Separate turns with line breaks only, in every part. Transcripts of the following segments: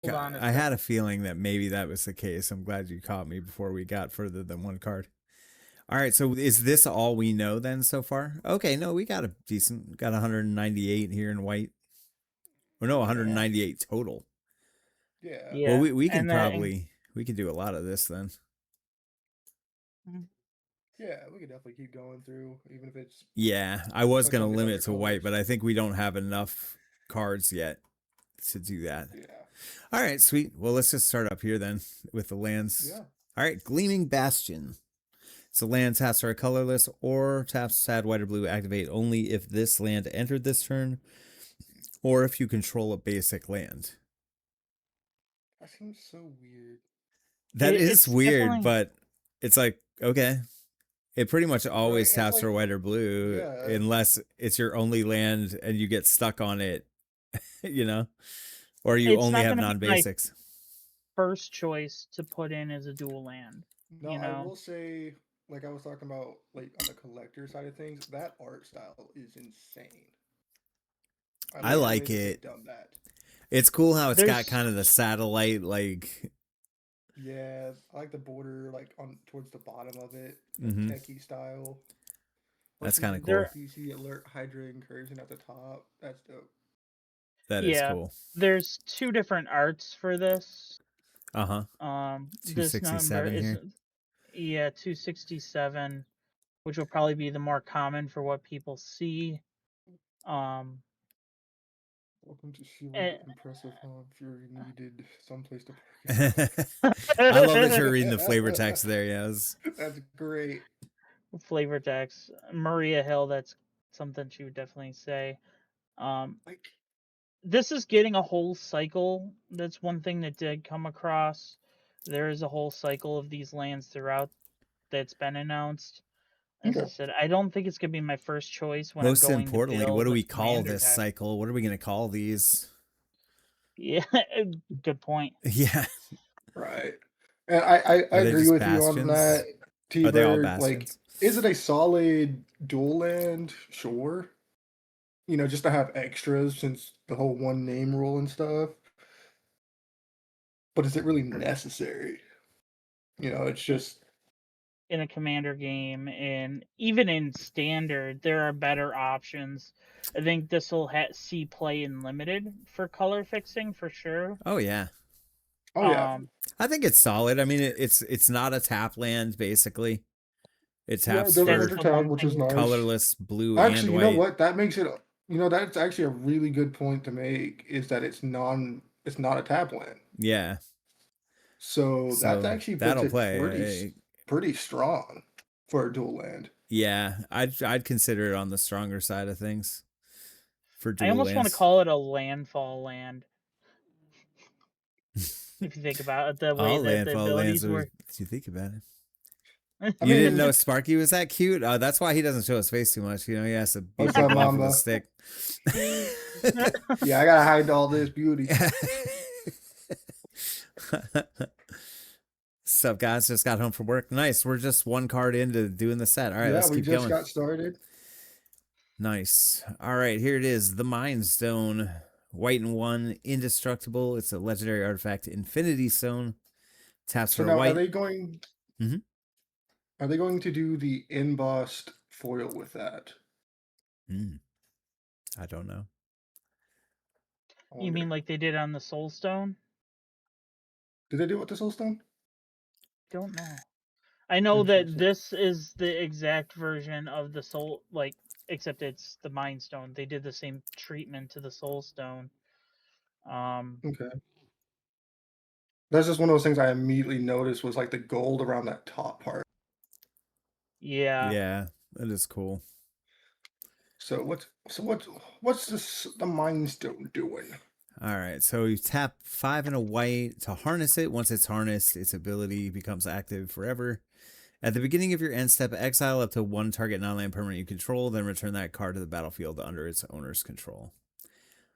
Hold on a
I had a
second.
feeling that maybe that was the case. I'm glad you caught me before we got further than one card. All right, so is this all we know then so far? Okay, no, we got a decent, got 198 here in white. Or no,
Yeah.
198 total.
Yeah.
Well,
Yeah,
we can
and then
probably we can do a lot of this then.
Yeah, we could definitely keep going through, even if it's
Yeah, I was
touch
gonna
on the
limit
other
it to white,
colors.
but I think we don't have enough cards yet to do that.
Yeah.
All right, sweet. Well, let's just start up here then with the lands.
Yeah.
All right, Gleaming Bastion. So land taps are colorless or taps to add white or blue activate only if this land entered this turn or if you control a basic land.
That seems so weird.
That is
it's
weird,
definitely
but it's like, okay. It pretty much
Right?
always
It's
taps for
like,
white or blue
yeah.
unless it's your only land and you get stuck on it, you know, or you
it's
only
not
have
going to be
non
my
basics.
first choice to put in as a dual land.
No, I will say, like I was talking about, like on the collector side of things, that art style is insane. I
I
like the way
like
that they've
it.
done that.
It's cool how it's got
There's
kind of the satellite, like,
Yeah, I like the border, like on towards the bottom of it, like
mm-hmm.
techie style. Plus,
That's
you
kind of
see
cool.
there
you see alert Hydra incursion at the top. That's dope.
That is
yeah,
cool.
there's two different arts for this.
Uh huh.
This number
267
is
here.
267, which will probably be the more common for what people see. Um
Welcome to Seaward
and,
Impressive Haunt Fury needed someplace to park his
I love that you're reading the flavor
truck.
text there, yes.
That's great.
flavor text. Maria Hill, that's something she would definitely say. Um,
Like,
this is getting a whole cycle. That's one thing that did come across. There is a whole cycle of these lands throughout that's been announced. As I
okay.
said, I don't think it's gonna be my first choice when I'm
Most
going to
importantly, what do
build a
we call
commander
this
deck.
cycle? What are we going to call these?
Yeah, good point.
Yeah.
Right. And I
Are they
agree
just
with you on that,
bastions? Are they all
T-Bird. Like,
bastions?
is it a solid dual land? Sure. Just to have extras since the whole one name rule and stuff. But is it really necessary? It's just
In a commander game, and even in standard, there are better options. I think this will see play in limited for color fixing for sure.
Oh, yeah.
oh yeah.
Um,
I think it's solid. I mean, it's not a tap land basically. It
Yeah, it
taps
doesn't
that's
for
the
intertap,
one
which is
thing.
nice.
colorless blue and
Actually, you know
white.
what? That makes it that's actually a really good point to make, is that it's not a tap land.
Yeah,
So that
so
actually puts
that'll
it
play.
pretty strong for a dual land.
Yeah, I'd consider it on the stronger side of things for
I
dual
almost want to
lands.
call it a landfall land. If you think about it, the way
All
that the
landfall lands.
abilities
What
work.
you think about it?
I
You didn't know
mean,
Sparky was that cute? That's why he doesn't show his face too much. You know, he has to be
what's up,
jumping off of a
Mamba?
stick.
Yeah, I gotta hide all this beauty.
Sup, guys? Just got home from work. Nice. We're just one card into doing the set. All right,
Yeah,
let's
we
keep
just
going.
got started.
Nice. All right, here it is. The Mind Stone. White and one, indestructible. It's a legendary artifact, Infinity Stone. Taps
So
for
now,
white.
are they going to do the embossed foil with that?
I don't know.
I
You
wonder.
mean like they did on the Soul Stone?
Did they do it with the soul stone?
Don't know. I know that
Interesting.
this is the exact version of the Soul, like, except it's the Mind Stone. They did the same treatment to the Soul Stone.
Okay. That's just one of those things I immediately noticed, was like the gold around that top part.
Yeah.
Yeah, that is cool.
So what's the Mind Stone doing?
All right, so you tap 5 and a white to harness it. Once it's harnessed, its ability becomes active forever. At the beginning of your end step, exile up to one target non-land permanent you control, then return that card to the battlefield under its owner's control.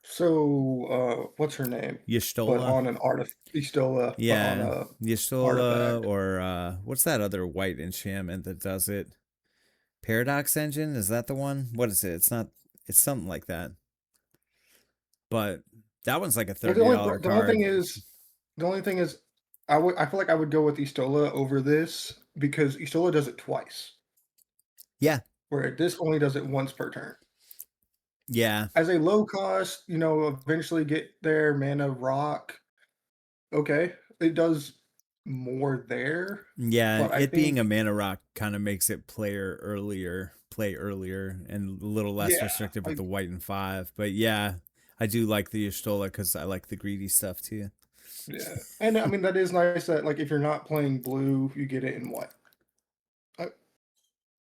So what's her name? But
Y'shtola?
on an Istola, but on
Yeah,
a
Y'shtola,
artifact.
or what's that other white enchantment that does it? Paradox Engine? Is that the one? What is it? It's not, it's something like that. But that one's like a
The
$30
only thing
card.
is, The only thing is, I feel like I would go with Istola over this because Istola does it twice,
Yeah.
where this only does it once per turn.
Yeah.
As a low cost, eventually get there, mana rock. Okay, it does more there,
Yeah,
but I
it being
think
a mana rock kind of makes it play earlier, and a little less
yeah,
restrictive with
like
the white and 5. But yeah, I do like the Y'shtola because I like the greedy stuff too.
yeah, and I mean that is nice that like if you're not playing blue, you get it in what? Uh,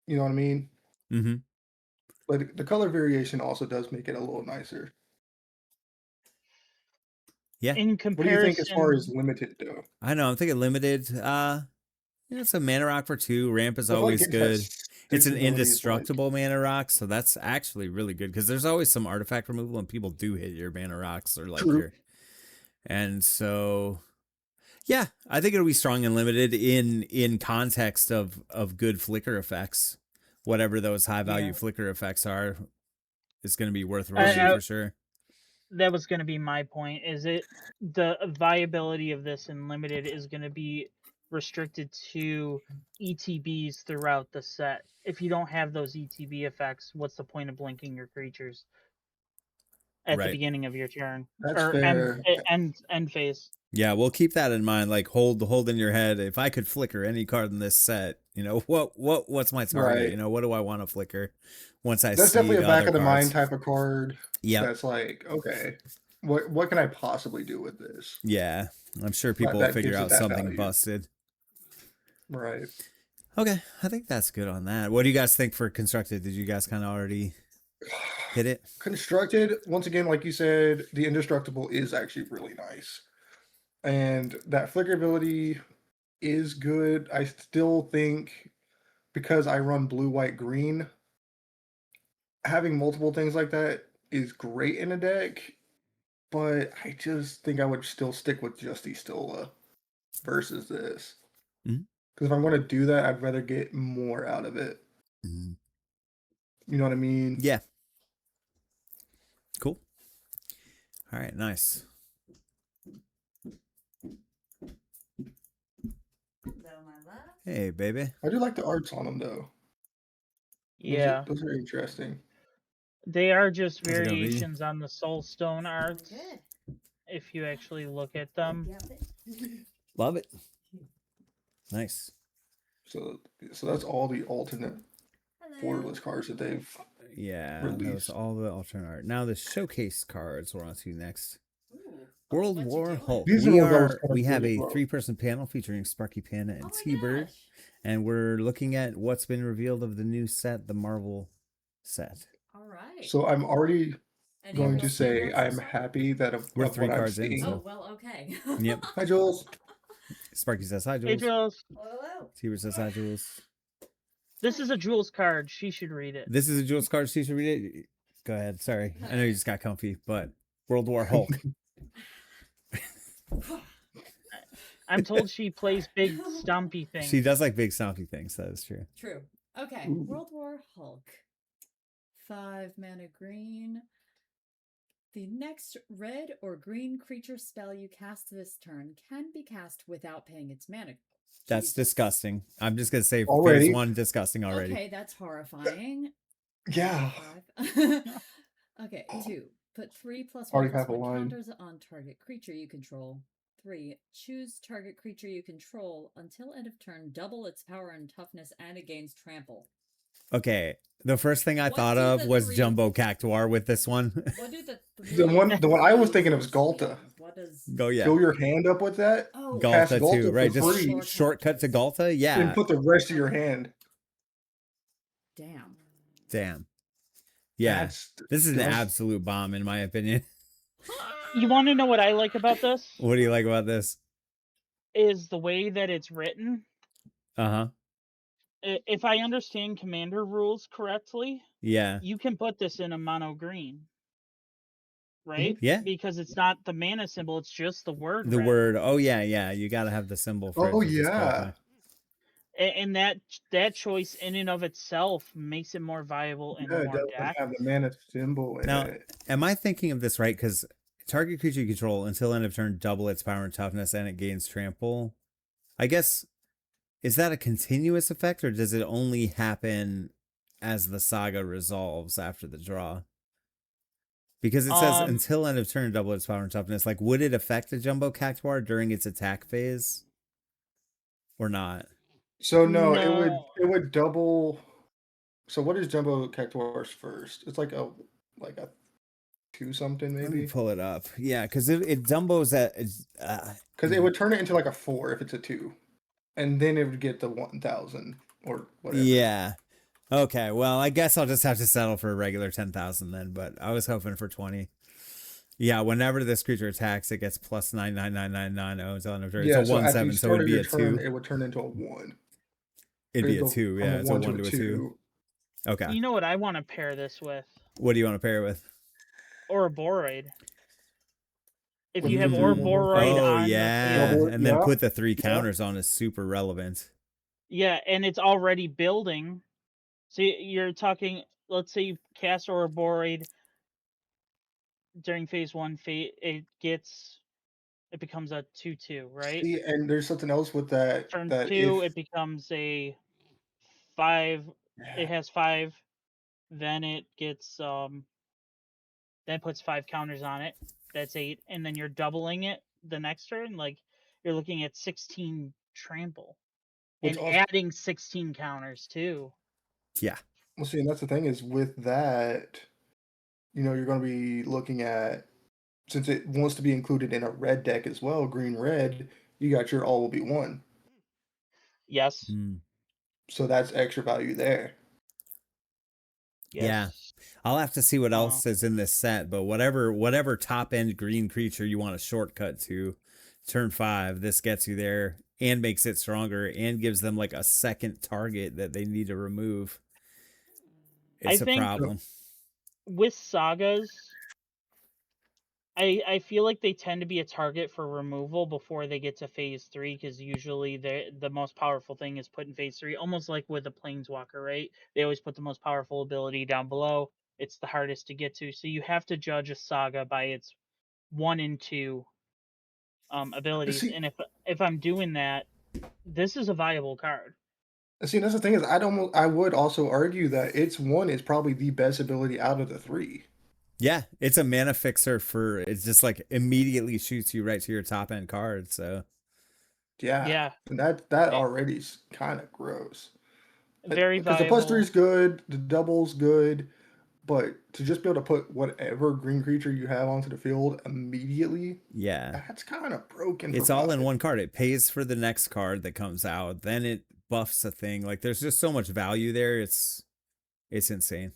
you know what I mean?
Mm-hmm.
But the color variation also does make it a little nicer.
Yeah,
In
What do you think as far as
comparison,
limited though?
I know. I'm thinking limited. Yeah, it's a mana rock for 2. Ramp is
I feel like
always
getting that
good. It's an
stickability is like
indestructible mana rock, so that's actually really good because there's always some artifact removal and people do hit your mana rocks or like
true.
your. And so yeah, I think it'll be strong and limited in context of good flicker effects. Whatever those high value
yeah,
flicker effects are, is going to be worth
But
running
see,
for sure.
that was going to be my point. Is it the viability of this in limited is going to be restricted to ETBs throughout the set? If you don't have those ETB effects, what's the point of blinking your creatures at the
Right.
beginning of your turn
that's
or
fair.
end phase?
Yeah, we'll keep that in mind. Like hold in your head. If I could flicker any card in this set, what's my target?
Right.
What do I want to flicker? Once I
That's
see
definitely a
the
back
other
of the mind
cards.
type of card.
Yep.
That's like, okay, what can I possibly do with this?
Yeah. I'm sure people will
That
figure
gives it
out
that
something
value.
busted.
Right.
Okay, I think that's good on that. What do you guys think for constructed? Did you guys kind of already hit it?
Constructed, once again, like you said, the indestructible is actually really nice. And that flicker ability is good. I still think because I run blue, white, green, having multiple things like that is great in a deck, but I just think I would still stick with just Estola versus this.
Mhm.
Because if I'm going to do that, I'd rather get more out of it.
Mm-hmm.
You know what I mean?
Yeah. Cool. All right, nice. Hey, baby.
I do like the arts on them though.
Yeah,
Those are interesting.
they are just
How's it gonna be?
variations on the soulstone arts. If you actually look at them,
Love it. Nice.
So that's all the alternate borderless cards that they've
Yeah, that was
released.
all the alternate art. Now the showcase cards we're on to next. World War Hulk.
These are the ones I was kind
We
of
have
doing as
a
well.
3-person panel featuring Sparky Panda and T-Bird, and we're looking at what's been revealed of the new set, the Marvel set.
All right.
So I'm already
Any
going
real
to say
standouts
I'm
or something?
happy that
We're
of
3
what I'm
cards in,
seeing.
so
Oh, well, okay.
yep.
Hi, Jules.
Sparky says hi,
hey
Jules.
Jules,
Hello.
T-Bird says hi, Jules.
this is a Jules card. She should read it.
This is a Jules card. She should read it. Go ahead. Sorry, I know you just got comfy, but World War Hulk.
I'm told she plays big stompy things.
She does like big stompy things. That is true.
True. Okay.
Ooh.
World War Hulk. 5 mana green. The next red or green creature spell you cast this turn can be cast without paying its mana.
That's
Jesus.
disgusting. I'm just gonna say
Already?
phase 1 disgusting already.
Okay, that's horrifying.
Yeah.
5. Okay, 2. Put 3 +1
Already
+
have a
1
line.
counters on target creature you control. 3. Choose target creature you control until end of turn. Double its power and toughness, and it gains trample.
Okay, the first thing I
What
thought
do
of
the
was
three-
Jumbo Cactuar with this one.
What do the
The one I was thinking of was Galta.
What does?
Go yeah.
Fill your hand up with that.
Oh,
Cast
Galta
Galta
too, right?
for
Just
free.
shortcut to Galta.
And
Yeah.
put the rest of your hand.
Damn.
Damn. Yeah.
That's
This is an
that's-
absolute bomb in my opinion.
You want to know what I like about this?
What do you like about this?
Is the way that it's written.
Uh-huh.
If I understand commander rules correctly,
Yeah.
you can put this in a mono green. Right?
Yeah.
Because it's not the mana symbol, it's just the word.
The
red.
word. Oh yeah, yeah. You gotta have the symbol for
Oh
it to just
yeah.
qualify.
And that choice in and of itself makes it more viable in
Yeah, it
more
doesn't
decks.
have the mana symbol in
Now,
it.
am I thinking of this right? Because target creature you control until end of turn double its power and toughness, and it gains trample. I guess, is that a continuous effect, or does it only happen as the saga resolves after the draw? Because it says until end of turn double its power and toughness. Like, would it affect a Jumbo Cactuar during its attack phase? Or not?
So no,
No.
it would double. So what is Jumbo Cactuar's first? It's like a 2 something
Let me
maybe.
pull it up. Yeah, because it Dumbo's at
Because it would turn it into like a 4 if it's a 2, and then it would get the 1,000 or whatever.
Yeah. Okay, well, I guess I'll just have to settle for a regular 10,000 then, but I was hoping for 20. Yeah, whenever this creature attacks, it gets plus 99999 until end of turn.
Yeah,
It's a
so after you
1/7, so it'd
started
be
your
a
turn,
2.
it would turn into a 1.
It'd be a
go
2,
from
yeah.
a
It's a
1
1
to
to
a
a 2.
2.
Okay.
You know what I want to pair this with?
What do you want to pair it with?
Ouroboros. If
With
you
the
have
3 1/1
Ouroboros
Oh,
on the
yeah.
field,
Double it,
And then
yeah.
put the 3
Yeah.
counters on is super relevant.
yeah, and it's already building. So you're talking, let's say you cast Ouroboros during phase 1, it becomes a 2/2, right?
See, and there's something else with that.
Turn
That
2,
if
it becomes a 5. It has 5. Then it gets then it puts 5 counters on it. That's 8, and then you're doubling it the next turn. Like, you're looking at 16 trample,
which
and
also,
adding 16 counters too.
Yeah.
well, see, and that's the thing is with that, you're going to be looking at, since it wants to be included in a red deck as well, green red. You got your all will be 1,
Yes.
Mm.
so that's extra value there.
Yeah.
Yes.
I'll have to see what else is in this set, but whatever top end green creature you want to shortcut to turn 5, this gets you there and makes it stronger and gives them like a second target that they need to remove. It's
I
a
think
problem.
with sagas, I feel like they tend to be a target for removal before they get to phase 3, because usually the most powerful thing is put in phase 3, almost like with a planeswalker, right? They always put the most powerful ability down below. It's the hardest to get to, so you have to judge a saga by its 1 and 2 abilities.
See,
And if I'm doing that, this is a viable card.
see, that's the thing is I would also argue that its 1 is probably the best ability out of the 3.
Yeah, it's a mana fixer for it's just like immediately shoots you right to your top end card. So
Yeah, and that already is kind of gross.
Very
Because the plus 3
viable.
is good, the double's good, but to just be able to put whatever green creature you have onto the field immediately,
yeah,
that's kind of broken.
it's
for
all in
5.
one card. It pays for the next card that comes out, then it buffs a thing. Like there's just so much value there. It's insane.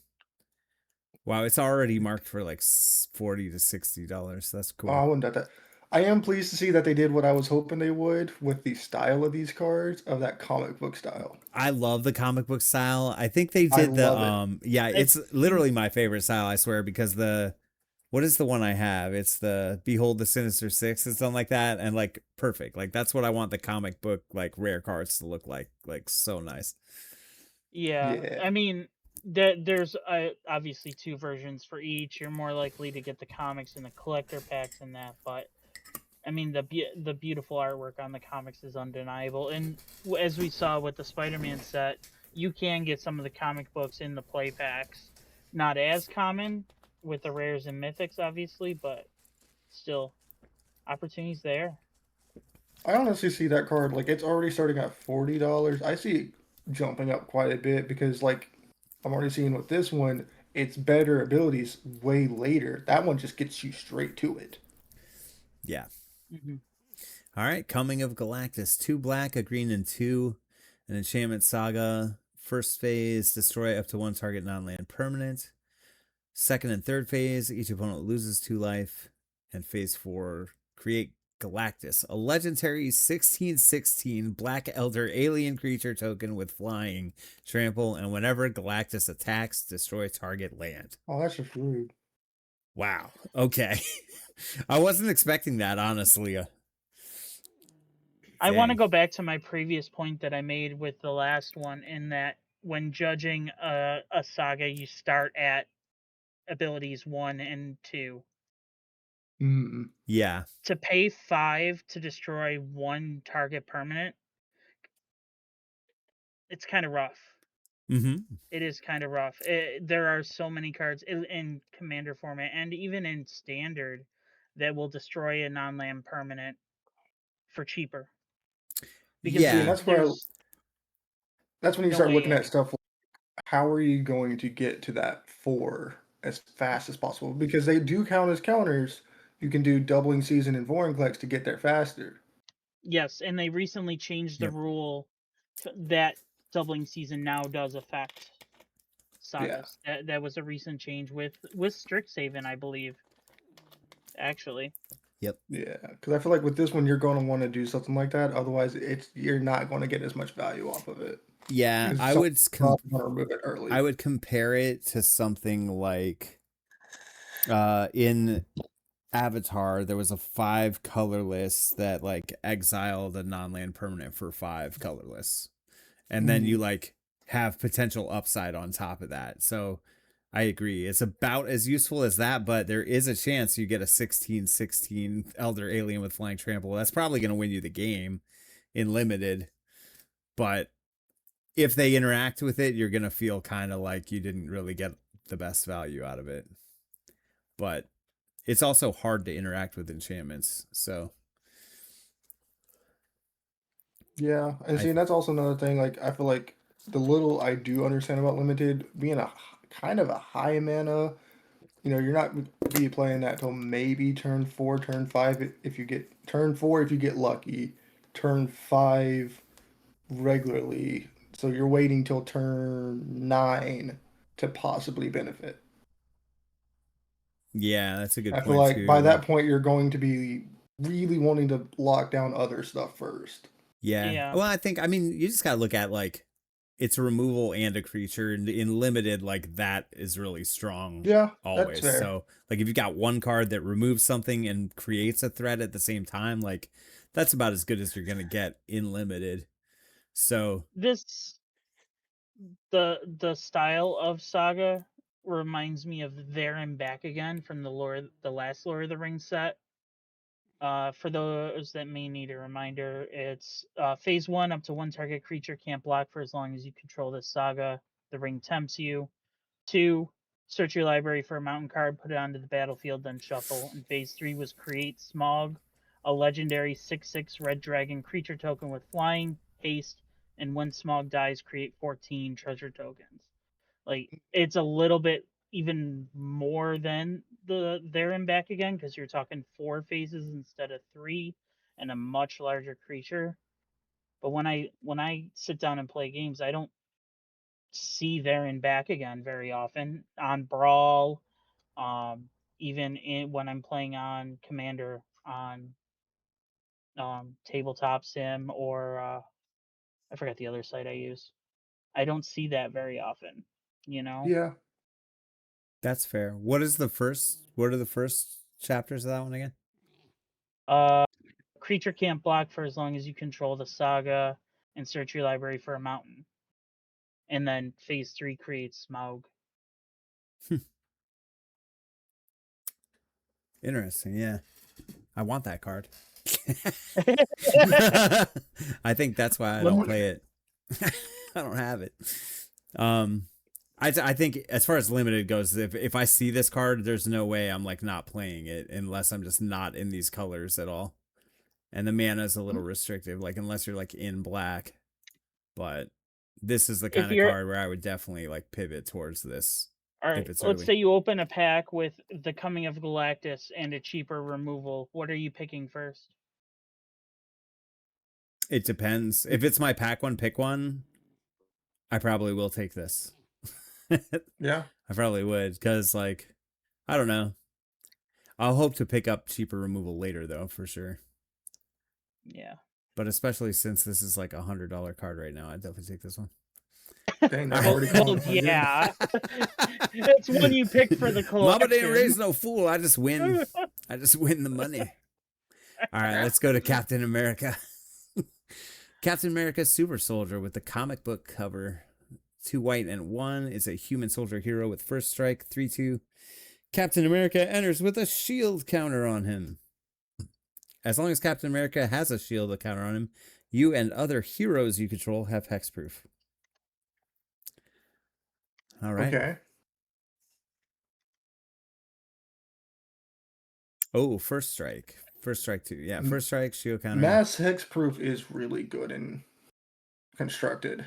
Wow, it's already marked for like $40 to $60. That's
Oh, I
cool.
wouldn't doubt that. I am pleased to see that they did what I was hoping they would with the style of these cards, of that comic book style.
I love the comic book style. I think they
I
did the
love it.
yeah, it's literally my favorite style, I swear, because the what is the one I have? It's the Behold the Sinister Six and something like that, and like perfect. Like that's what I want the comic book like rare cards to look like. Like so nice.
Yeah,
Yeah.
I mean, there's obviously 2 versions for each. You're more likely to get the comics and the collector packs and that, but I mean, the beautiful artwork on the comics is undeniable. And as we saw with the Spider-Man set, you can get some of the comic books in the play packs. Not as common with the rares and mythics, obviously, but still, opportunities there.
I honestly see that card, like, it's already starting at $40. I see it jumping up quite a bit because, like, I'm already seeing with this one, it's better abilities way later. That one just gets you straight to it.
Yeah.
Mm-hmm.
All right, Coming of Galactus, 2 black, a green, and 2. An enchantment saga. First phase, destroy up to 1 target non-land permanent. Second and third phase, each opponent loses 2 life. And phase 4, create Galactus, a legendary 16/16 Black Elder alien creature token with flying, trample, and whenever Galactus attacks, destroy target land.
Oh, that's just rude.
Wow. Okay. I wasn't expecting that, honestly.
I want to
Dang.
go back to my previous point that I made with the last one, in that when judging a saga, you start at abilities 1 and 2.
Yeah.
To pay 5 to destroy 1 target permanent, it's kind of rough.
Mm-hmm.
It is kind of rough. There are so many cards in Commander format and even in Standard that will destroy a non-land permanent for cheaper. Because
See, and
Yeah.
that's when you
no
start
way
looking at
in.
stuff like how are you going to get to that 4 as fast as possible? Because they do count as counters. You can do doubling season and Vorinclex to get there faster.
Yes, and they recently changed the
Yep.
rule that doubling season now does affect
Yeah.
sagas. That was a recent change with Strixhaven, I believe. Actually,
Yep.
Yeah, because I feel like with this one, you're going to want to do something like that. Otherwise, you're not going to get as much value off of it.
Yeah.
Because
I
some
would
want to remove it early.
I would compare it to something like in Avatar, there was a 5 colorless that like exiled a non-land permanent for 5 colorless. And then you like have potential upside on top of that. So I agree. It's about as useful as that, but there is a chance you get a 16/16 Elder Alien with Flying Trample. That's probably going to win you the game in limited. But if they interact with it, you're going to feel kind of like you didn't really get the best value out of it. But it's also hard to interact with enchantments. So
Yeah, and see, and that's also another thing. Like, I feel like the little I do understand about limited being a kind of a high mana. You're not be playing that till maybe turn 4, turn 5 if you get turn 4 if you get lucky, turn 5 regularly. So you're waiting till turn 9 to possibly benefit.
yeah, that's a good
I feel
point
like by
too.
that point you're going to be really wanting to lock down other stuff first.
Yeah.
yeah.
Well, I mean, you just got to look at like it's a removal and a creature. And in limited, like that is really strong
Yeah, that's
always.
fair.
So, like, if you got one card that removes something and creates a threat at the same time, like that's about as good as you're going to get in limited. So,
This the style of saga reminds me of There and Back Again from the last Lord of the Rings set. For those that may need a reminder, it's phase 1 up to 1 target creature can't block for as long as you control this saga. The ring tempts you. 2, search your library for a mountain card, put it onto the battlefield, then shuffle. And phase 3 was create Smog, a legendary 6/6 red dragon creature token with flying, haste, and when Smog dies, create 14 treasure tokens. Like, it's a little bit even more than the There and Back Again, because you're talking 4 phases instead of 3 and a much larger creature. But when I sit down and play games, I don't see There and Back Again very often on Brawl, um, even when I'm playing on Commander on Tabletop Sim or I forgot the other site I use. I don't see that very often, you know.
Yeah.
that's fair. What are the first chapters of that one again?
Uh, creature can't block for as long as you control the saga and search your library for a mountain. And then phase 3 creates Smaug.
Interesting. Yeah. I want that card. I think that's why I don't play it. I don't have it. Um, I think as far as limited goes, if I see this card, there's no way I'm like not playing it unless I'm just not in these colors at all. And the mana is a little restrictive, like unless you're like in black. But this is the
If
kind of
you're
card where I would definitely like pivot towards this
all
if
right,
it's
let's
early.
say you open a pack with the Coming of Galactus and a cheaper removal. What are you picking first?
It depends. If it's my pack one, pick one, I probably will take this.
Yeah.
I probably would because, like, I don't know. I'll hope to pick up cheaper removal later, though, for sure.
Yeah.
But especially since this is like $100 card right now, I'd definitely take this one.
Dang,
All
they're
right.
already calling
Well,
it 100.
yeah. It's one you pick for the
Mama didn't raise
collection.
no fool. I just win. I just win the money. All right, let's go to Captain America. Captain America Super Soldier with the comic book cover. 2 white and 1 is a human soldier hero with first strike, 3/2. Captain America enters with a shield counter on him. As long as Captain America has a shield counter on him, you and other heroes you control have hexproof. All right.
Okay.
Oh, first strike. First strike 2. Yeah, first strike, shield counter.
Mass hexproof is really good and constructed.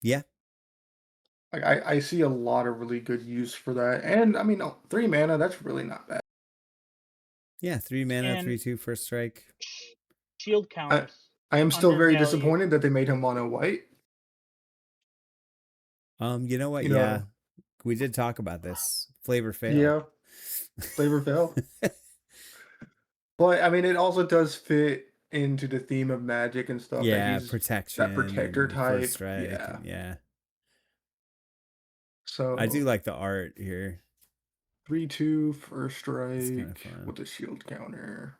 Yeah.
Like I see a lot of really good use for that. And I mean 3 mana, that's really not bad.
Yeah, 3 mana,
And
3/2 first strike.
Shield counters.
I am still very
Undervalued.
disappointed that they made him mono white.
You know what?
You know-
Yeah. We did talk about this. Flavor fail.
Yeah. Flavor fail. But I mean it also does fit into the theme of Magic and stuff.
Yeah,
that he's
protection.
that protector
and
type.
First strike.
Yeah.
Yeah.
So
I do like the art here.
3/2 first
It's
strike
kinda fun.
with a shield counter.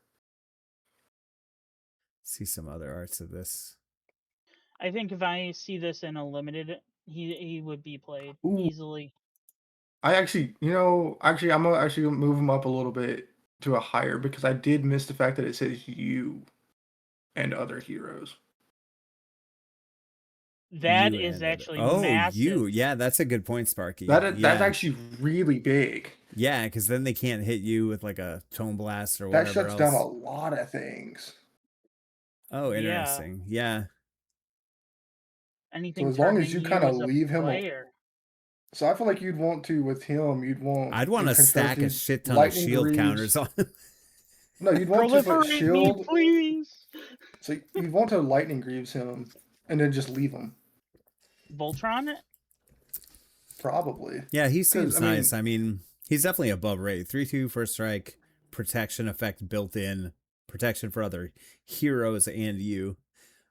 See some other arts of this.
I think if I see this in a limited, he would be played
Ooh.
easily.
I actually, I'm gonna actually move him up a little bit to a higher because I did miss the fact that it says you and other heroes.
That
You
is
and other-
actually
Oh,
massive.
you. Yeah, that's a good point, Sparky.
That's
Yeah.
actually really big.
Yeah, because then they can't hit you with like a tone blast or
That
whatever
shuts
else.
down a lot of things.
Oh,
Yeah.
interesting. Yeah.
Anything
as long as
targeting
you kinda
as a
leave him al-
player.
So I feel like you'd want to with him. You'd want.
I'd want to
in
stack a
Constructed,
shit ton of
Lightning
shield
Greaves.
counters on him.
No, you'd want to put
Proliferate me,
shield.
please.
So you'd want to Lightning Greaves him, and then just leave him.
Voltron.
Probably.
Yeah, he seems
'Cause, I mean-
nice. I mean, he's definitely above rate. 3/2 first strike, protection effect built in, protection for other heroes and you.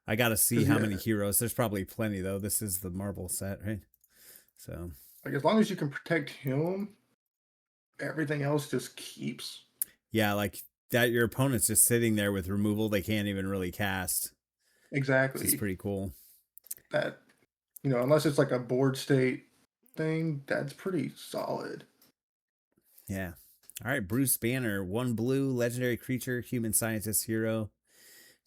I gotta see
'Cause,
how
yeah.
many heroes. There's probably plenty though. This is the marble set, right? So
Like as long as you can protect him, everything else just keeps.
yeah, like that. Your opponent's just sitting there with removal. They can't even really cast.
Exactly.
Which is pretty cool.
That unless it's like a board state thing, that's pretty solid.
Yeah. All right, Bruce Banner, 1 blue, legendary creature, human scientist hero.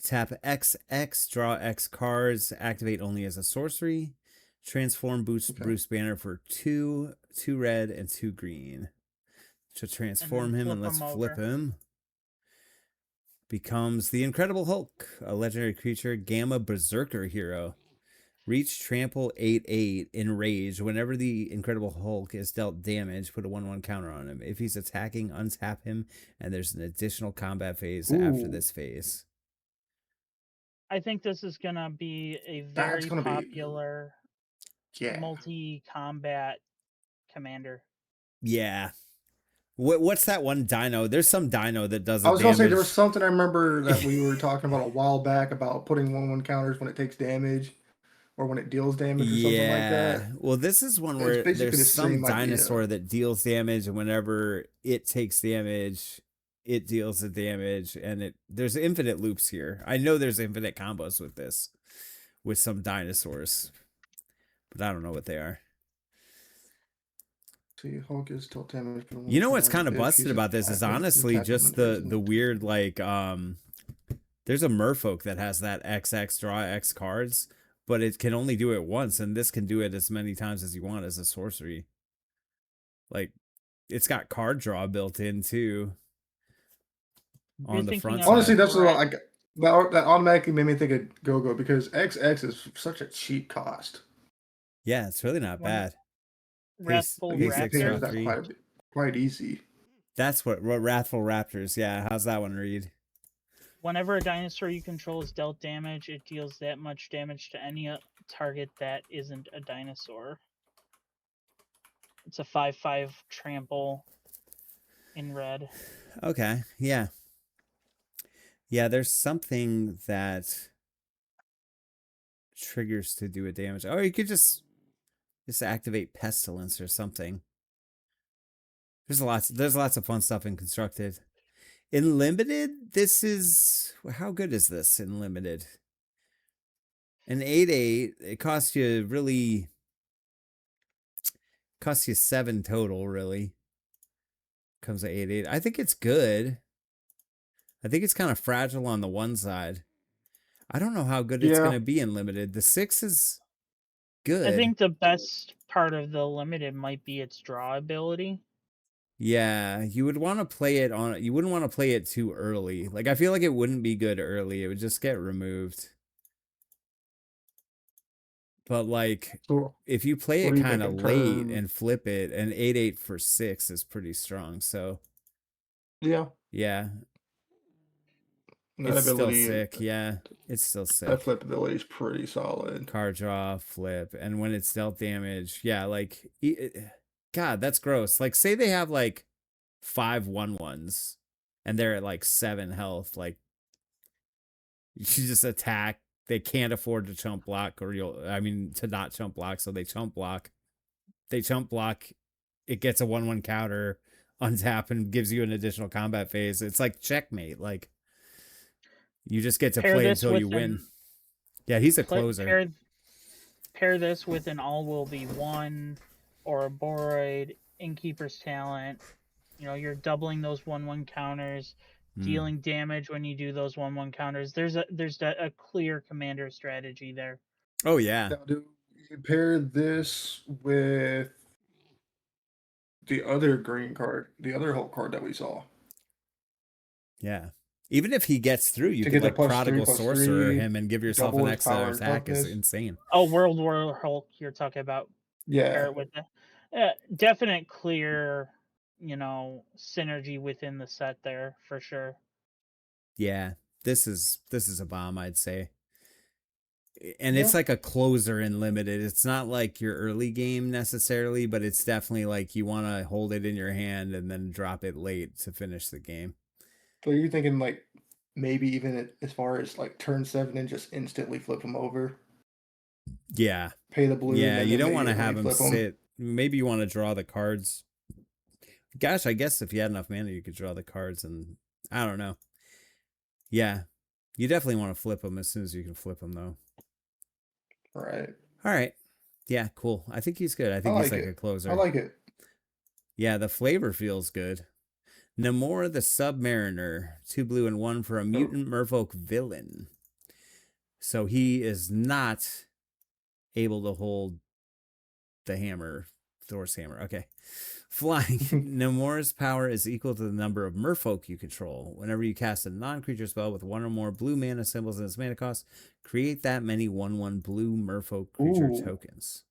Tap XX, draw X cards, activate only as a sorcery. Transform Bruce Banner for 2 red, and 2 green. To transform him, and let's flip him. Becomes the Incredible Hulk, a legendary creature, Gamma Berserker hero. Reach trample 8/8 enrage. Whenever the Incredible Hulk is dealt damage, put a 1/1 counter on him. If he's attacking, untap him, and there's an additional combat phase after this phase.
I think this is gonna be a very popular multi-combat commander.
Yeah. What's that one dino? There's some dino that does.
I was gonna say there was something I remember that we were talking about a while back about putting 1/1 counters when it takes damage. Or when it deals damage or something like that.
Well, this is one where there's some dinosaur that deals damage, and whenever it takes damage, it deals the damage, and there's infinite loops here. I know there's infinite combos with this, with some dinosaurs, but I don't know what they are.
See, Hulk is dealt damage.
You know what's kind of busted about this is honestly just the weird like there's a merfolk that has that XX draw X cards. But it can only do it once, and this can do it as many times as you want as a sorcery. Like, it's got card draw built in, too. On the front side.
Honestly, that's that automatically made me think of Go-Go, because XX is such a cheap cost.
Yeah, it's really not bad.
Wrathful Raptors.
Quite easy.
That's what Wrathful Raptors, yeah. How's that one read?
Whenever a dinosaur you control is dealt damage, it deals that much damage to any target that isn't a dinosaur. It's a 5/5 trample in red.
Okay, yeah. Yeah, there's something that triggers to do a damage. Or you could just activate Pestilence or something. There's lots of fun stuff in Constructed. In Limited, this is... How good is this in Limited? An 8/8, it costs you really... Costs you 7 total, really. Comes to 8/8. I think it's good. I think it's kind of fragile on the one side. I don't know how good it's
Yeah.
going to be in limited. The 6 is good.
I think the best part of the limited might be its draw ability.
Yeah, you would want to play it on. You wouldn't want to play it too early. Like I feel like it wouldn't be good early. It would just get removed. But like
So
if you play
what
it
are you
kind of
thinking?
late
Turn.
and flip it, and 8/8 for 6 is pretty strong. So
Yeah.
yeah,
That
it's still
ability,
sick. Yeah, it's still
that
sick.
flip ability is pretty solid.
Card draw, flip, and when it's dealt damage, yeah, like God, that's gross. Like say they have like 5/1/1s, and they're at like 7 health. Like you just attack. They can't afford to chump block, or to not chump block, so they chump block. They chump block. It gets a 1/1 counter, untap, and gives you an additional combat phase. It's like checkmate. Like you just get to
Pair
play
this
until you
with
win.
an
Yeah, he's a
pla-
closer.
pair this with an all will be one or a Boroid, Innkeeper's Talent. You know, you're doubling those 1/1 counters, dealing damage when you do those 1/1 counters. There's a clear commander strategy there.
Oh yeah,
Now, do you pair this with the other green card, the other Hulk card that we saw,
yeah. Even if he gets through, you
to
could
get the
like Prodigal
plus
Sorcerer
3,
him and give yourself
double
an
his
extra
power and
attack is
toughness?
insane.
Oh, World War Hulk, you're talking about. Pair
Yeah.
it with the definite clear, synergy within the set there for sure.
Yeah, this is a bomb, I'd say. And
Yeah.
it's like a closer in limited. It's not like your early game necessarily, but it's definitely like you want to hold it in your hand and then drop it late to finish the game.
So you're thinking like maybe even as far as like turn 7 and just instantly flip them over,
Yeah.
pay the blue, and
Yeah,
then
you don't want to
immediately
have him
flip them.
sit. Maybe you want to draw the cards. Gosh, I guess if you had enough mana, you could draw the cards, and I don't know. Yeah, you definitely want to flip them as soon as you can flip them, though.
Right.
All right. Yeah, cool. I think he's good. I
I
think he's
like
like a
it.
closer.
I like it.
Yeah, the flavor feels good. Namor the Submariner, 2 blue and 1 for a mutant merfolk villain. So he is not able to hold the hammer, Thor's hammer. Okay. Flying. Namor's power is equal to the number of merfolk you control. Whenever you cast a non-creature spell with 1 or more blue mana symbols in its mana cost, create that many 1/1 blue merfolk creature
Ooh.
tokens.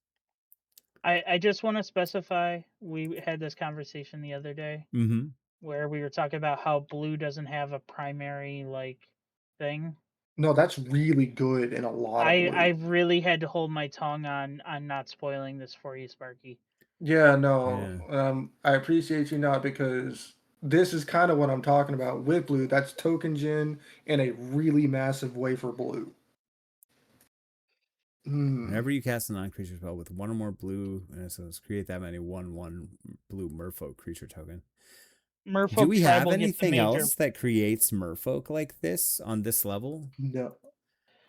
I just want to specify, we had this conversation the other day
Mm-hmm.
where we were talking about how blue doesn't have a primary thing.
No, that's really good in a lot of
I
blue.
really had to hold my tongue on not spoiling this for you, Sparky.
Yeah, no.
Yeah.
I appreciate you not, because this is kind of what I'm talking about with blue. That's token gen in a really massive way for blue.
Whenever you cast a non-creature spell with 1 or more blue, and it says create that many 1/1 blue merfolk creature token.
Merfolk
Do we have
Tribal gets the
anything
major.
else that creates merfolk like this on this level?
No.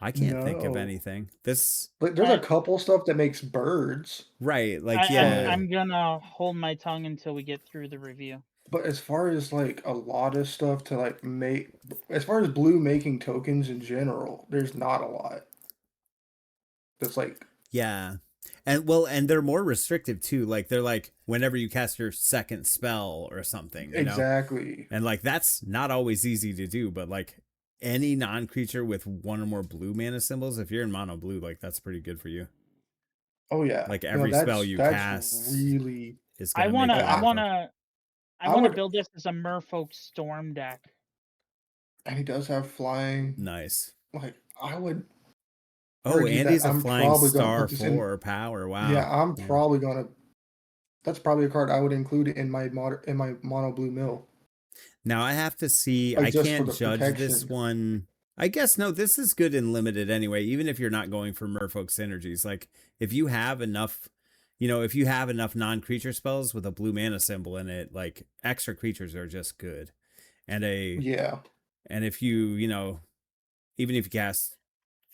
I can't think of
No.
anything. This
Like, there's a couple stuff that makes birds,
right, like
I'm
but
gonna hold my tongue until we get through the review.
but as far as like a lot of stuff to like make, as far as blue making tokens in general, there's not a lot. That's like
yeah. And they're more restrictive too. Like they're like whenever you cast your second spell or something,
exactly.
And like that's not always easy to do, but like any non-creature with 1 or more blue mana symbols, if you're in mono blue, like that's pretty good for you.
Oh yeah.
Like
No,
every spell you
that's
cast
really.
is
I
gonna make
wanna
you
I
merfolk.
wanna I
I
wanna
would,
build this as a Merfolk Storm deck.
and he does have flying.
Nice.
Like, I would
Oh,
argue
and
that
he's a
I'm
flying
probably gonna
star
put this in.
4 power. Wow.
Yeah, I'm probably gonna. That's probably a card I would include in my mono blue mill,
Now I have to see.
like
I
just for
can't
the
judge this
protection.
one. I guess no, this is good in limited anyway, even if you're not going for merfolk synergies. Like if you have enough, if you have enough non-creature spells with a blue mana symbol in it, like extra creatures are just good. And
Yeah.
and if you, even if you cast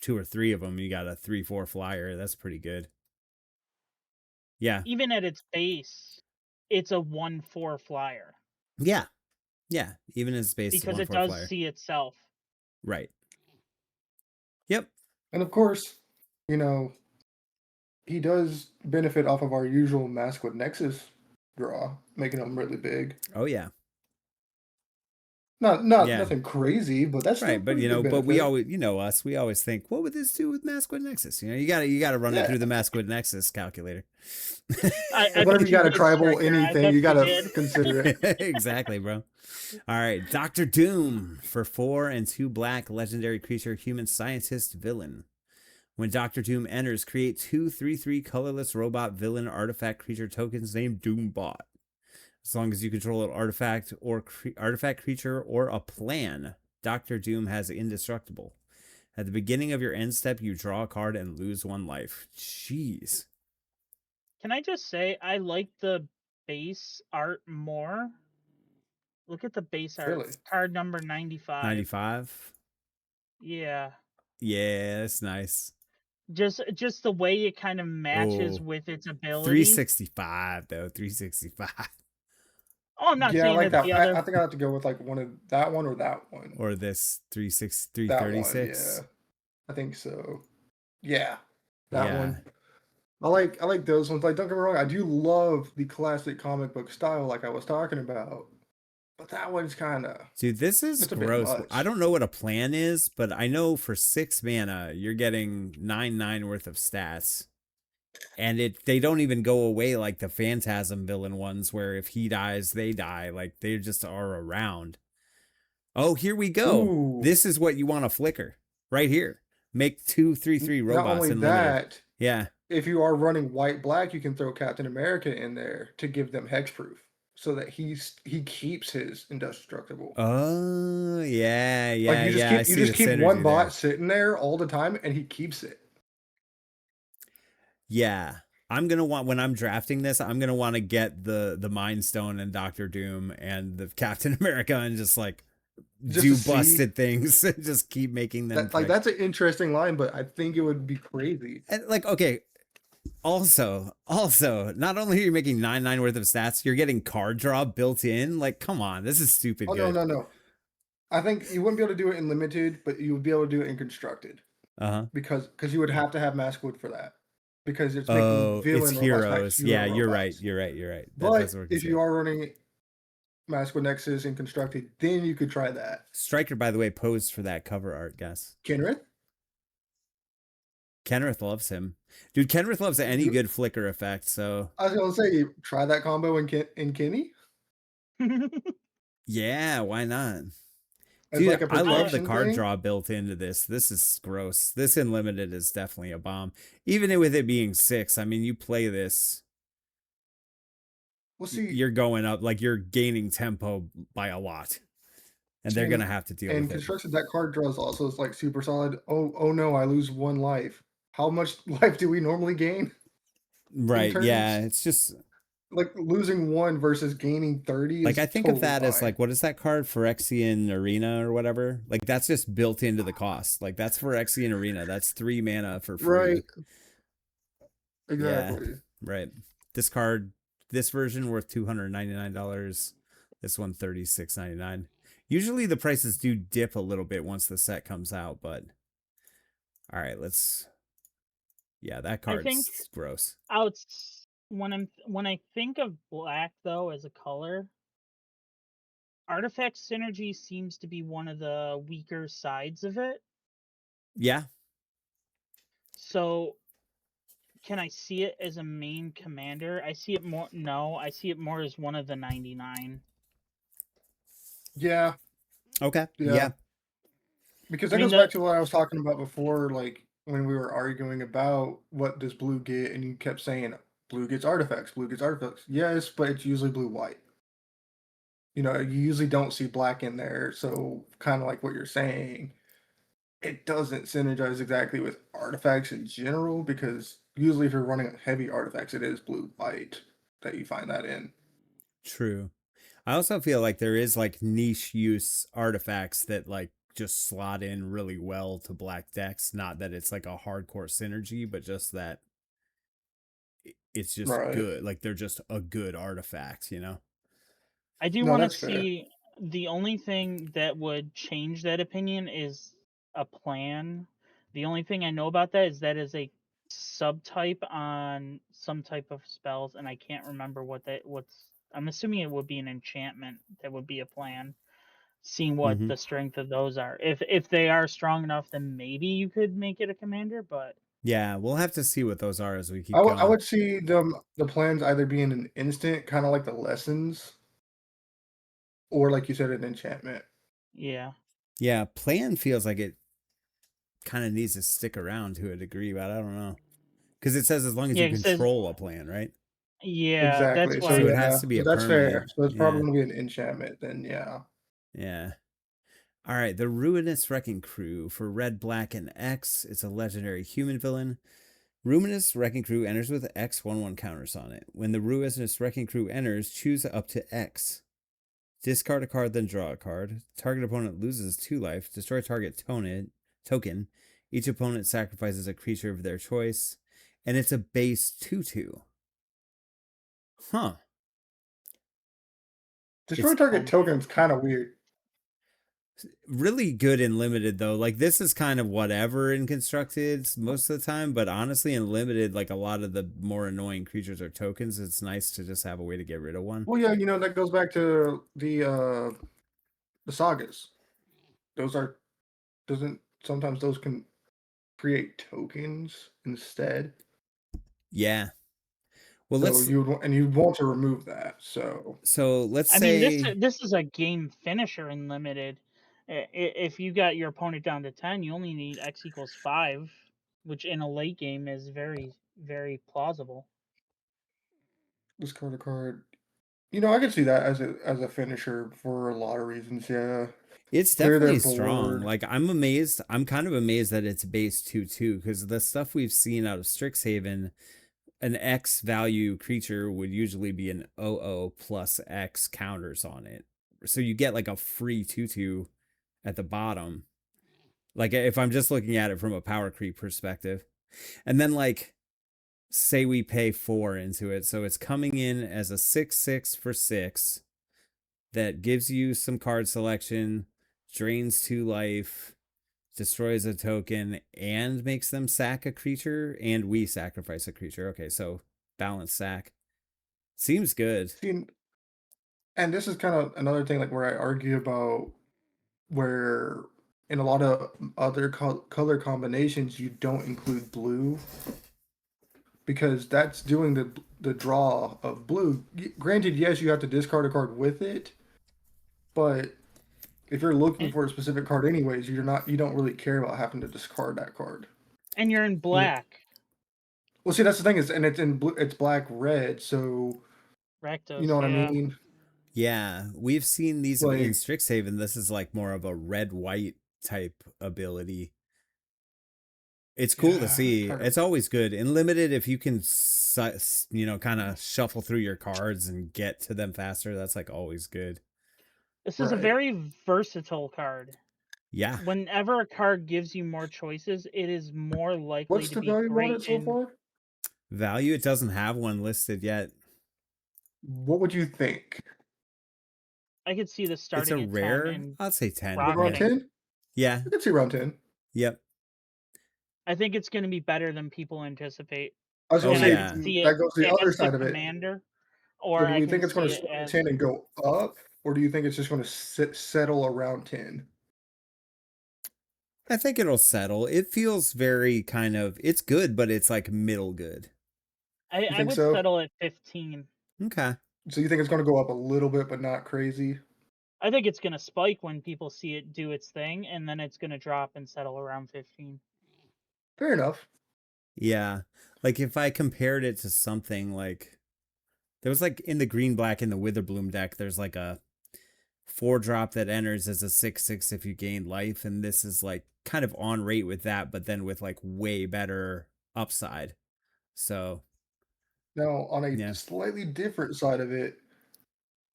2 or 3 of them, you got a 3/4 flyer. That's pretty good. Yeah.
even at its base, it's a 1/4 flyer
Yeah. Yeah. Even in space, it's a
because it
1/4
does
flyer.
see itself.
Right. Yep.
And of course, you know, he does benefit off of our usual mask with Nexus draw, making him really big.
Oh yeah.
Not
Yeah.
nothing crazy, but that's still a
Right, but
pretty
you
big
know, but we
benefit.
always, you know, us, we always think, what would this do with Masquid Nexus? You know, you gotta run it
Yeah.
through the Masquid Nexus calculator.
I
Whenever
bet
you got a
did,
tribal
Striker. I
anything,
bet
you got to
did.
consider it.
Exactly, bro. All right, Doctor Doom for 4 and 2 black, legendary creature, human scientist villain. When Doctor Doom enters, create 2 3/3 colorless robot villain artifact creature tokens named Doombot. As long as you control an artifact or artifact creature or a plan, Doctor Doom has indestructible. At the beginning of your end step, you draw a card and lose 1 life. Jeez.
Can I just say I like the base art more? Look at the base art.
Really?
Card number 95.
95?
Yeah.
Yeah, that's nice.
Just the way it kind of matches
Oh,
with its ability.
365 though. 365.
Oh, I'm not
Yeah, I
saying
like
that
that.
the other.
I think I have to go with like one of that one or that one.
Or this
That one,
336.
yeah. I think so. Yeah, that
Yeah.
one. I like those ones. Like, don't get me wrong, I do love the classic comic book style, like I was talking about. But that one's kind of
Dude, this is
it's a bit
gross.
much.
I don't know what a plan is, but I know for 6 mana, you're getting 9/9 worth of stats. And they don't even go away like the Phantasm villain ones, where if he dies, they die. Like they just are around. Oh, here we go.
Ooh,
This is what you want to flicker right here. Make 2 3/3
not
robots
only
in limited.
that,
Yeah.
if you are running white black, you can throw Captain America in there to give them hexproof, so that he keeps his indestructible.
Oh, yeah,
Like
yeah,
you just
yeah. I
keep
see the
one
synergy
bot
there.
sitting there all the time, and he keeps it.
Yeah. I'm gonna want when I'm drafting this, I'm gonna want to get the Mind Stone and Doctor Doom and the Captain America and just like
Just
do
to see
busted things and just keep making them
that, like that's an interesting line, but I think it would be crazy.
and like okay. Also, not only are you making 9/9 worth of stats, you're getting card draw built in. Like, come on, this is stupid
Oh
good.
no! I think you wouldn't be able to do it in limited, but you would be able to do it in constructed
Uh-huh.
because you would have to have Maskwood for that because it's making
Oh,
villain
it's
robots, not
heroes.
hero
Yeah, you're right.
robots.
You're right. That
But
does work.
if you are running Maskwood Nexus and constructed, then you could try that.
Striker, by the way, posed for that cover art, guys.
Kenrith?
Kenrith loves him. Dude, Kenrith loves any good flicker effect, so
I was gonna say try that combo in Kenny
yeah, why not?
as
Dude,
like a
I love the
protection
card
thing.
draw built into this. This is gross. This unlimited is definitely a bomb. Even with it being 6, I mean, you play this,
We'll see.
you're going up, like you're gaining tempo by a lot. And they're gonna have to deal
and
with it.
construction that card draws also is like super solid. Oh no, I lose 1 life. How much life do we normally gain?
Right,
turns?
yeah. It's just
Like losing 1 versus gaining 30
like
is
I think
totally
of that as
fine.
like, what is that card? Phyrexian Arena or whatever. Like that's just built into the cost. Like that's Phyrexian Arena. That's 3 mana for free.
Right.
Yeah,
Exactly.
right. This card, this version worth $299. This one $36.99. Usually the prices do dip a little bit once the set comes out, but all right, let's. Yeah, that card's gross.
When I think of black though as a color, artifact synergy seems to be one of the weaker sides of it.
Yeah.
So can I see it as a main commander? I see it more. No, I see it more as one of the 99.
Yeah.
Okay.
Yeah.
Yeah.
Because that goes back to what I was talking about before, like when we were arguing about what does blue get, and you kept saying blue gets artifacts, blue gets artifacts. Yes, but it's usually blue white. You know, you usually don't see black in there, so kind of like what you're saying, it doesn't synergize exactly with artifacts in general because usually if you're running heavy artifacts, it is blue white that you find that in.
True. I also feel like there is like niche use artifacts that like just slot in really well to black decks. Not that it's like a hardcore synergy, but just that it's just
Right.
good. Like they're just a good artifact, you know?
I do
No,
want to
that's fair.
see the only thing that would change that opinion is a plan. The only thing I know about that is a subtype on some type of spells, and I can't remember what's. I'm assuming it would be an enchantment that would be a plan. Seeing what
Mhm.
the strength of those are. If they are strong enough, then maybe you could make it a commander. But
Yeah, we'll have to see what those are as we
I
keep going.
would see the plans either being an instant, kind of like the lessons, or like you said, an enchantment.
yeah,
Yeah, plan feels like it kind of needs to stick around to a degree, but I don't know. Because it says as long as
yeah,
you
it says
control a plan, right?
yeah. That's
Exactly. So
So
why.
it has
yeah,
to be
so
a
that's fair.
permanent.
So it's probably
Yeah.
gonna be an enchantment then. Yeah.
Yeah. All right, the Ruinous Wrecking Crew for red, black, and X. It's a legendary human villain. Ruinous Wrecking Crew enters with X/1/1 counters on it. When the Ruinous Wrecking Crew enters, choose up to X. Discard a card, then draw a card. Target opponent loses 2 life. Destroy target token. Each opponent sacrifices a creature of their choice. And it's a base 2/2. Huh.
Destroy
It's
target token's kind of weird.
really good in limited though. Like this is kind of whatever in constructed most of the time, but honestly in limited, like a lot of the more annoying creatures are tokens. It's nice to just have a way to get rid of one.
Well, yeah, that goes back to the sagas. Those are doesn't sometimes those can create tokens instead.
Yeah. Well,
So you'd want to remove that. So
let's
I mean,
say
this is a game finisher in limited. If you got your opponent down to 10, you only need X equals 5, which in a late game is very plausible.
discard a card. I can see that as a finisher for a lot of reasons. Yeah,
it's
clear their
definitely strong.
board.
Like I'm amazed. I'm kind of amazed that it's base 2/2 because the stuff we've seen out of Strixhaven, an X value creature would usually be an 00 plus X counters on it. So you get like a free 2/2 at the bottom. Like if I'm just looking at it from a power creep perspective. And then like say we pay 4 into it. So it's coming in as a 6/6 for 6 that gives you some card selection, drains 2 life, destroys a token, and makes them sack a creature, and we sacrifice a creature. Okay, so balance sack. Seems good.
See, and this is kind of another thing, like where I argue about where in a lot of other color combinations you don't include blue because that's doing the draw of blue. Granted, yes, you have to discard a card with it, but if you're looking
And,
for a specific card anyways, you don't really care about having to discard that card.
and you're in black.
Well, see, that's the thing is, and it's in blue, it's black red, so you know
Rectos,
what I
yeah.
mean.
Yeah, we've seen these in
Like,
Strixhaven. This is like more of a red-white type ability. It's cool to
yeah,
see. It's always good in limited if you can, kind of shuffle through your cards and get to them faster. That's like always good.
This is a
right.
very versatile card.
Yeah,
Whenever a card gives you more choices, it is more likely
What's
to
the
be
value on
great
it so
in.
far?
value. It doesn't have one listed yet.
What would you think?
I could see this
It's a
starting at 10
rare.
and
I'd say 10.
Like around
Yeah.
rocketing.
10?
Yeah.
I could see around 10.
Yep.
I think it's going to be better than people anticipate.
I was gonna
Oh
And I
say
could
yeah.
see
that
it
goes the other
as the
side of it.
commander,
So
or
do
I
we
can
think it's going
see
to
it
start at
as
10 and go up, or do you think it's just going to settle around 10?
I think it'll settle. It feels very kind of, it's good, but it's like middle good.
You
I
think
would
so?
settle at 15.
Okay.
So you think it's going to go up a little bit, but not crazy?
I think it's going to spike when people see it do its thing, and then it's going to drop and settle around 15.
Fair enough.
Yeah. Like if I compared it to something like, there was like in the green black in the Witherbloom deck, there's like a 4-drop that enters as a 6/6 if you gain life. And this is like kind of on rate with that, but then with like way better upside. So,
Now, on a
yeah.
slightly different side of it,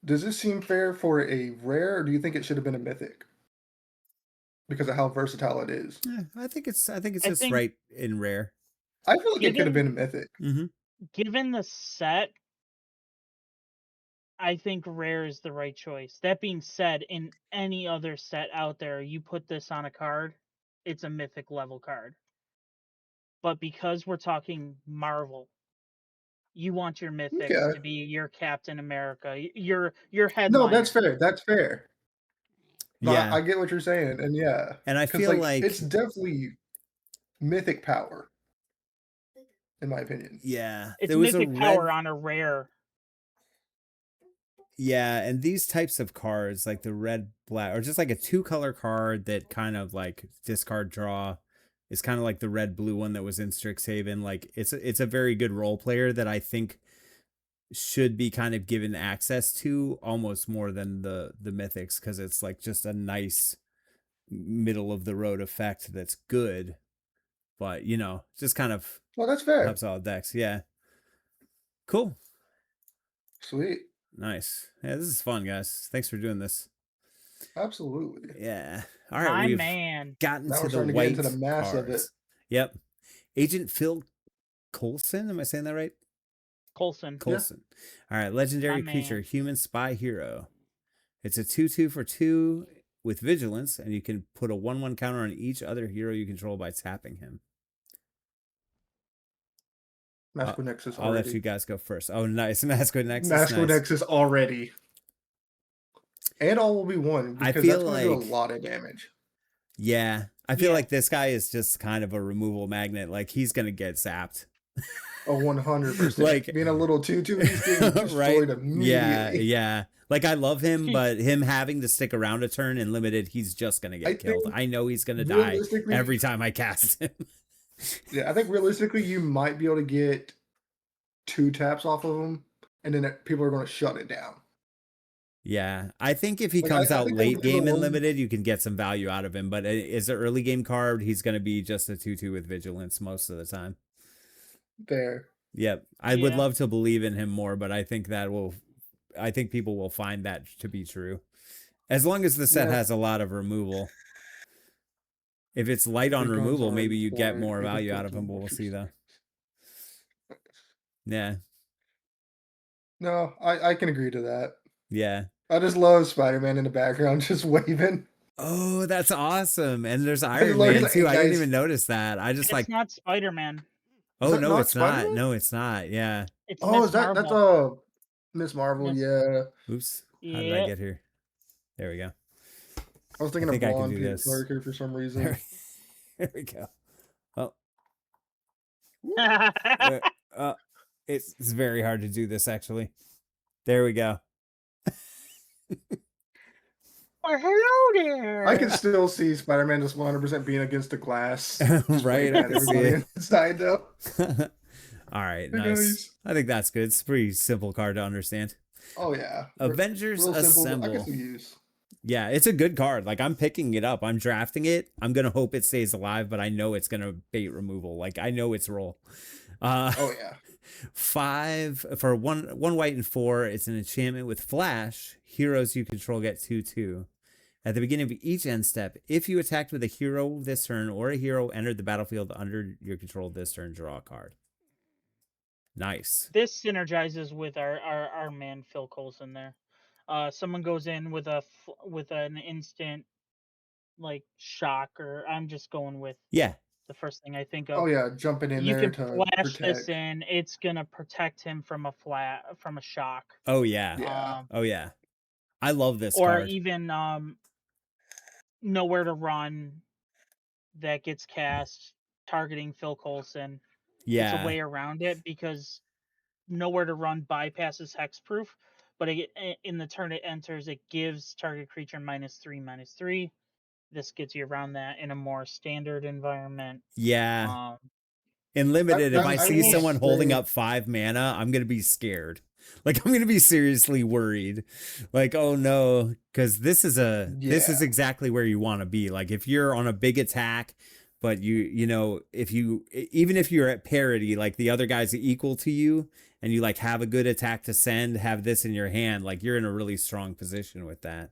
does this seem fair for a rare, or do you think it should have been a mythic? Because of how versatile it is.
I think it's
I
just
think
right in rare.
I feel like it could have
given
been a mythic.
Mm-hmm.
Given the set, I think rare is the right choice. That being said, in any other set out there, you put this on a card, it's a mythic level card. But because we're talking Marvel, you want your mythics
Okay.
to be your Captain America, your
No,
headliner.
that's fair. That's fair. No,
Yeah.
I get what you're saying, and yeah,
And I
because
feel like
it's definitely mythic power, in my opinion.
yeah,
It's
there was a
mythic power
red
on a rare.
yeah, and these types of cards, like the red black, or just like a 2-color card that kind of like discard draw, is kind of like the red blue one that was in Strixhaven. Like it's a very good role player that I think should be kind of given access to almost more than the mythics, because it's like just a nice middle of the road effect that's good, but just kind of
Well, that's fair.
helps all decks. Yeah, cool,
Sweet.
nice. Yeah, this is fun, guys. Thanks for doing this.
Absolutely.
Yeah. All right,
My
we've
man.
gotten
Now
to
we're
the
starting to get
white
into the mass of it.
cards. Yep. Agent Phil Coulson. Am I saying that right?
Coulson.
Coulson. All right. Legendary
My
creature,
man.
human spy hero. It's a 2/2 for 2 with vigilance, and you can put a 1/1 counter on each other hero you control by tapping him.
Masco Nexus
I'll let
already.
you guys go first. Oh, nice. Masco Nexus.
Masco
Nice.
Nexus already. And all will be one,
I
because
feel
that's going to do a
like-
lot of damage.
Yeah. I feel
Yeah.
like this guy is just kind of a removal magnet. Like, he's going to get zapped.
A 100%.
Like-
Being a little 2/2, he's getting destroyed immediately.
Yeah. Like, I love him, but him having to stick around a turn and limited, he's just gonna get
I
killed.
think
I know he's gonna die
realistically-
every time I cast him.
Yeah, I think realistically, you might be able to get 2 taps off of him, and then people are going to shut it down.
Yeah, I think if he
Like,
comes
I
out
think
late
those are the
game and
ones-
limited, you can get some value out of him. But as an early game card, he's gonna be just a 2/2 with vigilance most of the time.
There.
Yep, I would
Yeah.
love to believe in him more, but I think people will find that to be true. As long as the set
Yeah.
has a lot of removal. If it's light on
Big guns
removal,
are
maybe you get
required.
more
Agent
value out of
Filter
him, but we'll
Vulture
see though.
Six.
Yeah,
No, I can agree to that.
yeah.
I just love Spider-Man in the background just waving.
Oh, that's awesome. And there's
just
Iron
love
Man
his-
too. I didn't
guys-
even notice that. I just
It's
like,
not Spider-Man.
oh
that
no,
not
it's not.
Spider-Man?
No, it's not. Yeah.
It's
Oh,
Miss
is that that's
Marvel.
Miss Marvel?
Miss-
Yeah,
Oops. How did I
Yep.
get here? There we go.
I was thinking
think
of
I can
Blonde
do
Peter
this.
Parker for some reason.
There we go. Oh,
Well,
it's very hard to do this actually. There we go.
hello there.
I can still see Spider-Man just 100% being against the glass, just
Right,
waving
I
at
can see
everybody inside though.
All right,
Hey,
nice.
guys.
I think that's good. It's a pretty simple card to understand.
Oh yeah,
Avengers
real simple. I
Assemble.
can still use.
Yeah, it's a good card. Like, I'm picking it up. I'm drafting it. I'm gonna hope it stays alive, but I know it's gonna bait removal. Like, I know its role.
Oh yeah.
5 for one white and 4. It's an enchantment with flash. Heroes you control get 2/2. At the beginning of each end step, if you attacked with a hero this turn or a hero entered the battlefield under your control this turn, draw a card. Nice.
This synergizes with our man Phil Coulson there. Someone goes in with with an instant like shock, or I'm just going with
Yeah.
the first thing I think of.
Oh yeah, jumping in
You
there
can
to
flash
protect.
this in. It's gonna protect him from a shock.
Oh yeah.
Yeah.
Oh yeah. I love this
Or
card.
even nowhere to run that gets cast targeting Phil Coulson.
Yeah.
It's a way around it because nowhere to run bypasses hexproof, but in the turn it enters, it gives target creature -3/-3. This gets you around that in a more standard environment.
Yeah. In limited, if I see
will
someone holding
say-
up 5 mana, I'm gonna be scared. Like, I'm gonna be seriously worried. Like, oh no, because this is
Yeah.
exactly where you want to be. Like, if you're on a big attack, but even if you're at parity, like the other guy's equal to you, and you like have a good attack to send, have this in your hand, like you're in a really strong position with that.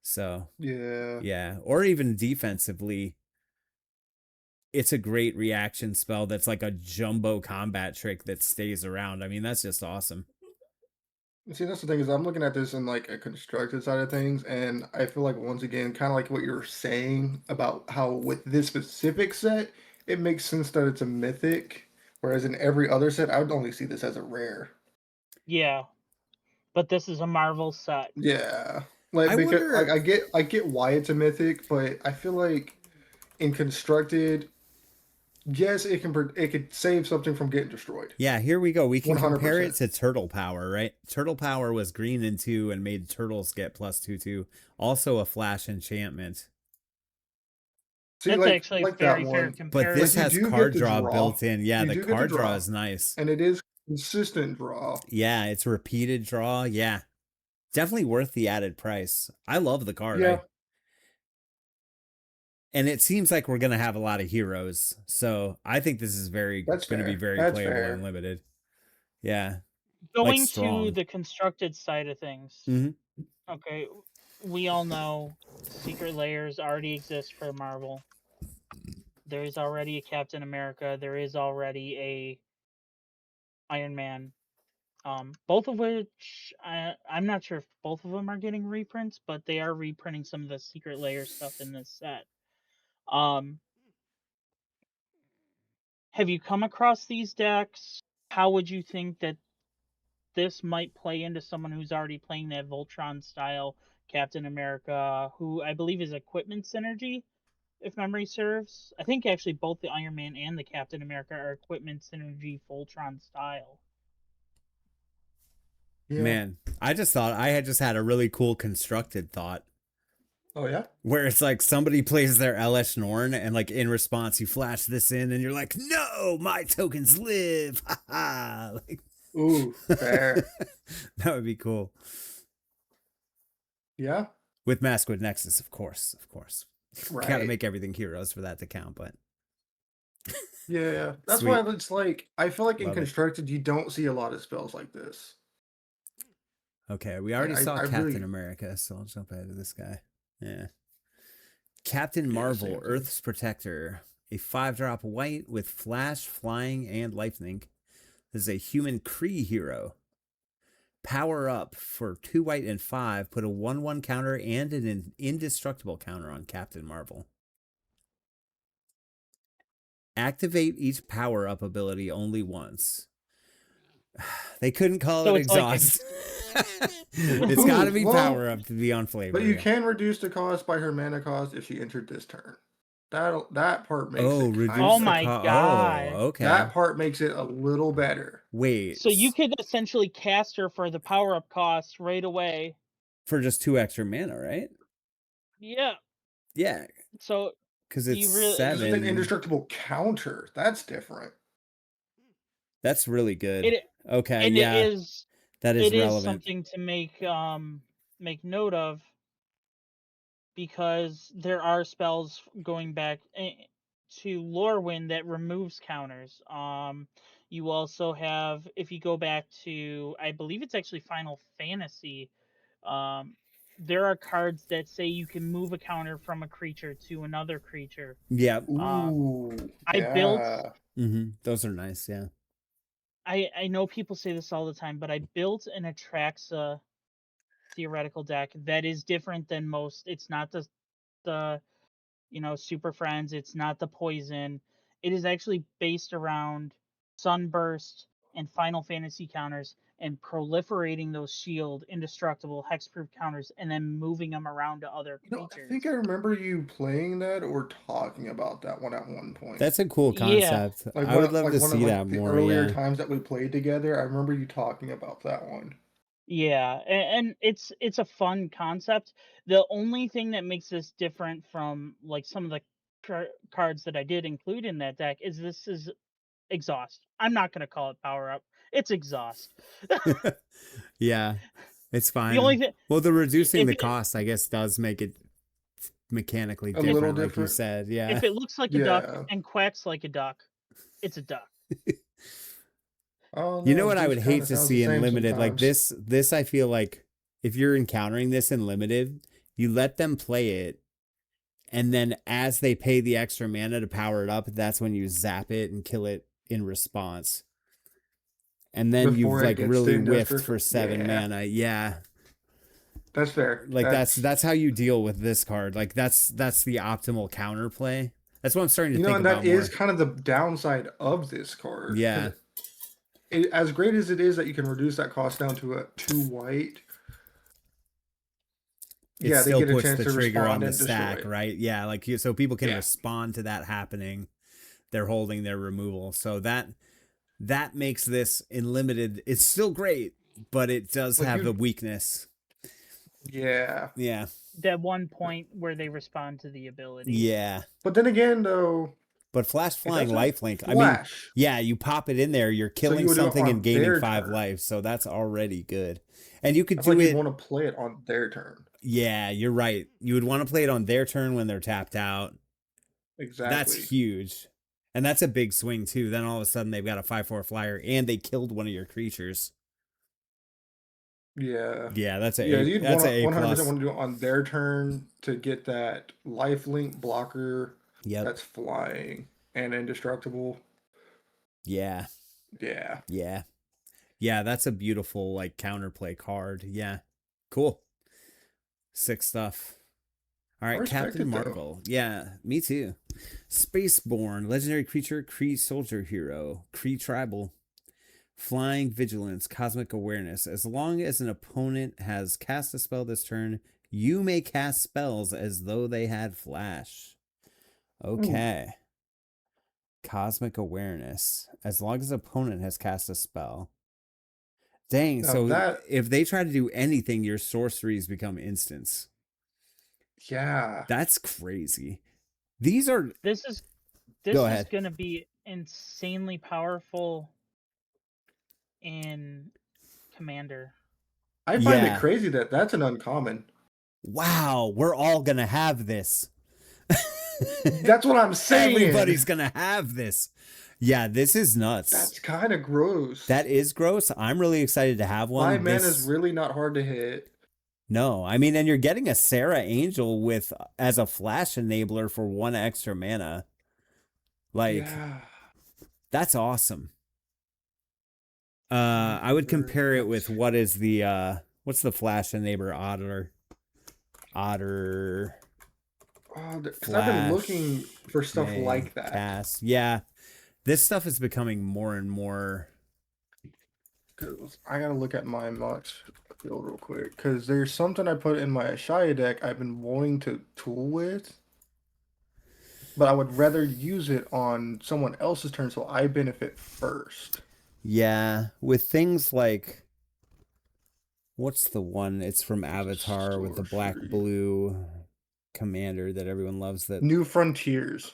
So
Yeah.
yeah, or even defensively. it's a great reaction spell that's like a jumbo combat trick that stays around. I mean, that's just awesome.
See, that's the thing is I'm looking at this in like a constructed side of things, and I feel like once again, kind of like what you're saying about how with this specific set, it makes sense that it's a mythic, whereas in every other set, I would only see this as a rare.
Yeah, but this is a Marvel set.
Yeah, like
I
because
wonder.
I get why it's a mythic, but I feel like in constructed, yes, it could save something from getting destroyed.
Yeah, here we go. We can compare it
100%.
to Turtle Power, right? Turtle Power was green and 2 and made turtles get +2/2. Also a flash enchantment.
See,
That's actually a
like that
very fair
one,
But this
comparison.
you
has
do
card
get the
draw
draw.
built in. Yeah,
You
the
do get the
card draw
draw.
is nice.
And it is consistent draw.
Yeah, it's repeated draw. Yeah. Definitely worth the added price. I love the card.
Yeah.
And it seems like we're going to have a lot of heroes. So I think this is going to be
Fair.
very
That's
playable
fair.
and limited. Yeah.
Going to
strong.
the constructed side of things.
Mhm.
Okay, we all know secret layers already exist for Marvel. There is already a Captain America. There is already a Iron Man. Both of which I'm not sure if both of them are getting reprints, but they are reprinting some of the secret layer stuff in this set. Have you come across these decks? How would you think that this might play into someone who's already playing that Voltron style Captain America, who I believe is equipment synergy, if memory serves? I think actually both the Iron Man and the Captain America are equipment synergy Voltron style.
Yeah.
Man, I just thought I had just had a really cool constructed thought.
Oh yeah.
Where it's like somebody plays their LS Norn and like in response you flash this in and you're like, no, my tokens live. Ha ha. Like,
Ooh, fair.
that would be cool.
Yeah.
With Maskwood Nexus, of course.
Right.
Gotta make everything heroes for that to count, but
Yeah. That's
Sweet.
why it's like I feel like in
Love it.
constructed you don't see a lot of spells like this.
okay, we already saw
I
Captain
really-
America, so I'll jump ahead of this guy. Yeah. Captain
Yeah,
Marvel,
same thing.
Earth's Protector. A 5-drop white with flash, flying, and lifelink. This is a human Kree hero. Power up for 2 white and 5. Put a 1/1 counter and an indestructible counter on Captain Marvel. Activate each power up ability only once. They couldn't call
So
it
it's like
exhaust. It's got to be
Well,
power up to be on flavor.
But you
yeah.
can reduce the cost by her mana cost if she entered this turn. That part makes
Oh,
it
reduce
Oh
the
my God.
Oh, okay.
that part makes it a little better.
Wait.
So you could essentially cast her for the power up cost right away.
for just 2 extra mana, right?
Yeah.
Yeah,
So
because
You
it's
really-
This is an
7.
indestructible counter. That's different.
That's really good.
it
Okay,
and
yeah,
it is
that is
it is
relevant.
something to make note of, because there are spells going back to Lorwyn that removes counters. You also have, if you go back to, I believe it's actually Final Fantasy, there are cards that say you can move a counter from a creature to another creature.
Yeah.
Ooh,
I built
Those are nice, yeah.
I know people say this all the time, but I built an Atraxa theoretical deck that is different than most. It's not the Super Friends. It's not the Poison. It is actually based around Sunburst and Final Fantasy counters and proliferating those shield, indestructible, hexproof counters, and then moving them around to other
I
creatures.
think I remember you playing that or talking about that one at one point.
That's a cool
Yeah.
concept.
like
I would love to see that
the
more.
earlier
Yeah.
times that we played together. I remember you talking about that one.
Yeah, and it's a fun concept. The only thing that makes this different from like some of the cards that I did include in that deck is this is exhaust. I'm not going to call it power up. It's exhaust.
Yeah, it's fine.
The only thing,
Well, the reducing
if
the
it-
cost, I guess, does make it mechanically
A
different,
little
like you
different.
said. Yeah.
if it looks like a
Yeah.
duck and quacks like a duck, it's a duck.
Oh,
You
no,
know what I
this
would
kinda
hate to
sounds
see
the
in
same
limited? Like
sometimes.
this I feel like if you're encountering this in limited, you let them play it And then as they pay the extra mana to power it up, that's when you zap it and kill it in response. And then you've
Before it
like
gets
really
the
whiffed for 7
yeah.
mana. Yeah.
That's fair.
Like that's how you deal with this card. Like that's the optimal counterplay. That's what I'm starting to
you know,
think
and
about
that is
more.
kind of the downside of this card. 'Cause
Yeah.
as great as it is that you can reduce that cost down to a 2 white,
It
yeah, they
still
get a
push
chance
the
to
trigger on
respond
the
and destroy
stack,
it.
right? Yeah, like so people can
Yeah.
respond to that happening. They're holding their removal. So that makes this in limited. It's still great, but it does
Like
have
you-
a weakness.
Yeah.
Yeah.
That one point where they respond to the ability.
Yeah.
But then again, though,
But flash flying
that's a
lifelink. I mean,
flash.
yeah, you pop it in there, you're killing
you would do it
something and
on
gaining
their
5
turn.
life, so that's already good. And you could
I feel
do
like
it.
you'd want to play it on their turn.
Yeah, you're right. You would want to play it on their turn when they're tapped out.
Exactly.
That's huge. And that's a big swing too. Then all of a sudden they've got a 5/4 flyer and they killed one of your creatures.
Yeah.
Yeah, that's a
Yeah,
A,
you'd
that's a A
100%
plus.
want to do it on their turn to get that lifelink blocker
Yep.
that's flying and indestructible.
Yeah.
Yeah.
Yeah. Yeah, that's a beautiful like counterplay card. Yeah. Cool. Sick stuff. All
I
right,
respect
Captain
it, though.
Marvel. Yeah, me too. Spaceborn, legendary creature, Kree soldier hero, Kree tribal. Flying vigilance, cosmic awareness. As long as an opponent has cast a spell this turn, you may cast spells as though they had flash. Okay. Cosmic awareness. As long as an opponent has cast a spell. Dang,
Now
so
that-
if they try to do anything, your sorceries become instants.
Yeah.
That's crazy. These are
This is
Go ahead.
going to be insanely powerful in Commander.
I find
Yeah.
it crazy that that's an uncommon.
wow, we're all gonna have this.
That's what I'm saying.
Everybody's gonna have this. Yeah, this is nuts.
That's kind of gross.
That is gross. I'm really excited to have one.
5 mana is really not hard to hit.
No, I mean, and you're getting a Sarah Angel with as a flash enabler for 1 extra mana. Like,
Yeah.
that's awesome. I would compare it with what is the what's the flash enabler Otter
Because I've been looking for stuff
May
like that.
Cast. Yeah. This stuff is becoming more and more.
'Cause I gotta look at my Mox build real quick because there's something I put in my Ashaya deck I've been wanting to tool with, but I would rather use it on someone else's turn so I benefit first.
Yeah, with things like what's the one? It's from Avatar with the black
Sorcery.
blue commander that everyone loves. That
New Frontiers.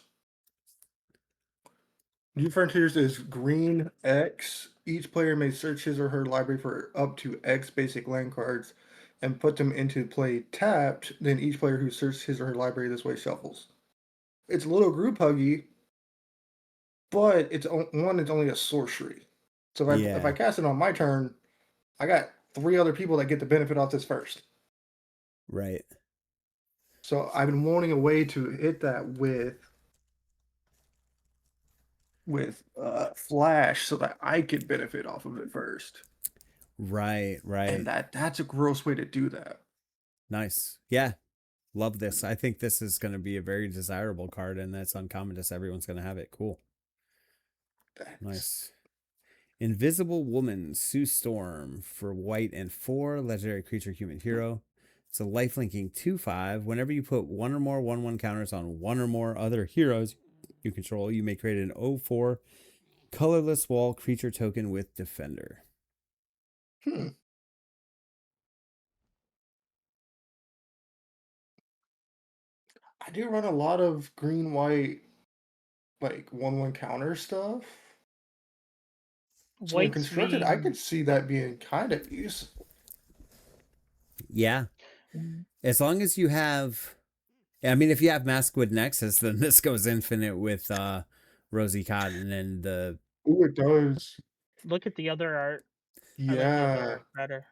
New Frontiers is green X. Each player may search his or her library for up to X basic land cards and put them into play tapped. Then each player who searches his or her library this way shuffles. It's a little group huggy, but it's only a sorcery. So if I cast it on my turn, I got 3 other people that get the benefit off this first.
right.
So I've been wanting a way to hit that with flash so that I could benefit off of it first.
Right, right.
And that's a gross way to do that.
Nice. Yeah. Love this. I think this is going to be a very desirable card, and that's uncommon to everyone's going to have it. Cool. Nice. Invisible Woman, Sue Storm for white and 4, legendary creature, human hero. It's a lifelinking 2/5. Whenever you put 1 or more 1/1 counters on 1 or more other heroes you control, you may create an 0/4 colorless wall creature token with Defender.
I do run a lot of green white like 1/1 counter stuff. So when
White's
constructed, I
being-
could see that being kind of useful.
Yeah. As long as you have, I mean, if you have Maskwood Nexus, then this goes infinite with Rosie Cotton and the.
Oh, it does.
Look at the other art. I like the other
Yeah.
art better.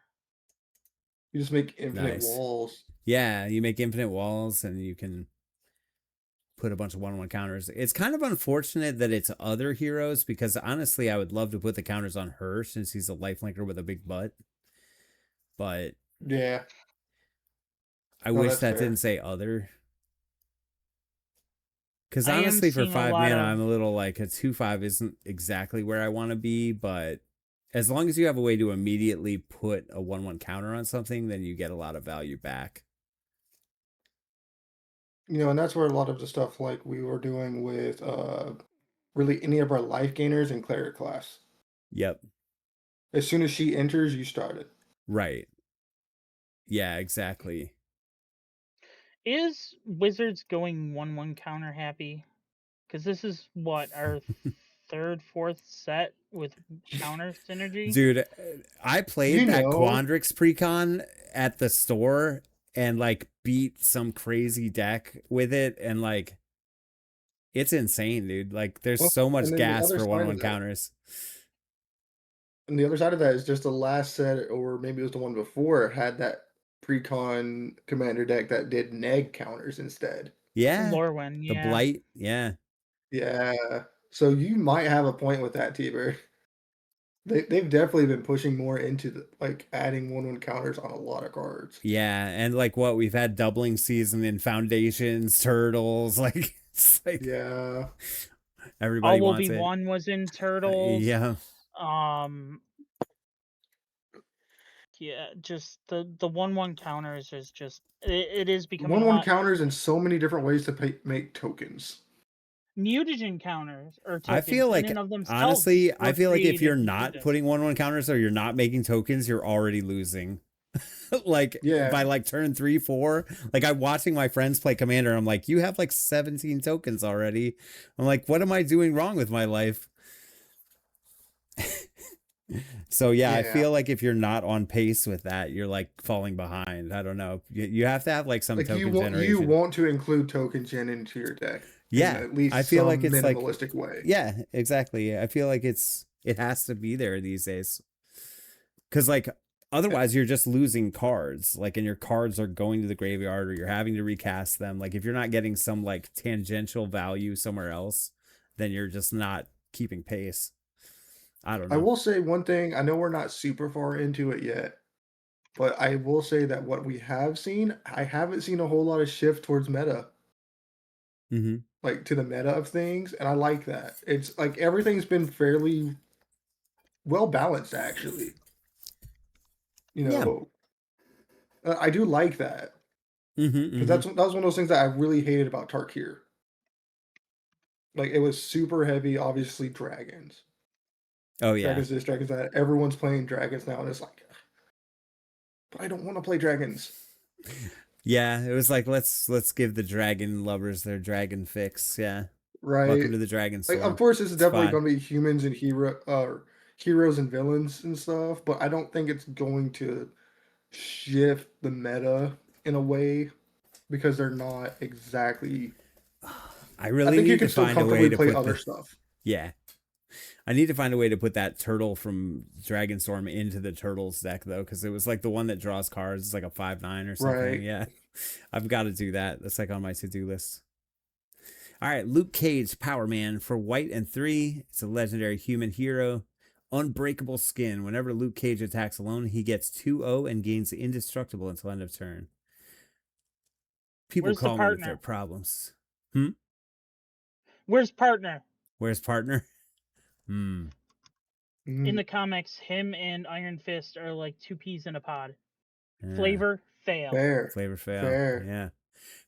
You just make infinite
Nice.
walls.
Yeah, you make infinite walls and you can put a bunch of 1/1 counters. It's kind of unfortunate that it's other heroes because honestly, I would love to put the counters on her since he's a lifelinker with a big butt. But
Yeah.
I
No,
wish
that's
that
fair.
didn't say other. Because
I am
honestly, for
seeing a
5
lot
mana,
of
I'm a little like a 2/5 isn't exactly where I want to be, but as long as you have a way to immediately put a 1/1 counter on something, then you get a lot of value back.
And that's where a lot of the stuff like we were doing with really any of our life gainers in cleric class.
Yep.
As soon as she enters, you start it.
Right. Yeah, exactly.
Is Wizards going 1/1 counter happy? Because this is what our third, fourth set with counter synergy.
Dude, I played
You
that
know,
Quandrix precon at the store and like beat some crazy deck with it, and like it's insane, dude. Like there's
well,
so much
and then the
gas
other
for
side
1/1
of that,
counters.
and the other side of that is just the last set, or maybe it was the one before, had that precon commander deck that did neg counters instead.
Yeah.
Lorwyn,
The
yeah.
blight, yeah.
Yeah, so you might have a point with that, T-Bird. They've definitely been pushing more into the like adding 1/1 counters on a lot of cards.
Yeah, and like what we've had doubling season in Foundations, Turtles, like it's like
Yeah,
everybody
All Will
wants
Be
it.
One was in Turtles.
Yeah.
Yeah, just the 1/1 counters is just it is becoming a
1/1
lot.
counters in so many different ways to make tokens.
Mutagen counters or
I feel
tokens in
like
and of themselves
honestly, I
were
feel like if you're
created to do
not
this.
putting 1/1 counters or you're not making tokens, you're already losing. Like
Yeah,
by like turn 3, 4, like I'm watching my friends play Commander. I'm like, you have like 17 tokens already. I'm like, what am I doing wrong with my life? So yeah, I
yeah.
feel like if you're not on pace with that, you're like falling behind. I don't know. You have to have like some
Like
token
you
generation.
want to include token gen into your deck in
Yeah,
at least
I feel like
some
it's like
minimalistic way.
yeah, exactly. I feel like it has to be there these days. Cuz like otherwise you're just losing cards. Like and your cards are going to the graveyard or you're having to recast them. Like if you're not getting some like tangential value somewhere else, then you're just not keeping pace. I don't
I
know.
will say one thing. I know we're not super far into it yet, but I will say that what we have seen, I haven't seen a whole lot of shift towards meta,
Mhm.
like to the meta of things, and I like that. It's like everything's been fairly well balanced, actually. You
Yeah.
know, I do like that
Mhm.
because
Mhm.
that was one of those things that I really hated about Tarkir. Like it was super heavy, obviously dragons.
Oh yeah.
Dragons this, dragons that. Everyone's playing dragons now, and it's like, but I don't want to play dragons.
Yeah, it was like let's give the dragon lovers their dragon fix. Yeah.
Right?
Welcome to the Dragon
Like, of
Storm.
course, this is
It's
definitely
fine.
going to be humans and heroes and villains and stuff, but I don't think it's going to shift the meta in a way because they're not exactly.
I
I
really
think you
need
can
to
still
find a way
comfortably
to
play
put
other
the
stuff.
yeah. I need to find a way to put that turtle from Dragonstorm into the Turtles deck though, because it was like the one that draws cards. It's like a 5/9 or something.
Right.
Yeah, I've got to do that. That's like on my to-do list. All right, Luke Cage, Power Man for white and 3. It's a legendary human hero. Unbreakable skin. Whenever Luke Cage attacks alone, he gets 2/0 and gains indestructible until end of turn. People
Where's the
call me with their
partner?
problems.
Where's partner?
Where's partner?
In the comics, him and Iron Fist are like two peas in a pod.
Yeah.
Flavor fail.
Fair.
Flavor fail.
Fair.
Yeah.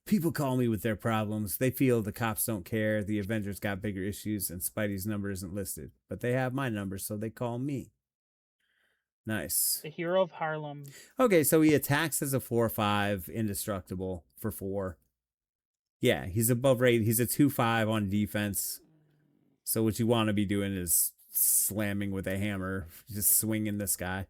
People call me with their problems. They feel the cops don't care. The Avengers got bigger issues and Spidey's number isn't listed. But they have my number, so they call me. Nice.
The hero of Harlem.
Okay, so he attacks as a 4/5 indestructible for 4. Yeah, he's above rate. He's a 2/5 on defense. So what you want to be doing is slamming with a hammer, just swinging this guy.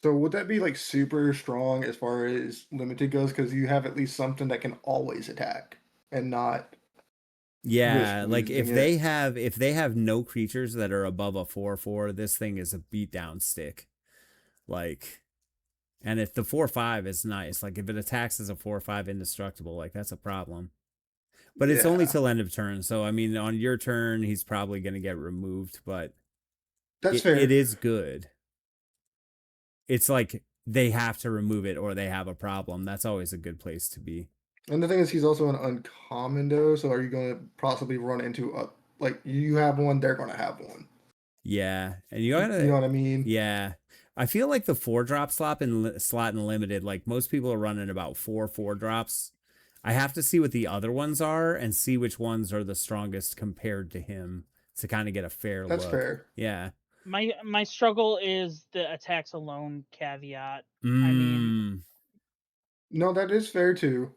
So would that be like super strong as far as limited goes? Because you have at least something that can always attack and not
Yeah,
risk
like
losing
if they have no creatures that are above a 4/4, this thing is a beatdown stick. Like, and if the 4/5 is nice, like if it attacks as a 4/5 indestructible, like that's a problem. But it's only
Yeah.
till end of turn. So I mean, on your turn, he's probably going to get removed. But
That's
it
fair.
is good. It's like they have to remove it or they have a problem. That's always a good place to be.
And the thing is, he's also an uncommon though. So are you going to possibly run into a like you have one, they're going to have one.
Yeah, and you
You
gotta,
know what I mean?
yeah. I feel like the 4-drop slot in limited, like most people are running about 4-4 drops. I have to see what the other ones are and see which ones are the strongest compared to him to kind of get a fair
That's
look.
fair.
Yeah.
My struggle is the attacks alone caveat. I mean,
No, that is fair too.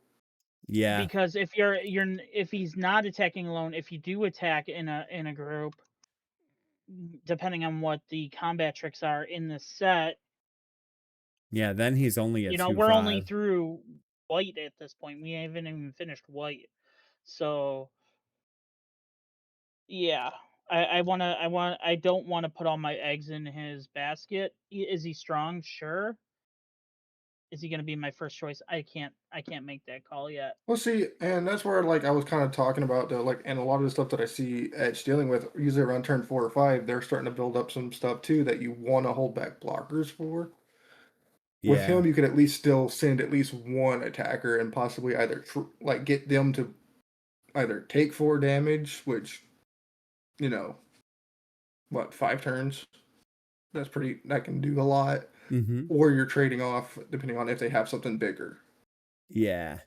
Yeah.
because if if he's not attacking alone, if you do attack in a group, depending on what the combat tricks are in the set,
Yeah. Then he's only at
we're only
2-5.
through white at this point. We haven't even finished white. So yeah, I don't want to put all my eggs in his basket. Is he strong? Sure. Is he going to be my first choice? I can't make that call yet.
Well, see, and that's where like I was kind of talking about the like, and a lot of the stuff that I see Edge dealing with, usually around turn 4 or 5, they're starting to build up some stuff too that you want to hold back blockers for. With
Yeah.
him, you could at least still send at least one attacker and possibly either like get them to either take 4 damage, which you know, what 5 turns. That's pretty. That can do a lot.
Mm-hmm.
Or you're trading off depending on if they have something bigger.
Yeah.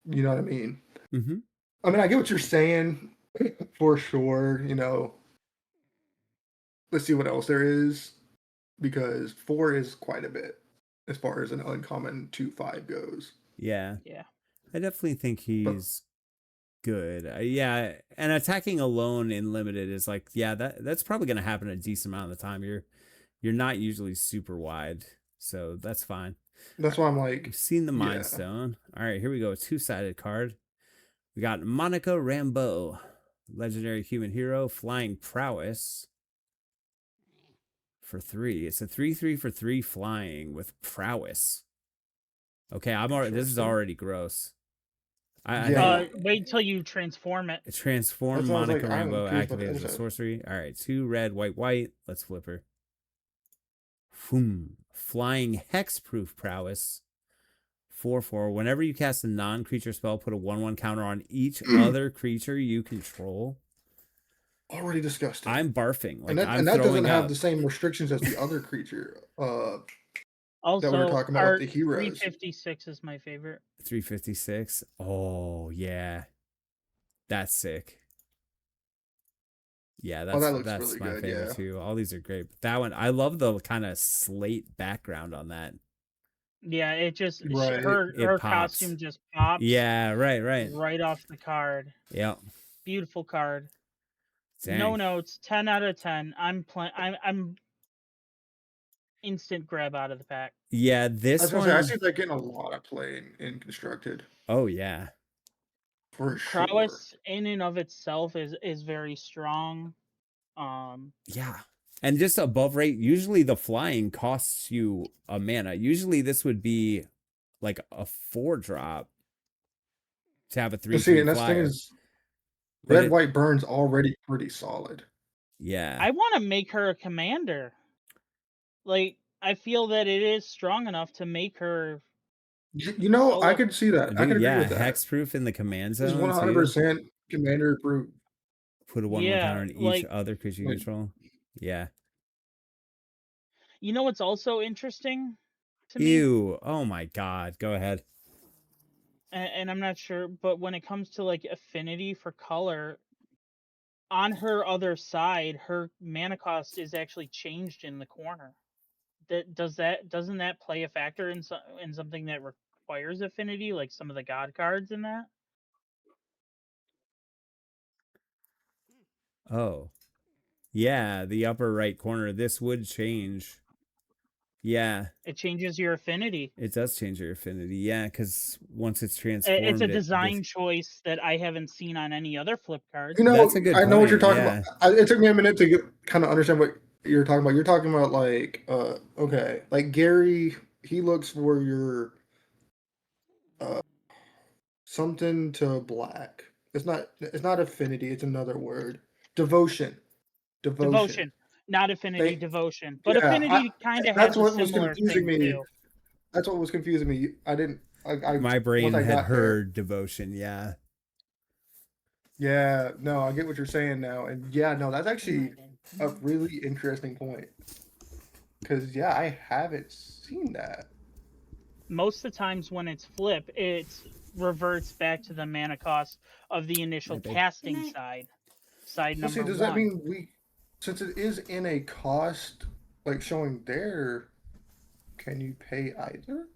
You know what I mean?
Mm-hmm.
I mean, I get what you're saying for sure. Let's see what else there is because 4 is quite a bit as far as an uncommon 2/5 goes.
Yeah.
Yeah.
I definitely think
But
he's good. Yeah, and attacking alone in limited is like, yeah, that's probably going to happen a decent amount of the time. You're not usually super wide, so that's fine.
that's why I'm like,
We've seen the Mind
yeah.
Stone. All right, here we go. A 2-sided card. We got Monica Rambeau, legendary human hero, flying prowess for 3. It's a 3/3 for 3 flying with prowess. Okay, I'm already. This is
Interesting.
already gross. I
Yeah.
think
Wait till you transform it.
transform
That's why I was
Monica
like, I'm
Rambeau
curious what
activated
it
as a
is.
sorcery. All right, 2 red, white, white. Let's flip her. Boom. Flying hexproof prowess. 4/4. Whenever you cast a non-creature spell, put a 1/1 counter on each other creature you control.
Already disgusting.
I'm barfing. Like,
and
I'm
that doesn't
throwing
have
up.
the same restrictions as the other creature that we were
Also,
talking about with
our
the heroes.
356 is my favorite.
356. Oh, yeah. That's sick. Yeah,
Oh, that looks
that's
really
my
good.
favorite
Yeah.
too. All these are great. But that one, I love the kind of slate background on that.
Yeah, it just
Right.
her
pops.
costume just pops.
Yeah, right.
Right off the card.
Yep.
Beautiful card.
Dang.
No notes. 10 out of 10. I'm instant grab out of the pack.
Yeah,
I
this
was gonna
one.
say, I see that getting a lot of play in Constructed.
Oh yeah.
For sure.
Prowess in and of itself is very strong.
Yeah. And just above rate, usually the flying costs you a mana. Usually this would be like a 4-drop to have a
You see,
3/3
and that's the thing
flyer.
is,
But
red white burn's already pretty solid.
Yeah.
I want to make her a commander. Like, I feel that it is strong enough to make her.
I could see that. I
Dude,
could agree
yeah,
with that.
hexproof in the command
It's
zone
100%
too.
commander approved.
Put a 1/1
Yeah,
counter on each
like,
other creature you
like-
control. Yeah.
you know what's also interesting to me?
Ew. Oh my god. Go ahead.
And I'm not sure, but when it comes to like affinity for color, on her other side, her mana cost is actually changed in the corner. Doesn't that play a factor in something that requires affinity, like some of the god cards in that?
Oh. Yeah, the upper right corner. This would change. Yeah.
It changes your affinity.
It does change your affinity. Yeah, because once it's
It's
transformed,
a design choice that I haven't seen on any other flip cards.
That's a good
I know what you're
point,
talking about. It took me a minute to kind of understand what you're talking about. You're talking about like, okay, like Gary, he looks for your something to black. It's not affinity. It's another word. Devotion. Devotion.
Not affinity,
They
devotion. But
yeah.
affinity kind of
That's
has a
what was
similar
confusing
thing
me.
too.
That's what was confusing me. I didn't. I
My
once
brain
I
had
got there.
heard devotion. Yeah.
Yeah. No, I get what you're saying now, and yeah, no, that's actually a
Right.
really interesting point. Because yeah, I haven't seen that.
Most of the times when it's flip, it reverts back to the mana cost of the initial
Night, babe.
casting
Good night.
side
Well, see,
number
does that
one.
mean since it is in a cost, like showing there, can you pay either?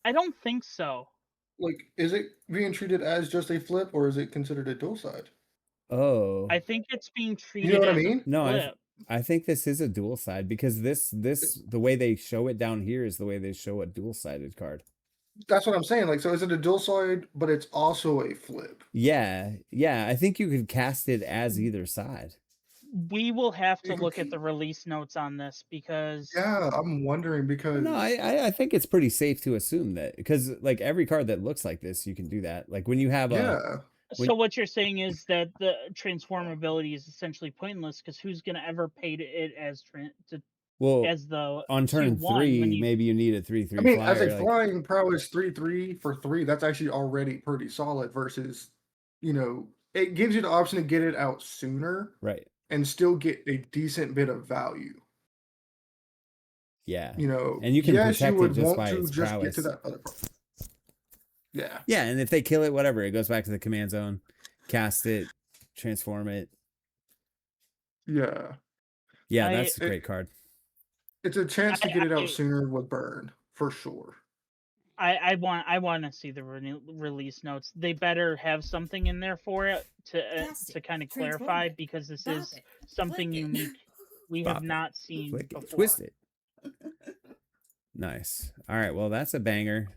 I don't think so.
Like, is it being treated as just a flip, or is it considered a dual side?
Oh.
I think it's being
You know
treated
what I
as a
mean?
No,
flip.
I think this is a dual side because this the way they show it down here is the way they show a dual sided card.
That's what I'm saying. Like, so is it a dual side, but it's also a flip?
Yeah, yeah. I think you could cast it as either side.
We will have to
You
look at
can-
the release notes on this because
Yeah, I'm wondering because
No, I think it's pretty safe to assume that because like every card that looks like this, you can do that. Like when you have
yeah,
when
so what you're saying is that the transformability is essentially pointless because who's going to ever pay to it as
well
as the
on turn
2/1 when
3,
you
maybe you need a 3/3
I mean, as a
flyer. Like
flying prowess 3/3 for 3, that's actually already pretty solid. Versus, it gives you the option to get it out sooner
right,
and still get a decent bit of value.
yeah, and you can
Yes, you
protect it
would
just
want
by
to
its
just get to
prowess.
that other part. Yeah.
Yeah, and if they kill it, whatever, it goes back to the command zone, cast it, transform it.
Yeah.
Yeah,
I
that's a
It,
great card.
it's a chance to
I
get it out
I,
sooner with burn, for sure.
I want to see the release notes. They better have something in there for it
Cast
to
it.
kind of
Transform
clarify
it.
because this
Bop
is
it.
something
Flick it.
unique we have
Bop it,
not seen
flick it,
before.
twist it. Nice. All right, well, that's a banger.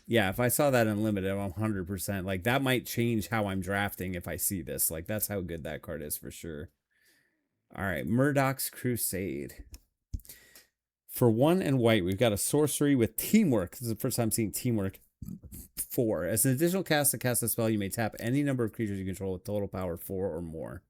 Yeah, if I saw that unlimited, I'm 100%. Like, that might change how I'm drafting if I see this. Like, that's how good that card is for sure. All right, Murdoch's Crusade. For 1 and white, we've got a sorcery with teamwork. This is the first time seeing teamwork. 4. As an additional cast to cast a spell, you may tap any number of creatures you control with total power 4 or more.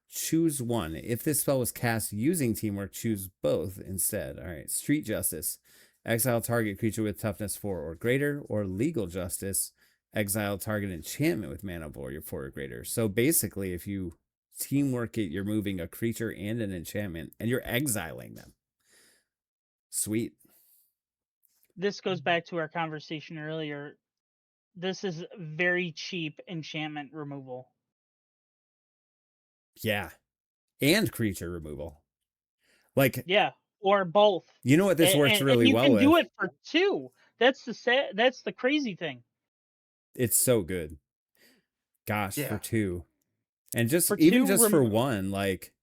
Choose one. If this spell was cast using teamwork, choose both instead. All right. Street Justice. Exile target creature with toughness 4 or greater. Or Legal Justice. Exile target enchantment with mana 4 or greater. So basically, if you teamwork it, you're moving a creature and an enchantment, and you're exiling them. Sweet.
This goes back to our conversation earlier. This is very cheap enchantment removal.
Yeah. And creature removal. Like,
Yeah, or both.
you know what this works
And
really
you
well
can
with?
do it for 2. That's the crazy thing.
It's so good. Gosh,
Yeah.
for 2. And just
For
even
2
just for 1, like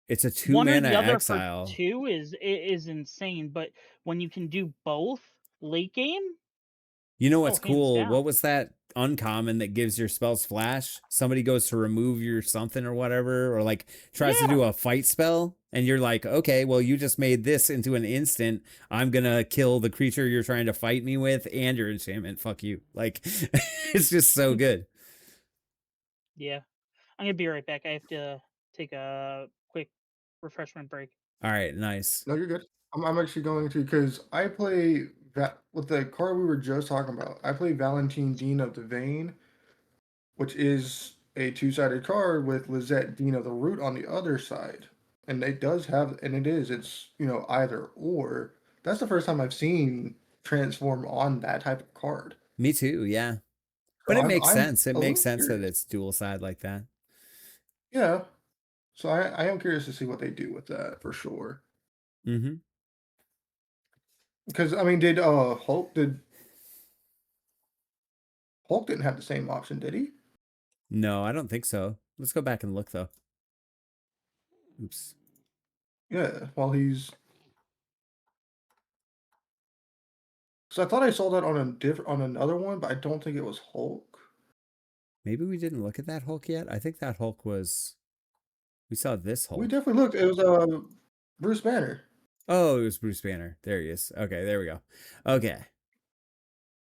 it's a 2
one or
mana
the other
exile.
for 2 is insane, but when you can do both late game,
You know what's
hands
cool?
down.
What was that uncommon that gives your spells flash? Somebody goes to remove your something or whatever, or like tries to do a fight spell, and you're like, okay, well, you just made this into an instant. I'm gonna kill the creature you're trying to fight me with and your enchantment. Fuck you. Like, it's just so good.
Yeah. I'm gonna be right back. I have to take a quick refreshment break.
All right, nice.
No, you're good. I'm actually going to, because I play that with the card we were just talking about. I play Valentine Dean of the Vein, which is a 2-sided card with Lizette Dean of the Root on the other side. And it's, either or. That's the first time I've seen transform on that type of card.
Me too, yeah. But
So
it makes
I'm
sense. It
a
makes
little
sense that
curious.
it's dual side like that.
Yeah. So I am curious to see what they do with that for sure.
Mm-hmm.
Because I mean, Hulk didn't have the same option, did he?
No, I don't think so. Let's go back and look though. Oops.
Yeah, while he's. So I thought I saw that on another one, but I don't think it was Hulk.
Maybe we didn't look at that Hulk yet. I think that Hulk was. We saw this
We
Hulk.
definitely looked. It was Bruce Banner.
Oh, it was Bruce Banner. There he is. Okay, there we go. Okay.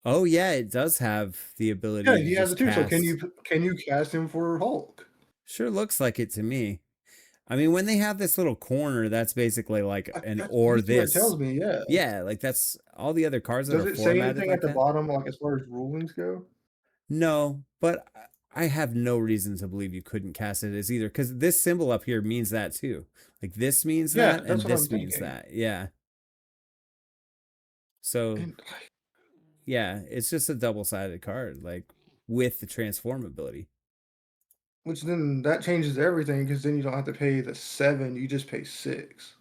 Oh yeah, it does have the ability
Yeah,
to
he has
just
it too. So
cast.
can you cast him for Hulk?
Sure looks like it to me. I mean, when they have this little corner, that's basically like an
That's
or
basically what it
this.
tells me. Yeah.
Yeah, like that's all the other cards that
Does
are
it say
formatted
anything at
like
the
that.
bottom, like as far as rulings go?
No, but I have no reason to believe you couldn't cast it as either because this symbol up here means that too. Like this means
Yeah,
that,
that's
and
what I'm
this means
thinking.
that. Yeah. So
And
yeah, it's just a double-sided card, like with the transform ability.
which then that changes everything because then you don't have to pay the 7, you just pay 6.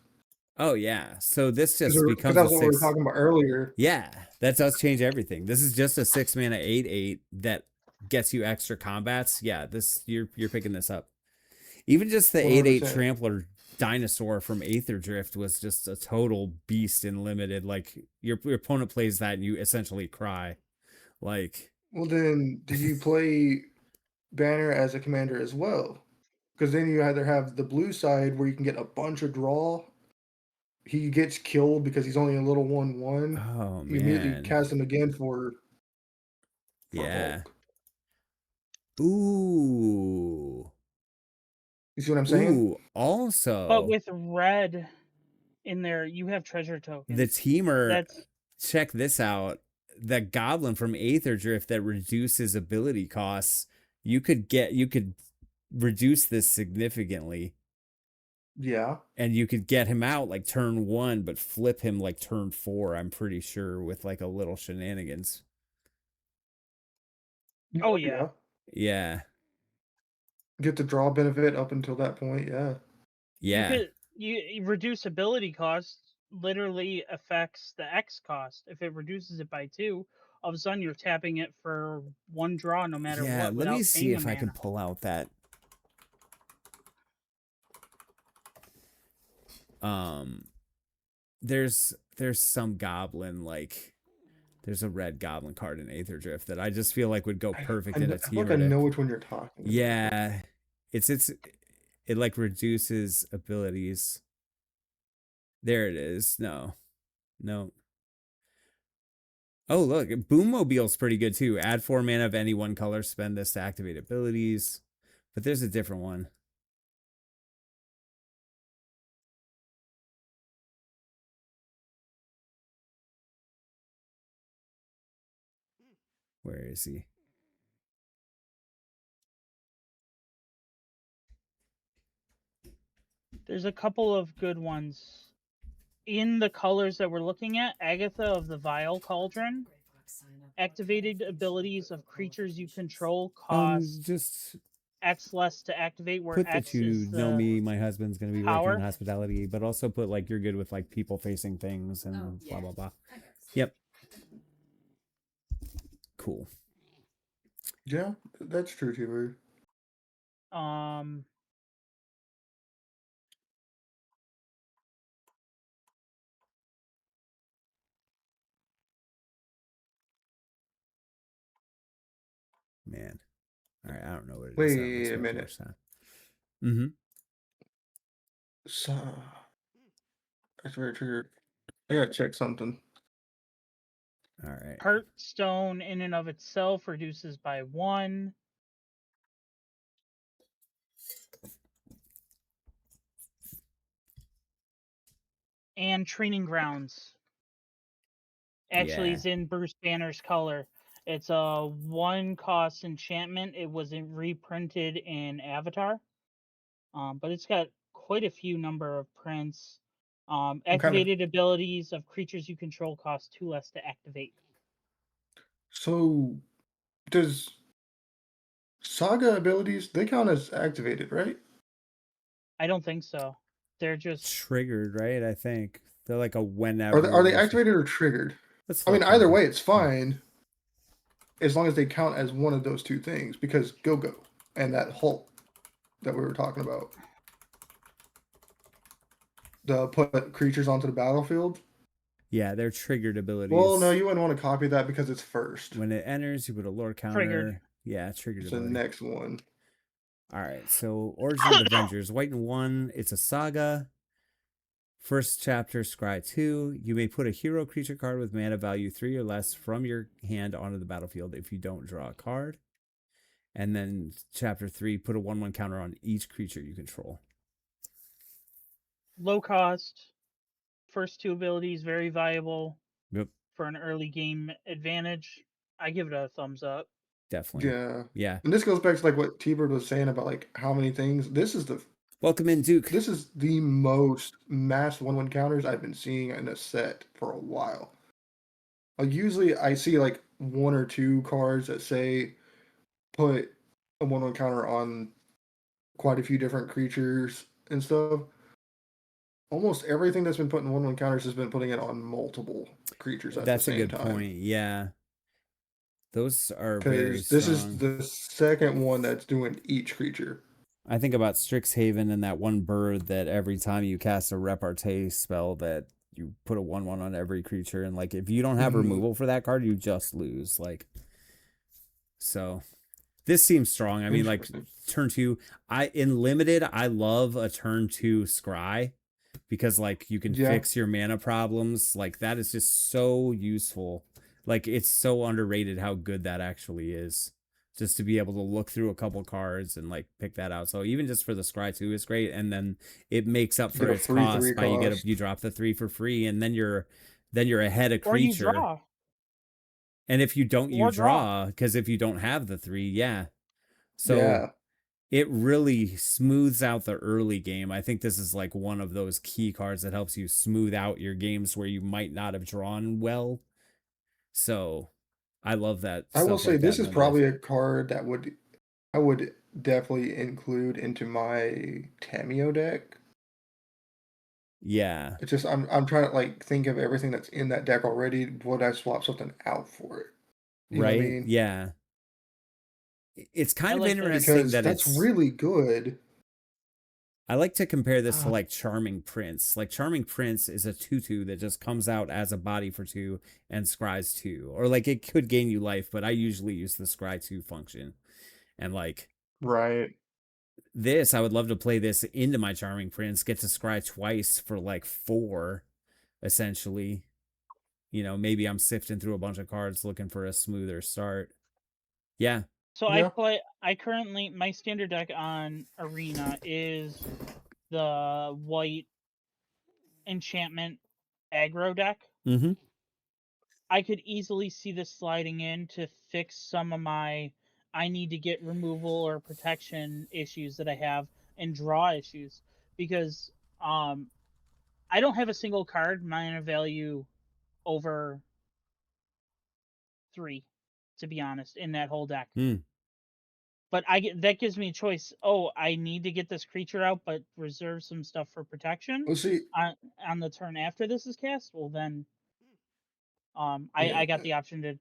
Oh yeah. So this just
Because
becomes a
that's what we were
six.
talking about earlier.
Yeah, that does change everything. This is just a 6 mana 8/8 that gets you extra combats. Yeah, this you're picking this up. Even just the 8/8
100%.
trampler dinosaur from Aether Drift was just a total beast in limited. Like your opponent plays that and you essentially cry. Like
Well, then, do you play Banner as a commander as well? Because then you either have the blue side where you can get a bunch of draw. He gets killed because he's only a little 1/1.
oh
You immediately
man.
cast him again for
Yeah.
Hulk.
Ooh.
You see what I'm saying?
Ooh.
But
Also,
with red in there, you have treasure
the
tokens.
teamer,
That's
check this out. The goblin from Aether Drift that reduces ability costs. You could reduce this significantly.
Yeah.
And you could get him out like turn 1, but flip him like turn 4, I'm pretty sure, with like a little shenanigans.
oh yeah.
Yeah.
Get the draw benefit up until that point. Yeah.
Yeah.
You reduce ability cost literally affects the X cost. If it reduces it by 2, all of a sudden you're tapping it for 1 draw no matter
Yeah.
what
Let me
without
see
paying a
if I can
mana.
pull out that. There's some goblin, like there's a red goblin card in Aether Drift that I just feel like would go perfect in a
I feel like I
teamer
know
deck.
which one you're talking about.
Yeah. It like reduces abilities. There it is. No. Oh, look, Boommobile's pretty good too. Add 4 mana of any one color, spend this to activate abilities. But there's a different one. Where is he?
There's a couple of good ones. In the colors that we're looking at, Agatha of the Vile Cauldron. Activated abilities of creatures you control cost
Just
X less to activate, where
put that
X
you
is
know
the
me, my husband's gonna be working in
power.
hospitality, but also put like you're good with like people facing things and blah blah blah. Yep. Cool.
Yeah, that's true too.
Um,
Man. All right, I don't know what it is. That makes
Wait a
much more
minute.
sense. Mm-hmm.
So, that's very true. I gotta check something.
All right.
Heartstone in and of itself reduces by 1. And Training Grounds actually
Yeah.
is in Bruce Banner's color. It's a 1 cost enchantment. It was reprinted in Avatar, but it's got quite a few number of prints.
I'm kind of
Activated abilities of creatures you control cost 2 less to activate.
so. Does Saga abilities they count as activated, right?
I don't think so. They're just
Triggered, right? I think they're like a
Are
whenever.
they activated or triggered?
Let's
I mean,
look
either
here.
way, it's fine as long as they count as one of those two things. Because Go-Go and that Hulk that we were talking about, the put creatures onto the battlefield.
Yeah, they're triggered abilities.
Well, no, you wouldn't want to copy that because it's first.
When it enters, you put a lore counter.
triggered.
Yeah, triggered
It's the
ability.
next one.
All right, so Origin of the Avengers, white and 1. It's a saga. First chapter, Scry 2. You may put a hero creature card with mana value 3 or less from your hand onto the battlefield if you don't draw a card. And then chapter 3, put a 1/1 counter on each creature you control.
Low cost. First two abilities very viable
Yep,
for an early game advantage. I give it a thumbs up.
definitely.
Yeah.
Yeah.
And this goes back to like what T-Bird was saying about like how many things.
Welcome in, Duke.
This is the most mass 1/1 counters I've been seeing in a set for a while. Usually I see like one or two cards that say put a 1/1 counter on quite a few different creatures and stuff. Almost everything that's been put in 1/1 counters has been putting it on multiple creatures at the
That's a
same
good
time.
point. Yeah. Those are very
Because this is
strong.
the second one that's doing each creature.
I think about Strixhaven and that one bird that every time you cast a repartee spell that you put a 1/1 on every creature, and like if you don't have
Mhm.
removal for that card, you just lose. Like, so this seems strong. I mean, like
Interesting.
turn 2. In limited, I love a turn 2 scry because like you can
Yeah.
fix your mana problems. Like that is just so useful. Like it's so underrated how good that actually is. Just to be able to look through a couple cards and like pick that out. So even just for the scry 2 is great, and then it makes up
You
for
get a
its
3/3
cost by
cost.
you drop the 3 for free, and then you're ahead of
Or you
creature.
draw.
And if you don't, you
Or draw.
draw, because if you don't have the 3, yeah. So
Yeah.
it really smooths out the early game. I think this is like one of those key cards that helps you smooth out your games where you might not have drawn well. So I love that
I will
stuff
say
like
this
that.
is probably a card that I would definitely include into my Tameo deck.
Yeah.
It's just I'm trying to like think of everything that's in that deck already. Would I swap something out for it? You know what I
Right?
mean?
Yeah. It's
I
kind of
like this.
interesting
Because
that
that's
it's
really good.
I like to compare this to like Charming Prince. Like Charming Prince is a 2/2 that just comes out as a body for 2 and scries 2. Or like it could gain you life, but I usually use the scry 2 function. And like
Right.
this, I would love to play this into my Charming Prince, get to scry twice for like 4, essentially. You know, maybe I'm sifting through a bunch of cards looking for a smoother start. Yeah.
So
Yeah.
I currently my standard deck on Arena is the white enchantment aggro deck.
Mm-hmm.
I could easily see this sliding in to fix some of my I need to get removal or protection issues that I have and draw issues because I don't have a single card mana value over 3, to be honest, in that whole deck.
Mm.
But that gives me a choice. Oh, I need to get this creature out, but reserve some stuff for protection
Well, see,
on the turn after this is cast. Well, then,
yeah.
I got the option to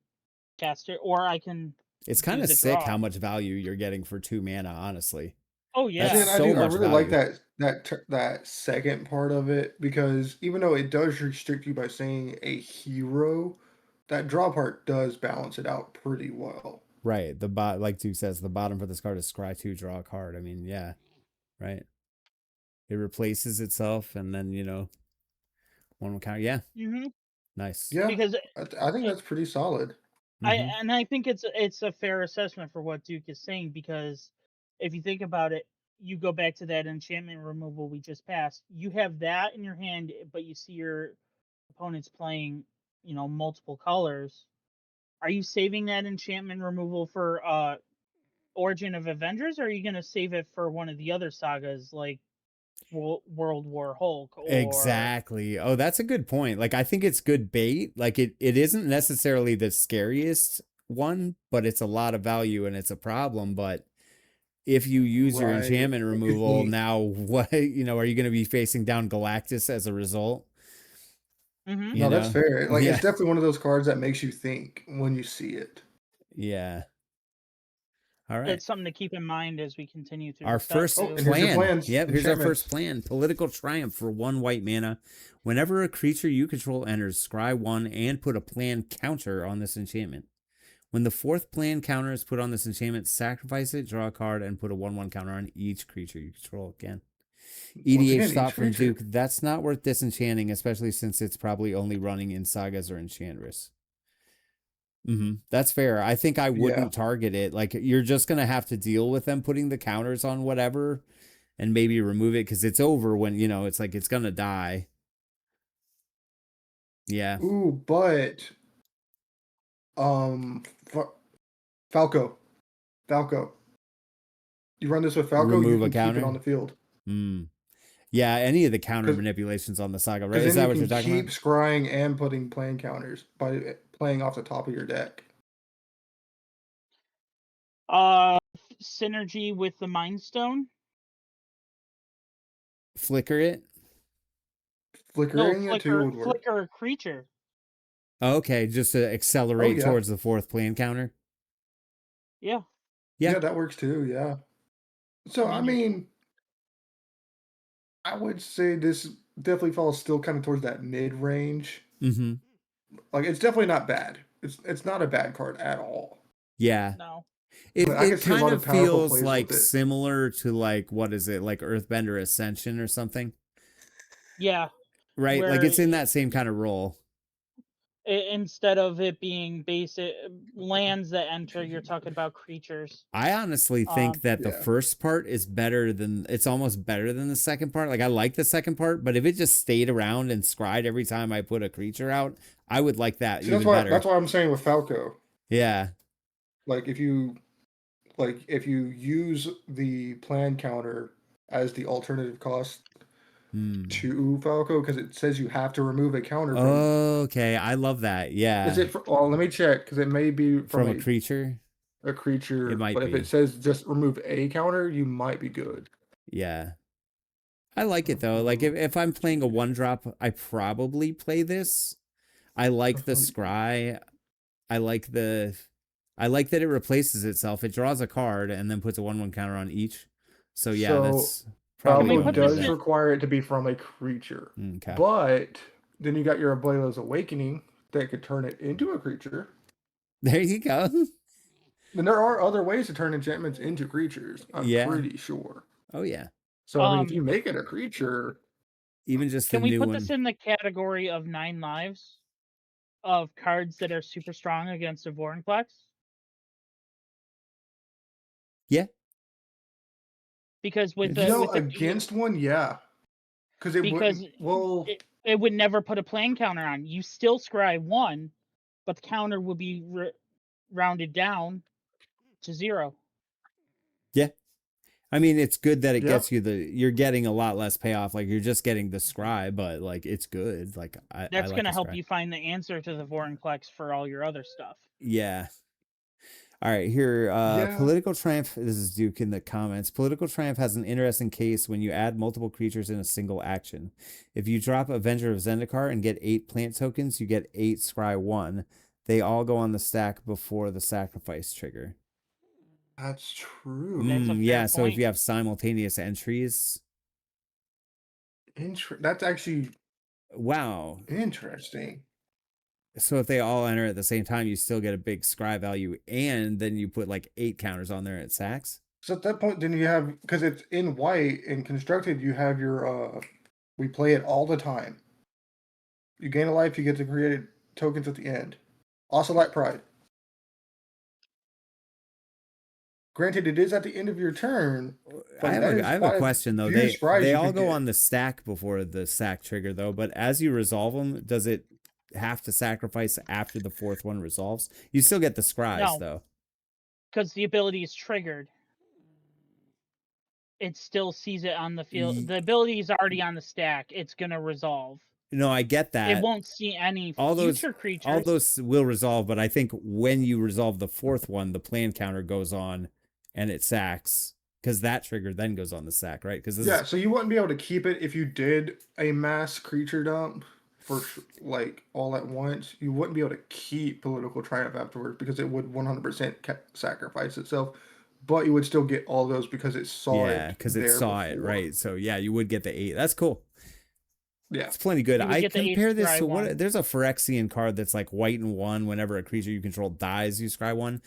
cast it, or I can
It's kind
do
of
the
sick
draw.
how much value you're getting for 2 mana, honestly.
Oh
See,
yeah,
and
That's so
I
much
really like
value.
that second part of it because even though it does restrict you by saying a hero, that draw part does balance it out pretty well.
Right. Like Duke says, the bottom for this card is scry 2, draw a card. I mean, yeah. Right. It replaces itself and then, one will count. Yeah.
hmm
Nice.
Yeah,
because
I think
it,
that's pretty solid.
Mm-hmm.
I think it's a fair assessment for what Duke is saying because if you think about it, you go back to that enchantment removal we just passed. You have that in your hand, but you see your opponent's playing, multiple colors. Are you saving that enchantment removal for Origin of Avengers, or are you going to save it for one of the other sagas like World War Hulk or
Exactly. Oh, that's a good point. Like, I think it's good bait. Like, it isn't necessarily the scariest one, but it's a lot of value and it's a problem. But if you use your
Right.
enchantment
It could
removal,
be.
now what, are you going to be facing down Galactus as a result?
Mhm.
You
No, that's
know?
fair. Like
Yeah.
it's definitely one of those cards that makes you think when you see it.
Yeah. All right.
It's something to keep in mind as we continue through
Our
the set
first
Oh,
too.
and here's your
plan.
plans.
Yep, here's our
Enchantments.
first plan. Political Triumph for 1 white mana. Whenever a creature you control enters, scry 1 and put a plan counter on this enchantment. When the 4th plan counter is put on this enchantment, sacrifice it, draw a card, and put a 1/1 counter on each creature you control again.
Once
EDH
again, each
thought from
creature.
Duke, that's not worth disenchanting, especially since it's probably only running in Sagas or Enchantress. That's fair. I think I
Yeah.
wouldn't target it. Like, you're just going to have to deal with them putting the counters on whatever and maybe remove it because it's over when, it's like it's going to die. Yeah.
Ooh, but Falco. Falco. You run this with Falco, you
Remove a
can keep it on
counter.
the field.
Yeah, any of the counter
Because
manipulations on the Saga, right? Is
then
that
you
what you're
can
talking
keep
about?
scrying and putting playing counters by playing off the top of your deck.
Synergy with the Mind Stone.
Flicker it?
No,
Flickering it too would work.
flicker a creature.
Okay, just to accelerate
yeah.
towards the fourth plan counter.
Yeah.
Yeah.
Yeah, that works too, yeah. So, I mean, I would say this definitely falls still kind of towards that mid-range.
Mm-hmm.
Like, it's definitely not bad. It's not a bad card at all.
Yeah.
No.
But I can
It
see a
kind
lot
of
of powerful
feels
plays
like
with it.
similar to like, what is it, like Earthbender Ascension or something?
Yeah.
Right? Like
Where
it's in that same kind of role.
Instead of it being basic lands that enter, you're talking about creatures.
I honestly think that the
Yeah.
first part is it's almost better than the second part. Like I like the second part, but if it just stayed around and scried every time I put a creature out, I would like that
See,
even better.
that's why I'm saying with Falco.
Yeah.
Like if you use the plan counter as the alternative cost to Falco, because it says you have to remove a counter from
Okay, I love that. Yeah.
Is it well, let me check, because it may be
from a creature?
A creature,
It might
but if
be.
it says just remove a counter, you might be good.
Yeah. I like it though. Like if I'm playing a 1-drop, I probably play this. I like the scry. I like that it replaces itself. It draws a card and then puts a 1/1 counter on each. So yeah, that's probably
Falco
what
does
I'm
require it to be from a creature.
Okay.
But then you got your Abuela's Awakening that could turn it into a creature.
There you go.
And there are other ways to turn enchantments into creatures, I'm pretty sure.
Oh yeah.
So I mean, if you make it a creature,
even just
can
the
we
new
put
one.
this in the category of 9 lives of cards that are super strong against a Vorinclex?
Yeah.
Because with
against one, yeah. Because
it would never put a plan counter on. You still scry 1, but the counter would be rounded down to 0.
Yeah. I mean, it's good that it gets you you're getting a lot less payoff. Like you're just getting the scry, but like it's good. Like
that's
like
going to help you find the answer to the Vorinclex for all your other stuff.
Yeah. All right, here, Political Triumph, this is Duke in the comments. Political Triumph has an interesting case when you add multiple creatures in a single action. If you drop Avenger of Zendikar and get 8 plant tokens, you get 8 Scry 1. They all go on the stack before the sacrifice trigger.
That's true.
Yeah, so if you have simultaneous entries.
That's actually...
Wow.
Interesting.
So if they all enter at the same time, you still get a big scry value, and then you put like 8 counters on there at sacks.
So at that point, then you have, because it's in white and constructed, you have your we play it all the time. You gain a life, you get to create tokens at the end. Also like Pride. Granted, it is at the end of your turn.
I have a question though. They all go on the stack before the sack trigger though, but as you resolve them, does it have to sacrifice after the 4th one resolves? You still get the scries though.
Because the ability is triggered. It still sees it on the field. The ability is already on the stack. It's going to resolve.
No, I get that.
It won't see any future creatures.
All those will resolve, but I think when you resolve the 4th one, the plan counter goes on and it sacks. Because that trigger then goes on the sack, right?
So you wouldn't be able to keep it if you did a mass creature dump for like all at once. You wouldn't be able to keep Political Triumph afterwards because it would 100% sacrifice itself. But you would still get all those because it saw it.
Yeah, because it saw it, right? So yeah, you would get the 8. That's cool.
Yeah,
it's plenty good. I compare this to what? There's a Phyrexian card that's like white and 1. Whenever a creature you control dies, you scry 1.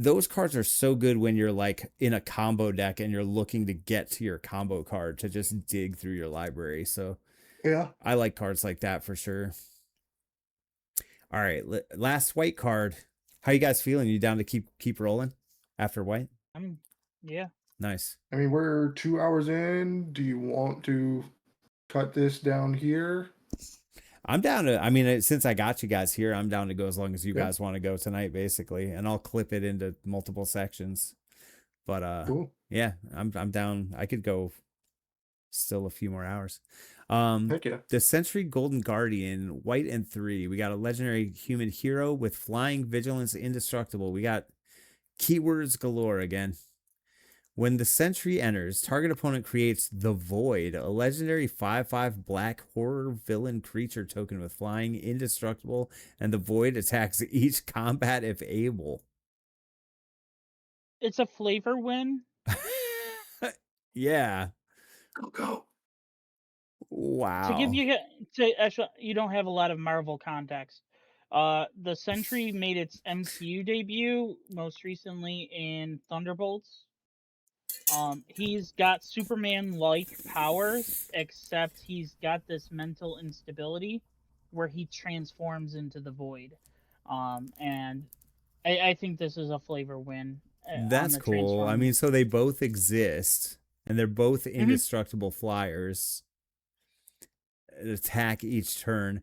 those cards are so good when you're like in a combo deck and you're looking to get to your combo card to just dig through your library. So
Yeah.
I like cards like that for sure. All right, last white card. How you guys feeling? You down to keep rolling after white?
Yeah.
Nice.
I mean, we're 2 hours in. Do you want to cut this down here?
I'm down to. I mean, since I got you guys here, I'm down to go as long as you
Yeah.
guys want to go tonight, basically, and I'll clip it into multiple sections. But
Cool.
yeah, I'm down. I could go still a few more hours.
Heck yeah.
The Century Golden Guardian, white and 3. We got a legendary human hero with flying, vigilance, indestructible. We got keywords galore again. When the Sentry enters, target opponent creates the Void, a legendary 5/5 black horror villain creature token with flying, indestructible, and the Void attacks each combat if able.
It's a flavor win.
Yeah.
Go.
Wow.
To give you actually, you don't have a lot of Marvel context. The Sentry made its MCU debut most recently in Thunderbolts. He's got Superman-like powers, except he's got this mental instability where he transforms into the Void. And I think this is a flavor win on
That's
the
cool. I
transform.
mean, so they both exist, and they're both
Mm-hmm.
indestructible flyers. Attack each turn.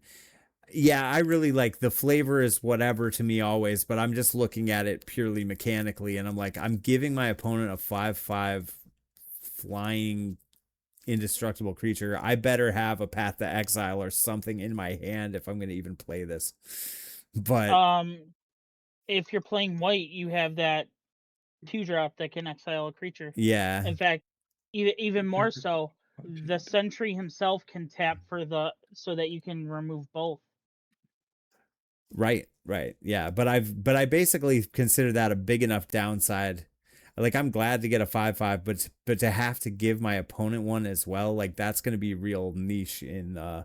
Yeah, I really like the flavor is whatever to me always, but I'm just looking at it purely mechanically, and I'm like, I'm giving my opponent a 5/5 flying indestructible creature. I better have a Path to Exile or something in my hand if I'm going to even play this. But
if you're playing white, you have that 2-drop that can exile a creature.
yeah,
In fact, even more so, the Sentry himself can tap so that you can remove both.
right, yeah. But I basically consider that a big enough downside. Like I'm glad to get a 5/5, but to have to give my opponent one as well, like that's going to be real niche in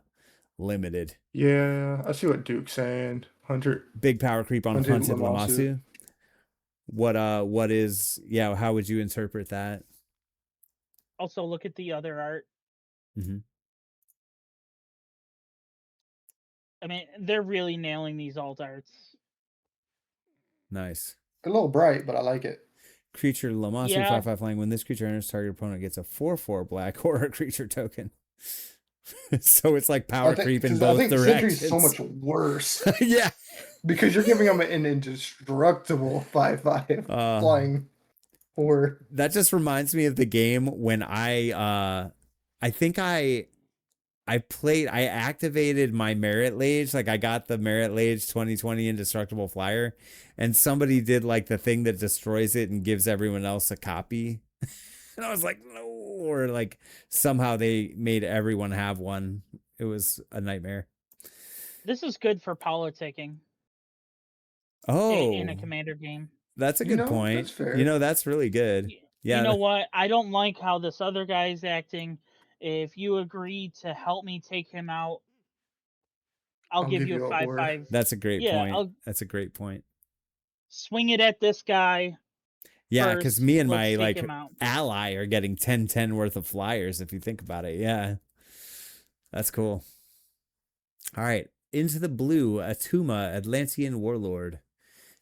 limited.
Yeah, I see what Duke's saying. 100
Big power creep on
Hunted
Hunted
Lamasu.
Lamasu. What is, yeah, how would you interpret that?
Also, look at the other art.
Mm-hmm.
I mean, they're really nailing these alt arts.
Nice.
A little bright, but I like it.
Creature Lamasu
Yeah.
5/5 flying. When this creature enters, target opponent gets a 4/4 black horror creature token. So it's like power creep in both directions.
I think Sentry's so much worse.
Yeah.
Because you're giving them an indestructible 5/5 flying horror.
That just reminds me of the game when I think I activated my Merit Lage, like I got the Merit Lage 2020 Indestructible Flyer, and somebody did like the thing that destroys it and gives everyone else a copy. And I was like, no, or like somehow they made everyone have one. It was a nightmare.
This is good for politicking.
Oh,
in a commander game.
That's a good point.
That's fair.
That's really good. Yeah.
You know what? I don't like how this other guy is acting. If you agree to help me take him out, I'll give you a 5/5.
That's a great point. That's a great point.
Swing it at this guy.
Yeah, because me and my like ally are getting 10/10 worth of flyers if you think about it. Yeah. That's cool. All right. Into the blue, Atuma, Atlantean Warlord.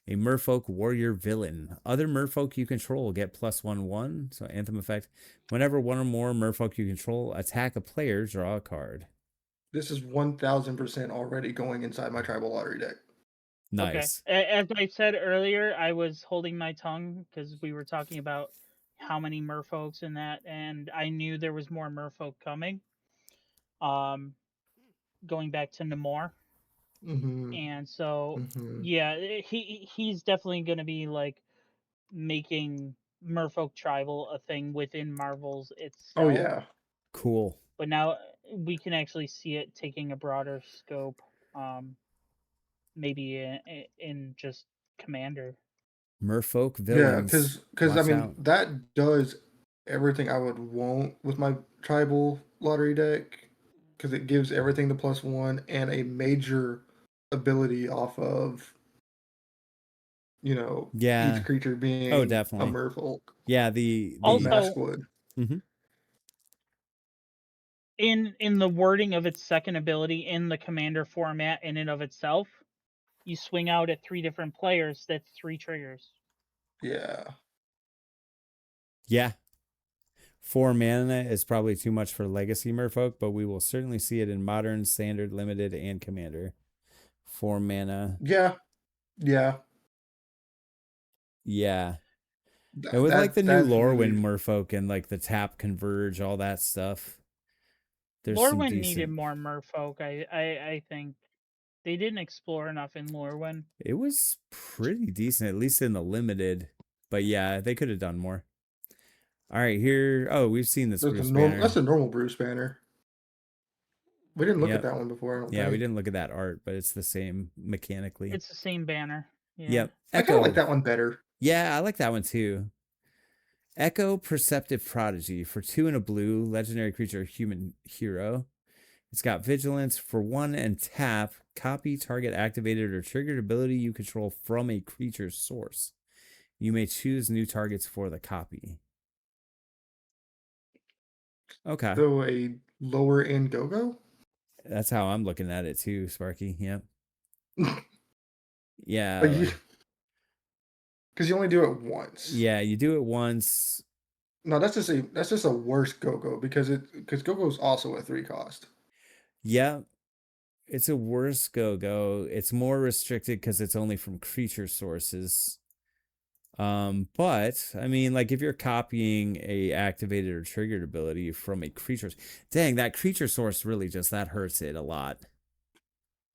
A merfolk warrior villain. Other merfolk you control get +1/1. So anthem effect. Whenever one or more merfolk you control attack a player, draw a card.
This is 1000% already going inside my tribal lottery deck.
Nice.
Okay. As I said earlier, I was holding my tongue because we were talking about how many merfolks in that, and I knew there was more merfolk coming. Going back to Namor.
Mm-hmm.
And so, yeah, he's definitely going to be like making merfolk tribal a thing within Marvel's itself.
Oh yeah,
cool.
But now we can actually see it taking a broader scope, maybe in just Commander.
Merfolk villains.
Yeah, because I mean that does everything I would want with my tribal lottery deck, because it gives everything the +1 and a major ability off of
Yeah.
each creature being
Oh,
a
definitely.
merfolk.
Yeah, the
Also-
Mask would.
In the wording of its second ability in the commander format in and of itself, you swing out at 3 different players. That's 3 triggers.
Yeah.
Yeah. 4 mana is probably too much for Legacy Merfolk, but we will certainly see it in Modern, Standard, Limited, and Commander. 4 mana.
Yeah. Yeah.
Yeah.
Th-
And with like the new
that's
Lorwyn
really
Merfolk and like the tap converge, all that stuff. There's some
Lorwyn needed
decent.
more merfolk. I think they didn't explore enough in Lorwyn.
It was pretty decent, at least in the limited. But yeah, they could have done more. All right, here. Oh, we've seen this Bruce Banner.
that's a normal Bruce Banner. We didn't look
Yep.
at that one before. I don't
Yeah,
think.
we didn't look at that art, but it's the same mechanically.
It's the same banner. Yeah.
Yep.
I kind of like that one better.
Yeah, I like that one too. Echo Perceptive Prodigy for 2 and a blue, legendary creature, human hero. It's got vigilance for 1 and tap. Copy target activated or triggered ability you control from a creature's source. You may choose new targets for the copy. Okay.
So a lower end go-go?
That's how I'm looking at it too, Sparky. Yep. Yeah.
Because you only do it once.
Yeah, you do it once.
No, that's just a worse go-go because go-go is also a 3 cost.
Yeah. It's a worse go-go. It's more restricted because it's only from creature sources. But I mean, like if you're copying a activated or triggered ability from a creature, dang, that creature source really just that hurts it a lot.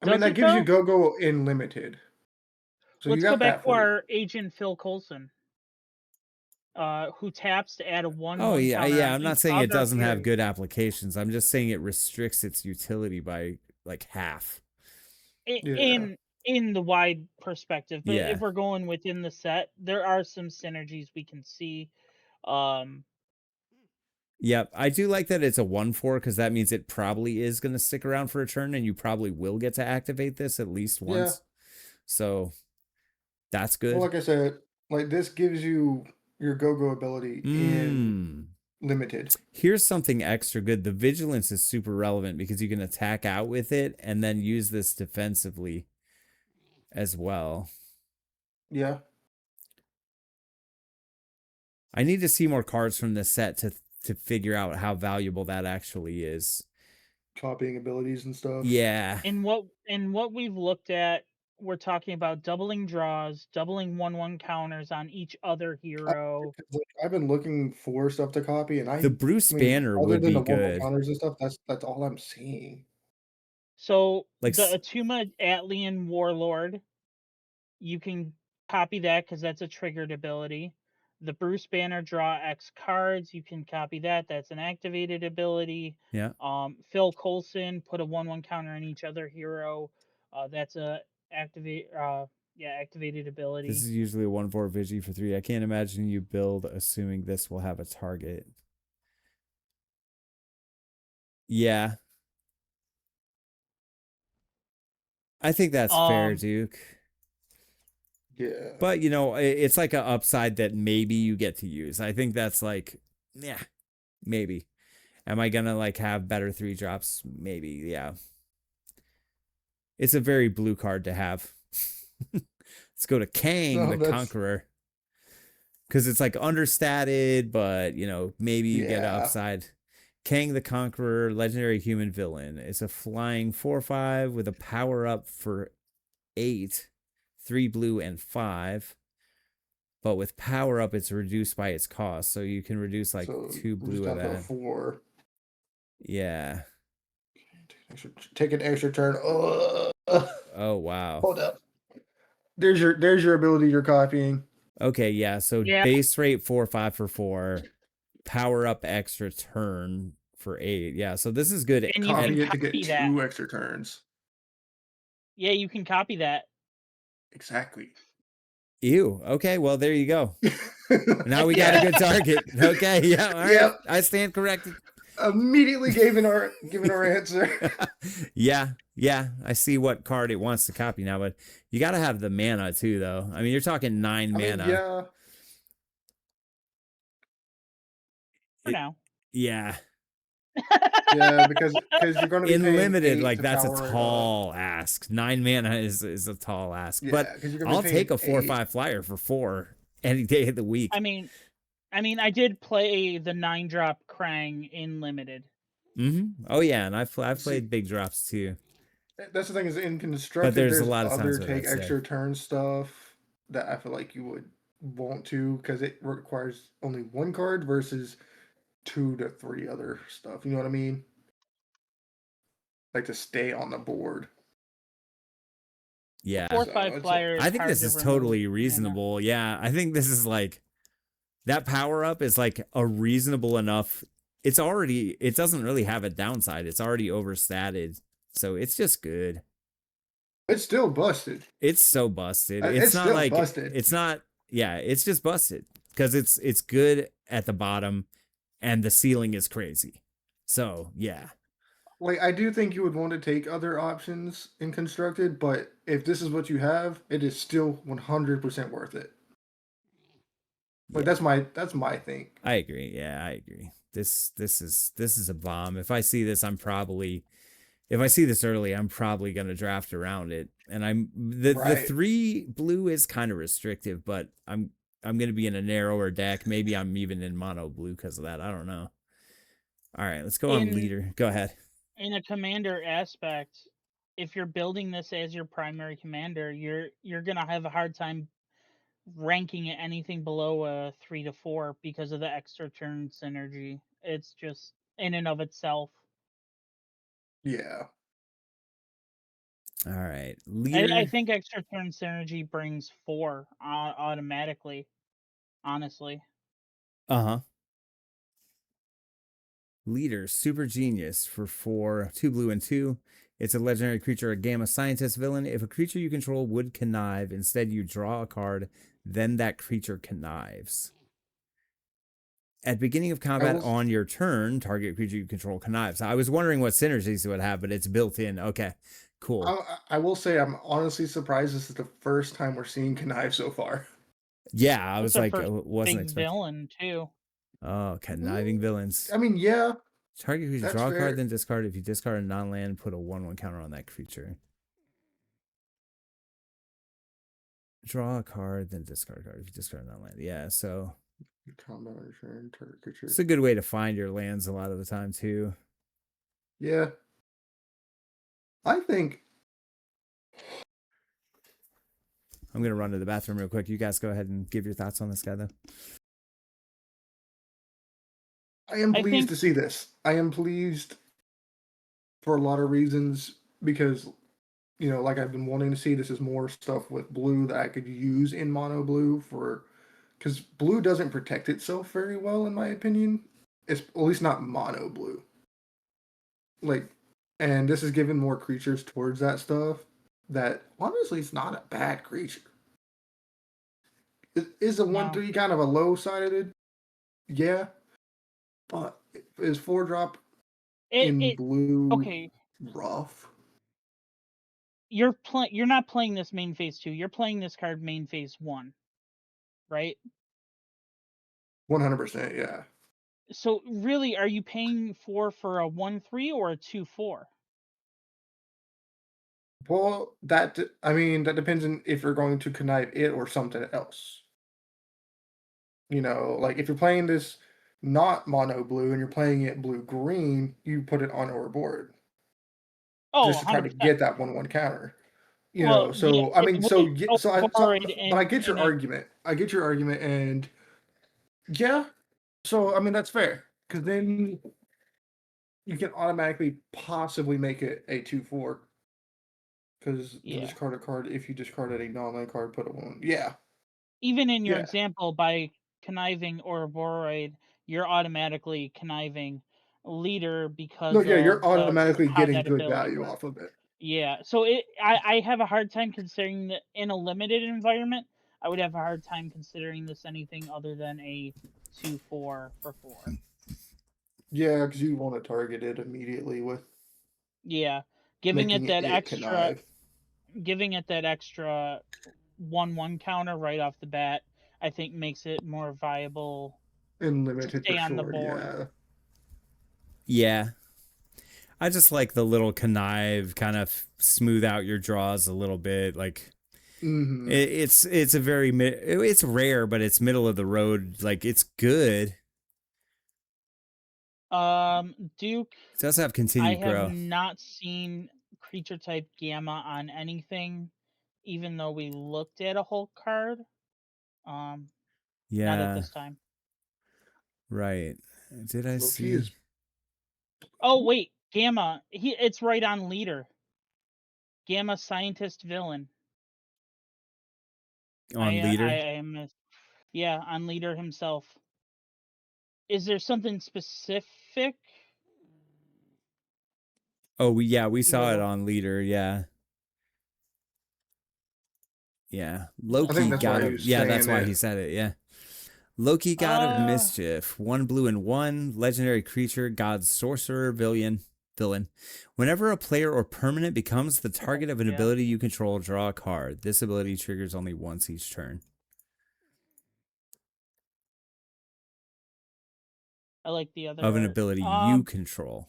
I mean,
Does
that
it,
gives you
though?
go-go in limited. So
Let's
you got
go back
that
to
for you.
our agent Phil Coulson, who taps to add a 1/1
Oh yeah,
counter
yeah.
on
I'm not
each
saying it
other
doesn't have
hero.
good applications. I'm just saying it restricts its utility by like half.
Yeah.
In the wide perspective, but
Yeah.
if we're going within the set, there are some synergies we can see.
Yep, I do like that it's a 1/4 because that means it probably is going to stick around for a turn, and you probably will get to activate this at least once. So that's good.
Well, like I said, like this gives you your go-go ability in limited.
Here's something extra good. The vigilance is super relevant because you can attack out with it and then use this defensively as well.
Yeah.
I need to see more cards from this set to figure out how valuable that actually is.
Copying abilities and stuff.
Yeah.
In what we've looked at, we're talking about doubling draws, doubling 1/1 counters on each other hero.
I've been looking for stuff to copy, and
The Bruce Banner
other
would
than
be
the 1/1
good.
counters and stuff, that's all I'm seeing.
So
Like
the Atuma Atlian Warlord, you can copy that because that's a triggered ability. The Bruce Banner, draw X cards, you can copy that. That's an activated ability.
Yeah.
Phil Coulson, put a 1/1 counter on each other hero. That's a activated ability.
This is usually a 1/4 Vigi for 3. I can't imagine you build assuming this will have a target. Yeah. I think that's fair, Duke.
Yeah.
But, you know, it's like an upside that maybe you get to use. I think that's like, yeah, maybe. Am I going to like have better 3 drops? Maybe, yeah. It's a very blue card to have. Let's go to Kang the Conqueror. Because it's like understated, but, you know, maybe you get an upside. Kang the Conqueror, legendary human villain. It's a flying 4/5 with a power up for 8, 3 blue and 5. But with power up, it's reduced by its cost. So you can reduce like 2 blue of that.
4.
Yeah.
Take an extra turn.
Oh wow.
Hold up. There's your ability you're copying.
Okay, yeah. So base rate 4/5 for 4. Power up extra turn for 8. Yeah, so this is good.
And you copy it to get 2 extra turns.
Yeah, you can copy that.
Exactly.
Ew. Okay, well there you go. Now we got a good target. Okay, yeah. All right. I stand corrected.
immediately giving our answer.
Yeah, I see what card it wants to copy now, but you got to have the mana too, though. I mean, you're talking 9
I
mana.
mean, yeah,
For now.
Yeah.
yeah, because you're going to be
In
paying
limited,
8
like
to
that's a
power it up.
tall ask. 9 mana is a tall ask.
Yeah,
But
because you're going to
I'll
be
take
paying
a 4/5
8.
flyer for 4 any day of the week.
I mean, I did play the 9-drop Krang in limited.
Oh yeah, and I've
See,
played big drops too.
that's the thing is in
But
constructed.
there's a
There's
lot of
other
times where
take
that's
extra turn stuff that I feel like you would want to because it requires only 1 card versus 2 to 3 other stuff. You know what I mean? Like to stay on the board.
Yeah.
4/5
So
flyer.
I think
hard
this
to
is
remove
totally
mana.
reasonable. Yeah, I think this is like that power up is like a reasonable enough. It doesn't really have a downside. It's already overstated. So it's just good.
it's still busted.
It's so busted.
It's
It's not
still
like
busted.
it's not yeah, it's just busted because it's good at the bottom and the ceiling is crazy. So, yeah.
Like I do think you would want to take other options in constructed, but if this is what you have, it is still 100% worth it. Like
Yeah.
that's my thing.
I agree. Yeah, I agree. This is a bomb. If I see this, if I see this early, I'm probably going to draft around it. And the
Right.
3 blue is kind of restrictive, but I'm going to be in a narrower deck. Maybe I'm even in mono blue because of that. I don't know. All right, let's go on leader. Go ahead.
In a commander aspect, if you're building this as your primary commander, you're gonna have a hard time ranking it anything below a 3 to 4 because of the extra turn synergy. It's just in and of itself.
Yeah.
All right,
I
leader.
think extra turn synergy brings 4 automatically. Honestly,
Uh-huh. Leader, super genius for 4, 2 blue and 2. It's a legendary creature, a gamma scientist villain. If a creature you control would connive, instead you draw a card, then that creature connives. At beginning of combat on your turn, target creature you control connives. I was wondering what synergies it would have, but it's built in. Okay, cool.
I will say I'm honestly surprised this is the first time we're seeing connive so far.
Yeah, I was like, wasn't
big
expecting.
villain too.
Oh, conniving villains.
I mean, yeah.
Target creature,
That's
draw a
fair.
card, then discard. If you discard a non-land, put a 1/1 counter on that creature. Draw a card, then discard a card. If you discard a non-land. Yeah, so
Combat return, target creature.
it's a good way to find your lands a lot of the time, too.
Yeah. I think
I'm going to run to the bathroom real quick. You guys go ahead and give your thoughts on this guy, though.
I am pleased to see this. I am pleased for a lot of reasons because, you know, like I've been wanting to see, this is more stuff with blue that I could use in mono blue because blue doesn't protect itself very well, in my opinion. It's at least not mono blue. Like, and this is giving more creatures towards that stuff that honestly it's not a bad creature. Is a 1/3 kind of a low sided? Yeah. But is 4-drop in blue rough?
You're not playing this main phase 2. You're playing this card main phase 1, right?
100%, yeah.
So really, are you paying for a 1/3 or a 2/4?
Well, that depends on if you're going to connive it or something else. You know, like if you're playing this not mono blue and you're playing it blue green, you put it on our board.
Oh,
just to try to
100%.
get that 1/1 counter. You
Well,
know, so
yeah,
I mean, but I get your
and
argument. I get your argument, and yeah, so I mean that's fair because then you can automatically possibly make it a 2/4 because
Yeah.
discard a card. If you discarded a non-land card, put a 1. Yeah,
Even in your
Yeah.
example, by conniving Ouroboros, you're automatically conniving leader because
no, yeah, you're
of
automatically
how
getting
that
good
ability
value
works.
off of it.
Yeah, so I have a hard time considering that in a limited environment. I would have a hard time considering this anything other than a 2/4 for 4.
Yeah, because you want to target it immediately with
Yeah, giving
making
it that
it
extra,
connive.
giving it that extra 1/1 counter right off the bat, I think makes it more viable
And
to
limited for
stay on the
sure,
board.
yeah.
Yeah. I just like the little connive kind of smooth out your draws a little bit. Like
Mm-hmm.
it's a very it's rare, but it's middle of the road. Like it's good.
Duke,
It does have
I
continued
have
growth.
not seen creature type Gamma on anything, even though we looked at a whole card. Not at
Yeah,
this time.
right. Did I
Loki
see
is
Oh wait, Gamma. It's right on leader. Gamma scientist villain.
on
I
leader?
am yeah, on leader himself. Is there something specific?
Oh, we
You
saw it
able?
on leader. Yeah. Yeah.
I think
Loki,
that's why
god
he
of,
was
yeah, that's
saying
why
it.
he said it. Yeah. Loki, god of
Uh
mischief. 1 blue and 1. Legendary creature, god sorcerer, villain. Whenever a player or permanent becomes the target of an
yeah.
ability you control, draw a card. This ability triggers only once each turn.
I like the other
Of an
art.
ability you control.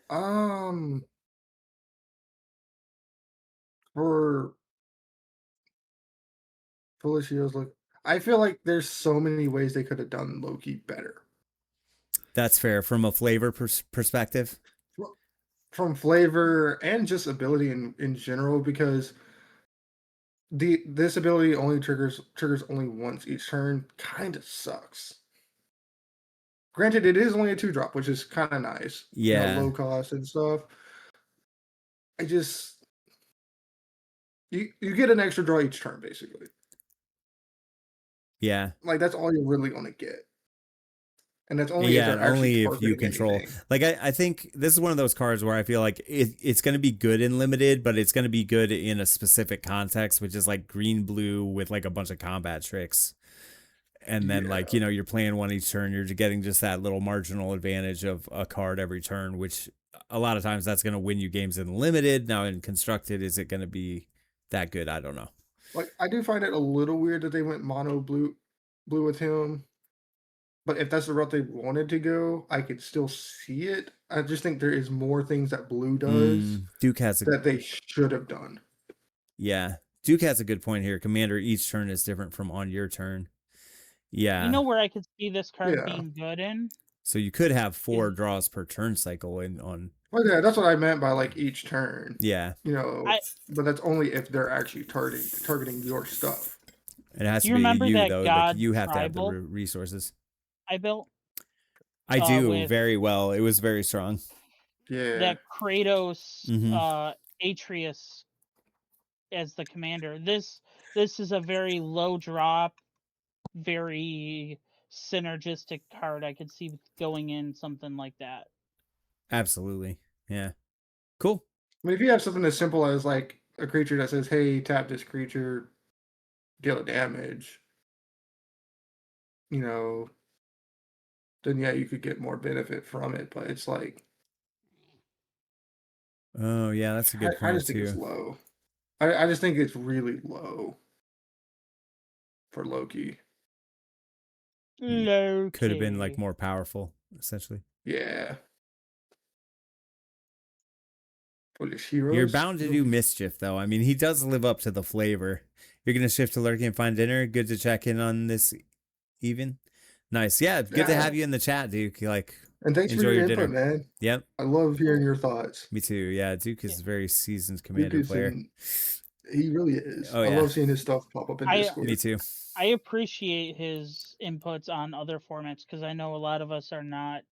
Um, for Felicia's look, I feel like there's so many ways they could have done Loki better.
That's fair from a flavor perspective.
From flavor and just ability in general, because this ability only triggers only once each turn kind of sucks. Granted, it is only a 2-drop, which is kind of nice.
Yeah.
Low cost and stuff. I just you get an extra draw each turn, basically.
Yeah.
Like that's all you're really gonna get. And that's only if
Yeah,
they're
and
actually
only if you
targeting
control.
anything.
Like I think this is one of those cards where I feel like it's going to be good in limited, but it's going to be good in a specific context, which is like green blue with like a bunch of combat tricks. And then like,
Yeah.
you're playing one each turn, you're getting just that little marginal advantage of a card every turn, which a lot of times that's going to win you games in limited. Now in constructed, is it going to be that good? I don't know.
Like I do find it a little weird that they went mono blue with him. But if that's the route they wanted to go, I could still see it. I just think there is more things that blue does
Duke has a
that they should have done.
Yeah. Duke has a good point here. Commander, each turn is different from on your turn. Yeah.
You know where I could see this card
Yeah.
being good in?
So you could have 4
Is-
draws per turn cycle on.
Well, yeah, that's what I meant by like each turn.
Yeah.
But that's only if they're actually targeting your stuff.
It has
Do
to
you
be
remember
you
that
though. Like
God
you have to have the
tribal
resources.
I built?
I do
With
very well. It was very strong.
Yeah.
that Kratos
Mhm.
Atreus as the commander. This is a very low drop, very synergistic card. I could see going in something like that.
Absolutely. Yeah. Cool.
I mean, if you have something as simple as like a creature that says, "Hey, tap this creature, deal damage," then yeah, you could get more benefit from it. But it's like
Oh, yeah, that's a good
I
point
just think it's
too.
low. I just think it's really low for Loki.
Loki.
Could have been like more powerful, essentially.
Yeah. Polish heroes.
You're bound to do
Loki.
mischief, though. I mean, he does live up to the flavor. You're going to shift to lurking and find dinner. Good to check in on this even. Nice. Yeah, good to
Yeah.
have you in the chat, Duke. Like,
And thanks for
enjoy
your
your
input,
dinner.
man.
Yep.
I love hearing your thoughts.
Me too. Yeah, Duke is a very seasoned
Duke
commander
is
player.
he really is.
Oh,
I
yeah.
love seeing his stuff pop up in Discord.
Me too.
I appreciate his inputs on other formats because I know a lot of us are not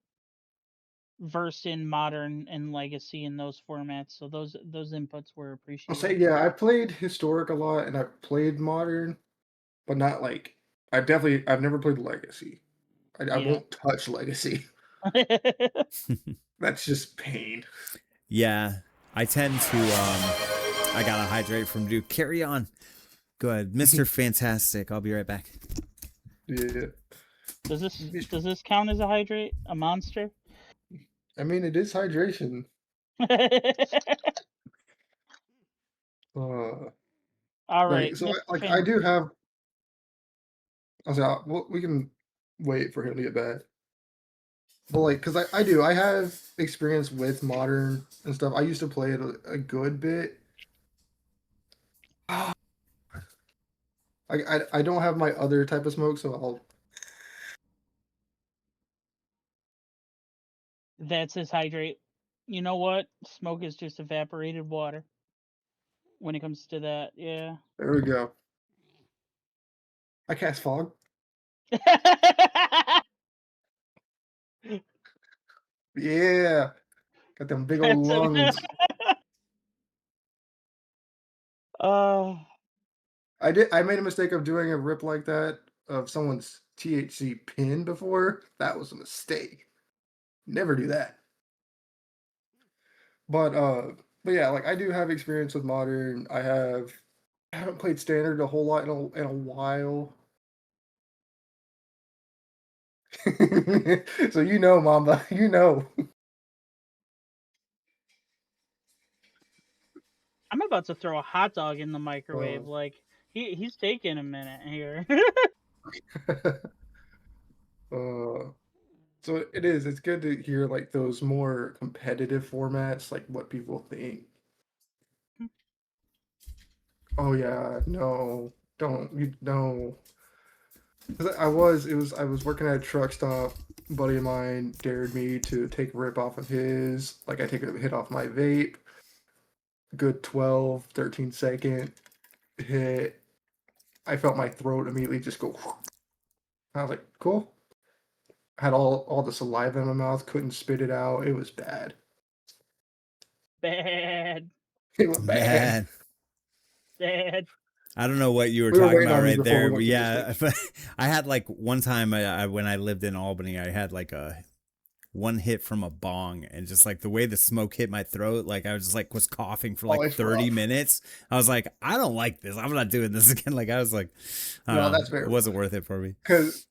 versed in modern and legacy in those formats. So those inputs were
I'll
appreciated.
say, yeah, I played historic a lot and I played modern, but not like I've never played legacy. I won't touch legacy. That's just pain.
Yeah, I tend to. I gotta hydrate from Duke. Carry on. Go ahead, Mr. Fantastic. I'll be right back.
Yeah.
Does this count as a hydrate? A monster?
I mean, it is hydration.
All
Like
right,
so,
Mr.
I
Fan.
do have. I was like, well, we can wait for him to get back. But like, cause I have experience with modern and stuff. I used to play it a good bit. I don't have my other type of smoke, so I'll.
That's his hydrate. You know what? Smoke is just evaporated water. When it comes to that, yeah.
There we go. I cast fog. Yeah, got them big old
That's it.
lungs.
uh,
I made a mistake of doing a rip like that of someone's THC pin before. That was a mistake. Never do that. But yeah, like I do have experience with modern. I haven't played standard a whole lot in a while. So you know, Mamba, you know.
I'm about to throw a hot dog in the microwave.
Uh,
Like he's taking a minute here.
uh, so it is. It's good to hear like those more competitive formats, like what people think. Oh yeah, no, don't you no. 'Cause I was working at a truck stop. A buddy of mine dared me to take a rip off of his. Like I take a hit off my vape. Good 12, 13-second hit. I felt my throat immediately just go. I was like, cool. Had all the saliva in my mouth, couldn't spit it out. It was bad.
Bad.
It was bad.
Man,
Bad.
I don't know what you were
We were
talking
waiting
about
on you
right
before we
there,
went
but
to the
yeah,
station.
I had like one time when I lived in Albany, I had like a one hit from a bong, and just like the way the smoke hit my throat, like I was just like was coughing for
Oh,
like
it's
30
rough.
minutes. I was like, I don't like this. I'm not doing this again. Like I was like, I
No,
don't
that's
know.
very
It
rough.
wasn't worth it for me.
Because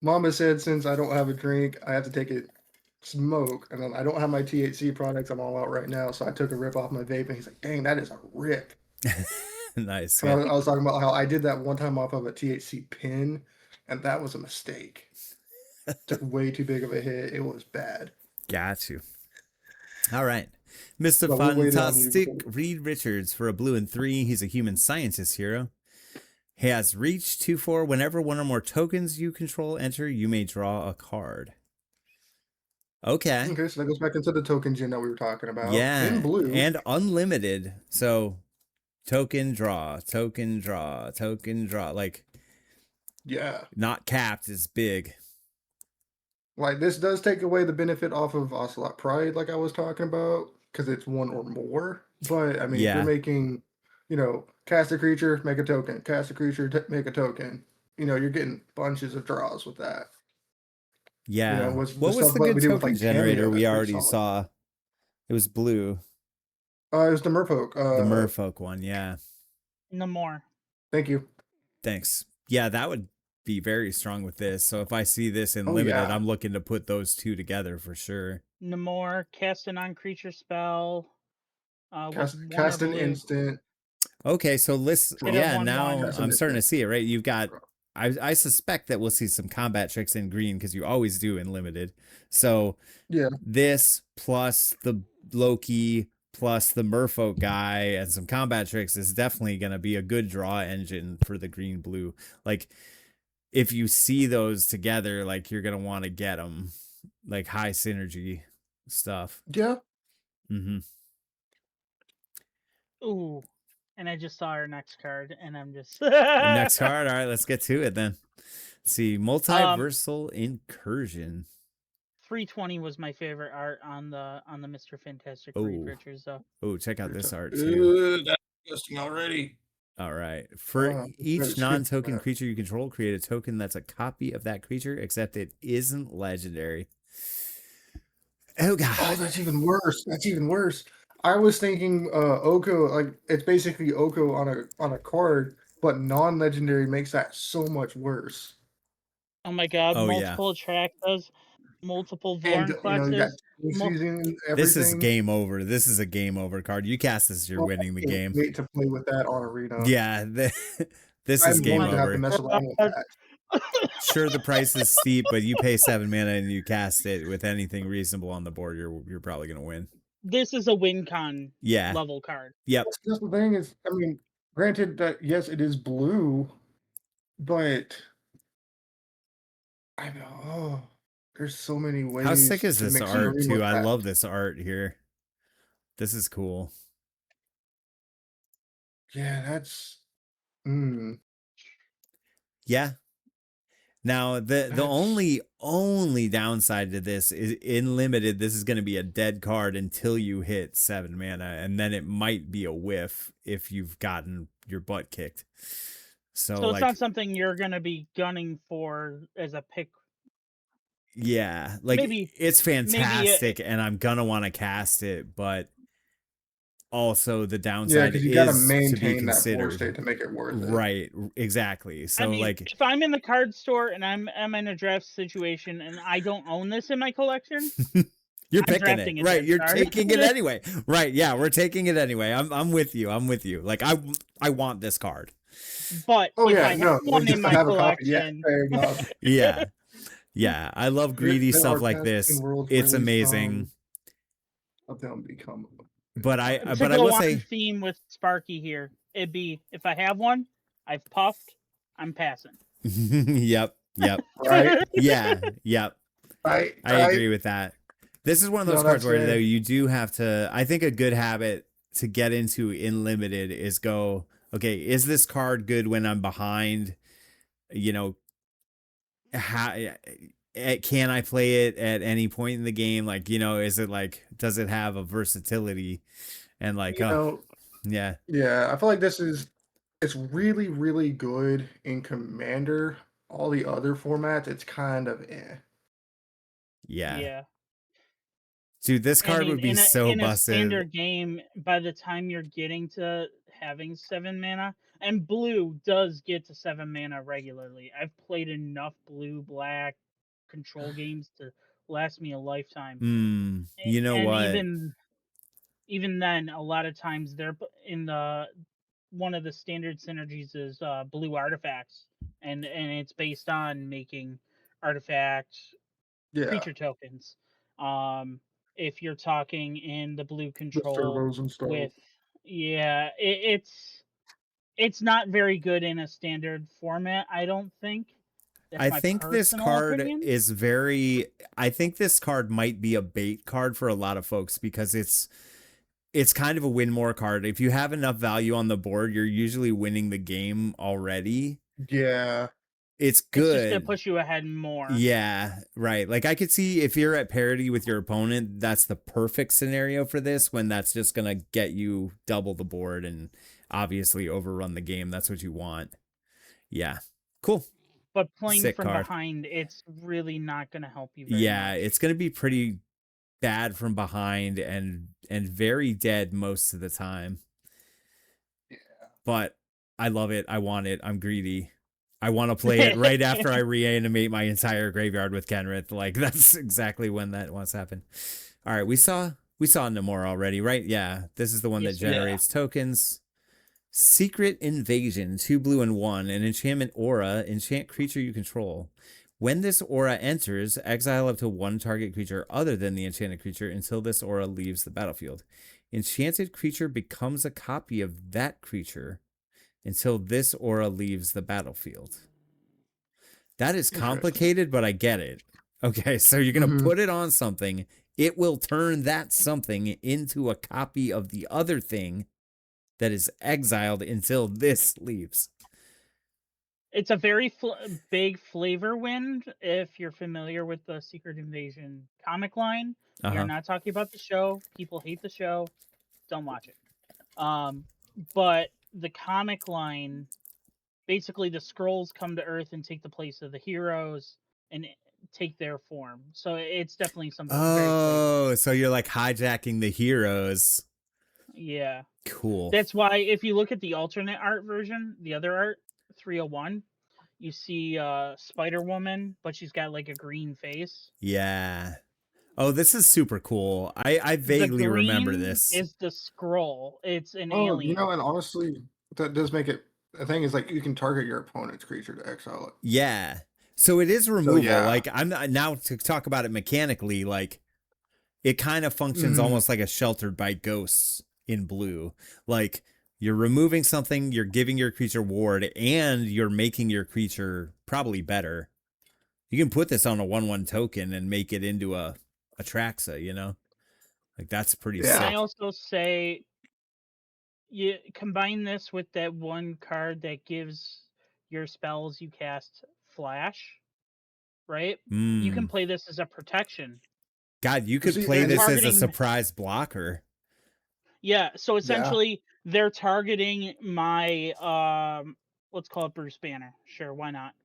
Mama said since I don't have a drink, I have to take it smoke, and then I don't have my THC products. I'm all out right now, so I took a rip off my vape, and he's like, "Dang, that is a rip."
Nice.
And
Yeah.
I was talking about how I did that one time off of a THC pin, and that was a mistake. Took way too big of a hit. It was bad.
Got you. All right. Mr.
But we waited on you
Fantastic
before.
Reed Richards for a blue and 3. He's a human scientist hero. He has reach 2/4. Whenever one or more tokens you control enter, you may draw a card. Okay.
Okay, so that goes back into the token gen that we were talking about. In
Yeah.
blue,
And unlimited. So token draw, token draw, token draw. Like
yeah.
not capped is big.
Like this does take away the benefit off of Ocelot Pride, like I was talking about, because it's one or more. But I mean, if you're
Yeah.
making, cast a creature, make a token, cast a creature, make a token. You're getting bunches of draws with that.
Yeah.
Was the
What was
stuff
the
that
good
we did with
token
like
generator
Cameo,
we
that's pretty
already
solid.
saw? It was blue.
It was the Merfolk.
The Merfolk one, yeah.
No more.
Thank you.
Thanks. Yeah, that would be very strong with this. So if I see this in
Oh
limited,
yeah.
I'm looking to put those two together for sure.
No more. Cast a non-creature spell. With one or
Cast an
blue.
instant.
Okay, so let's
Hit a
yeah,
1/1.
now
Cast an
I'm starting to
instant.
see it, right? You've got I suspect that we'll see some combat tricks in green because you always do in limited. So
Yeah.
this plus the Loki plus the Merfolk guy and some combat tricks is definitely going to be a good draw engine for the green blue. Like if you see those together, like you're going to want to get them, like high synergy stuff.
Yeah.
Mm-hmm.
Ooh. And I just saw our next card, and I'm just
Next card. All right, let's get to it then. Let's see, multiversal incursion.
320 was my favorite art on the Mr. Fantastic Reed
Oh,
Richards though.
oh, check out this art too.
That's disgusting already.
All right. For each
Skip
non-token
that.
creature you control, create a token that's a copy of that creature, except it isn't legendary. Oh god.
Oh, that's even worse. That's even worse. I was thinking Oko, like it's basically Oko on a card, but non-legendary makes that so much worse.
Oh my god,
Oh, yeah.
multiple Atractas, multiple
And
Vorn
you got
Klexes.
season
This is
everything.
game over. This is a game over card. You cast this, you're
Oh,
winning the
I can't
game.
wait to play with that on Arena.
Yeah, this is
I'm
game
going to have to
over.
mess around with that.
Sure, the price is steep, but you pay 7 mana and you cast it with anything reasonable on the board, you're probably gonna win.
This is a win con
Yeah.
level card.
Yep.
That's the thing is, I mean, granted that yes, it is blue, but I know there's so many ways
How sick is
to
this
mix
art
green
too?
with
I
that.
love this art here. This is cool.
Yeah, that's
Yeah. Now the
that's
only downside to this is in limited, this is gonna be a dead card until you hit 7 mana, and then it might be a whiff if you've gotten your butt kicked. So
So it's
like
not something you're gonna be gunning for as a pick.
yeah, like
Maybe
it's fantastic and I'm gonna want to cast it, but also the
yeah,
downside
because you got to
is to be
maintain that floor
considered.
state to make it worth it.
Right, exactly.
I
So
mean,
like
if I'm in the card store and I'm in a draft situation and I don't own this in my collection,
you're
I'm
picking it.
drafting a
Right,
dead
you're
card.
taking it anyway. Right, yeah, we're taking it anyway. I'm with you. I'm with you. Like I want this card.
But
Oh
if
yeah,
I
no,
have one
just
in
to
my
have a copy. Yeah,
collection,
fair enough.
Yeah. Yeah, I love greedy
There
stuff
are
like
tests
this.
in World
It's
Friendly
amazing.
of them become.
But I
to
but I
go
will
on
say
theme with Sparky here, it'd be if I have one, I've puffed, I'm passing.
yep.
Right,
Yep.
right,
I agree with that. This is one of those
No,
cards
that's
where though
it.
you do have to. I think a good habit to get into in limited is go. Okay, is this card good when I'm behind? You know, how can I play it at any point in the game? Like, is it like does it have a versatility? And like,
You know,
yeah,
yeah, I feel like it's really, really good in Commander. All the other formats, it's kind of
yeah,
Yeah.
dude, this
I
card
mean,
would be so
in a
busted.
standard game, by the time you're getting to having 7 mana, and blue does get to 7 mana regularly. I've played enough blue black control games to last me a lifetime.
You know
And
what?
even then, a lot of times they're in the one of the standard synergies is blue artifacts, and it's based on making artifact
yeah,
creature tokens. If you're talking in the blue
the
control
servos and stuff.
with, yeah, it's not very good in a standard format. I don't think. That's
I
my
think this
personal
card
opinion.
is very. I think this card might be a bait card for a lot of folks because it's kind of a win more card. If you have enough value on the board, you're usually winning the game already.
Yeah,
It's
It's just gonna
good.
push you ahead more.
Yeah, right. Like I could see if you're at parity with your opponent, that's the perfect scenario for this when that's just going to get you double the board and obviously overrun the game. That's what you want. Yeah. Cool.
But playing
Sick
from
card.
behind, it's really not gonna help you very
Yeah,
much.
it's going to be pretty bad from behind and very dead most of the time.
yeah.
But I love it. I want it. I'm greedy. I want to play it right after I reanimate my entire graveyard with Kenrith. Like that's exactly when that wants to happen. All right, we saw Namor already, right? Yeah, this is the one
Yes,
that
we did.
generates tokens. Secret Invasion, 2 blue and 1, an enchantment aura, enchant creature you control. When this aura enters, exile up to 1 target creature other than the enchanted creature until this aura leaves the battlefield. Enchanted creature becomes a copy of that creature until this aura leaves the battlefield. That is complicated, but I get it. Okay, so you're going to put it on something. It will turn that something into a copy of the other thing that is exiled until this leaves.
It's a very big flavor win if you're familiar with the Secret Invasion comic line. We are not talking about the show. People hate the show. Don't watch it. But the comic line, basically the scrolls come to Earth and take the place of the heroes and take their form. So it's definitely something very flavorful.
Oh, so you're like hijacking the heroes.
Yeah.
Cool.
That's why if you look at the alternate art version, the other art, 301, you see Spider Woman, but she's got like a green face.
Yeah. Oh, this is super cool. I
The
vaguely remember
green
this.
is the scroll. It's an
Oh,
alien.
and honestly, that does make it. The thing is, like, you can target your opponent's creature to exile it.
Yeah. So it is
So
removal.
yeah,
Like I'm not, now to talk about it mechanically, like it kind of functions
Mhm.
almost like a sheltered by ghosts in blue. Like you're removing something, you're giving your creature ward, and you're making your creature probably better. You can put this on a 1/1 token and make it into a Traxa, you know? Like that's pretty
Yeah.
Can I
sick.
also say you combine this with that one card that gives your spells you cast flash, right? You can
Mm.
play this as a protection.
God, you could
See,
play
They're
and
this as a
targeting
surprise blocker.
Yeah, so
yeah,
essentially they're targeting my let's call it Bruce Banner. Sure, why not?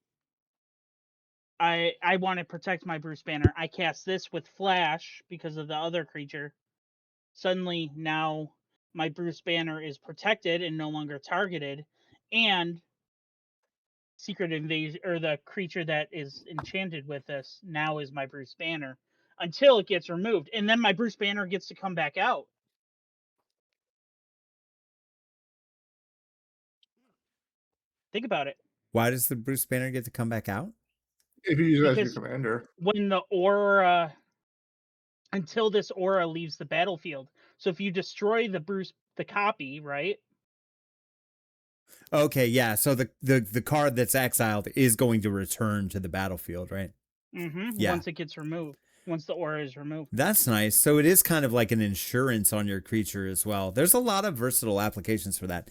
I want to protect my Bruce Banner. I cast this with flash because of the other creature. Suddenly now my Bruce Banner is protected and no longer targeted, and Secret Invasion, or the creature that is enchanted with this, now is my Bruce Banner until it gets removed, and then my Bruce Banner gets to come back out. Think about it.
Why does the Bruce Banner get to come back out?
if you use it as your
Because
commander.
when the aura, until this aura leaves the battlefield. So if you destroy the copy, right?
Okay, yeah. So the card that's exiled is going to return to the battlefield, right? Yeah.
Once it gets removed, once the aura is removed.
That's nice. So it is kind of like an insurance on your creature as well. There's a lot of versatile applications for that.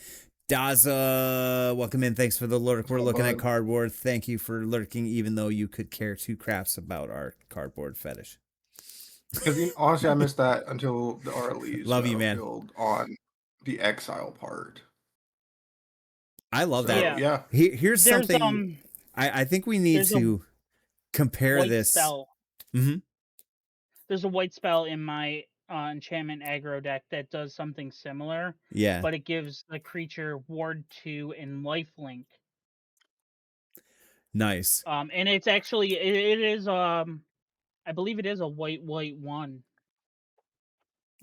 Daza, welcome in. Thanks for the lurk. We're
Oh,
looking at
bud.
cardboard. Thank you for lurking, even though you could care two craps about our cardboard fetish.
Because honestly, I missed that until the aura leaves
Love you, man.
battlefield on the exile part.
I love
So
that.
Yeah.
yeah,
Here's
There's
something I think we need
there's a
to compare
white
this.
spell.
Mm-hmm.
There's a white spell in my enchantment aggro deck that does something similar,
Yeah.
but it gives the creature ward 2 and lifelink.
Nice.
And it's actually it is I believe it is a white 1,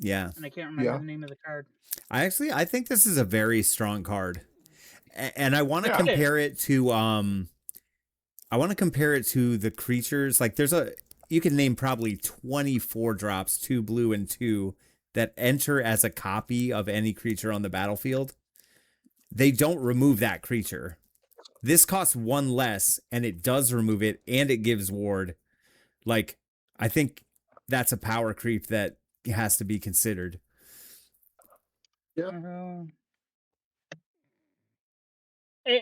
Yeah.
and I can't remember
yeah,
the name of the card.
I think this is a very strong card. And I want to
Yeah.
compare it to the creatures. Like you can name probably 24 drops, 2 blue and 2, that enter as a copy of any creature on the battlefield. They don't remove that creature. This costs 1 less and it does remove it and it gives ward. Like, I think that's a power creep that has to be considered.
Uh,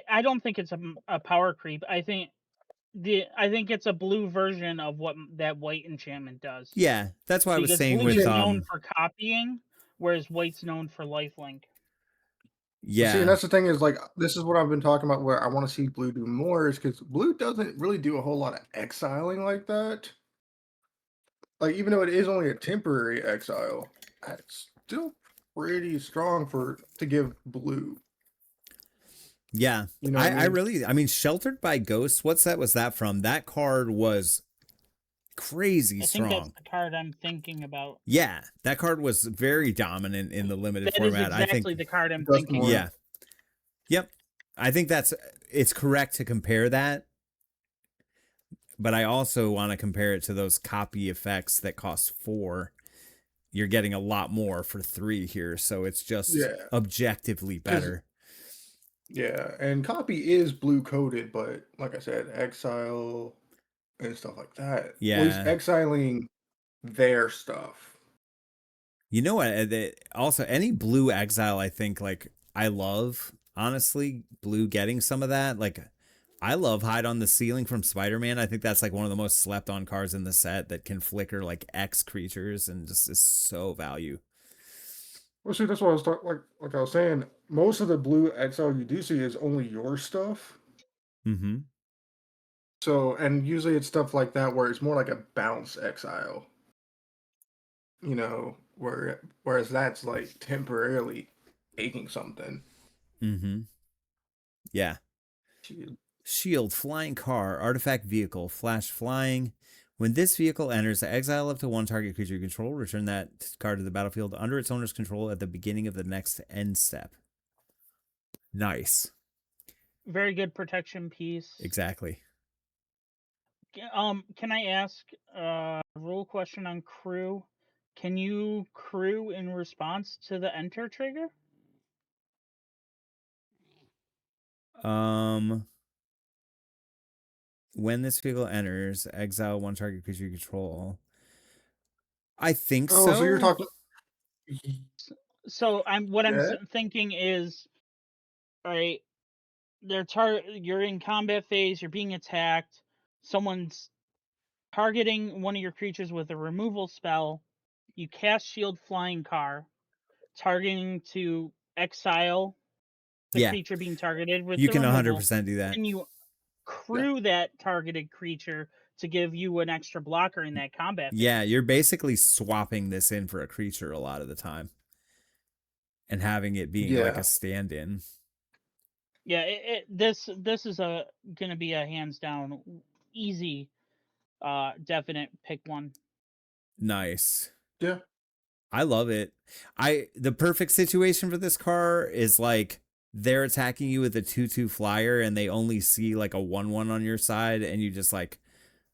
I don't think it's a power creep. I think it's a blue version of what that white enchantment does.
Yeah, that's why I was
Because
saying
blue
with
is known for copying, whereas white's known for lifelink.
See, and
yeah.
that's the thing is, like, this is what I've been talking about. Where I want to see blue do more is because blue doesn't really do a whole lot of exiling like that. Like, even though it is only a temporary exile, it's still pretty strong to give blue.
Yeah.
You know what I mean?
I mean, Sheltered by Ghosts, what set was that from? That card was crazy
I think that's
strong.
the card I'm thinking about.
Yeah, that card was very dominant in the limited
That is
format. I think,
exactly the card I'm
Dust
thinking
more.
yeah.
of.
Yep. I think it's correct to compare that. But I also want to compare it to those copy effects that cost 4. You're getting a lot more for 3 here. So it's just
Yeah.
objectively better.
Yeah, and copy is blue coded, but like I said, exile and stuff like that. Well, he's
Yeah.
exiling their stuff.
You know what? Also, any blue exile, I think, like, I love, honestly, blue getting some of that. Like, I love Hide on the Ceiling from Spider-Man. I think that's like one of the most slept on cards in the set that can flicker like X creatures and just is so value.
Well, see, that's what I was talking. Like I was saying, most of the blue exile you do see is only your stuff.
Mm-hmm.
So, and usually it's stuff like that where it's more like a bounce exile. You know, whereas that's like temporarily taking something.
Mm-hmm. Yeah. Shield, flying car, artifact vehicle, flash flying. When this vehicle enters, exile up to one target creature you control. Return that card to the battlefield under its owner's control at the beginning of the next end step. Nice.
Very good protection piece.
Exactly.
Can I ask a rule question on crew? Can you crew in response to the enter trigger?
When this vehicle enters, exile one target creature you control. I think
Oh, so you're
so.
talking.
So I'm
Yeah.
thinking is, right, you're in combat phase, you're being attacked, someone's targeting one of your creatures with a removal spell, you cast shield flying car, targeting to exile the
Yeah.
creature being targeted with
You
the
can
removal,
100% do that.
and you crew that targeted creature to give you an extra blocker in that combat phase.
Yeah, you're basically swapping this in for a creature a lot of the time and having it being like a
Yeah.
stand-in.
Yeah, this is gonna be a hands down easy, definite pick one.
Nice.
Yeah.
I love it. The perfect situation for this car is like they're attacking you with a 2/2 flyer and they only see like a 1/1 on your side and you just like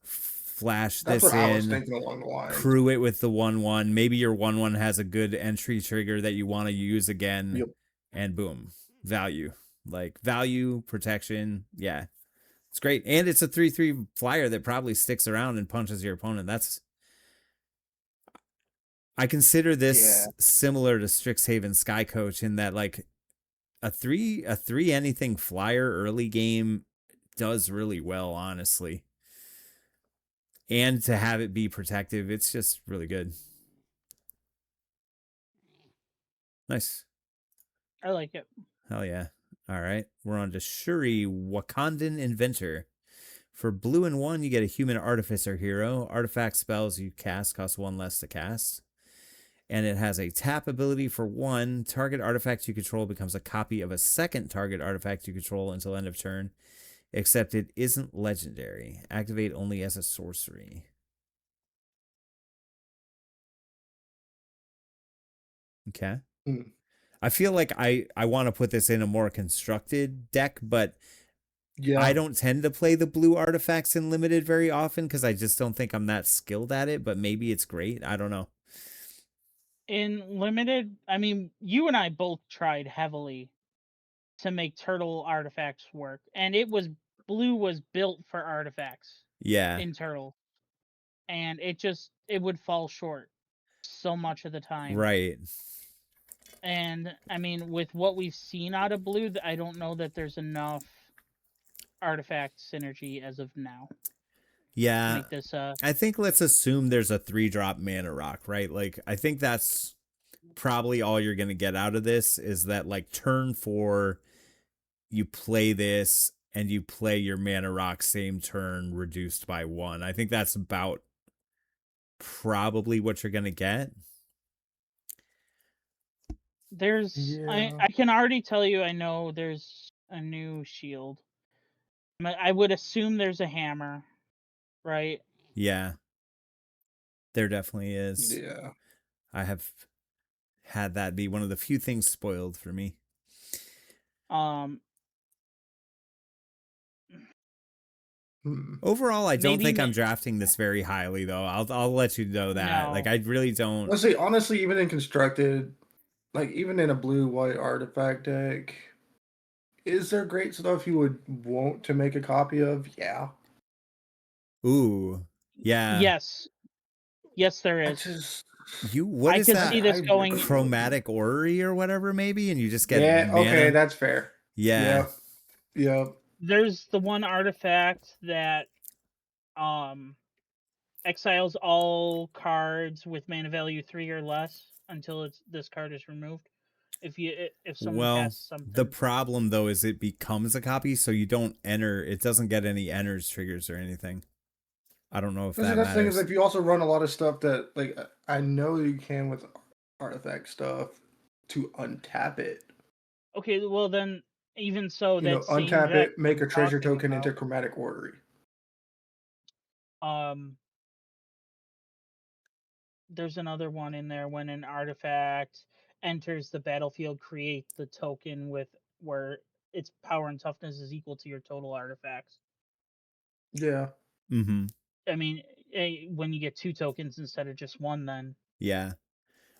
flash
That's
this
what I was
in,
thinking along the lines.
crew it with the 1/1. Maybe your 1/1 has a good entry trigger that you want to use again,
Yep.
and boom, value. Like value, protection. Yeah. It's great. And it's a 3/3 flyer that probably sticks around and punches your opponent. I consider this
Yeah.
similar to Strixhaven Sky Coach in that like a three anything flyer early game does really well, honestly. And to have it be protective, it's just really good. Nice.
I like it.
Hell yeah. All right. We're on to Shuri, Wakandan Inventor. For blue and 1, you get a human artificer hero. Artifact spells you cast cost 1 less to cast. And it has a tap ability for 1. Target artifact you control becomes a copy of a second target artifact you control until end of turn, except it isn't legendary. Activate only as a sorcery. Okay.
Mm.
I feel like I want to put this in a more constructed deck, but
Yeah.
I don't tend to play the blue artifacts in limited very often because I just don't think I'm that skilled at it, but maybe it's great. I don't know.
In limited, I mean, you and I both tried heavily to make turtle artifacts work, and blue was built for artifacts
Yeah.
in turtle, and it would fall short so much of the time.
Right.
And I mean, with what we've seen out of blue, I don't know that there's enough artifact synergy as of now to
Yeah.
make this
I think let's assume there's a 3-drop mana rock, right? Like I think that's probably all you're going to get out of this is that like turn 4 you play this and you play your mana rock same turn reduced by 1. I think that's about probably what you're going to get.
I can already tell you I know there's a new shield. I would assume there's a hammer, right?
Yeah. There definitely is.
Yeah.
I have had that be one of the few things spoiled for me. Overall, I don't think I'm drafting this very highly, though. I'll let you know that.
No.
Like, I really don't.
Let's see. Honestly, even in constructed, like even in a blue-white artifact deck, is there great stuff you would want to make a copy of? Yeah.
Ooh, yeah.
Yes, there
I
is.
just
What
I
is
could
that?
see this going
Chromatic Orrery or whatever, maybe, and you just get
yeah.
mana?
Okay, that's fair.
Yeah.
Yep.
There's the one artifact that exiles all cards with mana value 3 or less until this card is removed. If someone casts something.
The problem though is it becomes a copy, so you don't enter. It doesn't get any enters triggers or anything. I don't know if that
That's the thing
matters.
is if you also run a lot of stuff that like I know you can with artifact stuff to untap it.
Okay, well then, even so,
You know,
that same
untap
deck
it, make
I'm
a treasure
talking
token into
about,
chromatic orrery.
there's another one in there. When an artifact enters the battlefield, create the token with where its power and toughness is equal to your total artifacts.
Yeah.
Mm-hmm.
I mean, when you get 2 tokens instead of just 1, then
Yeah.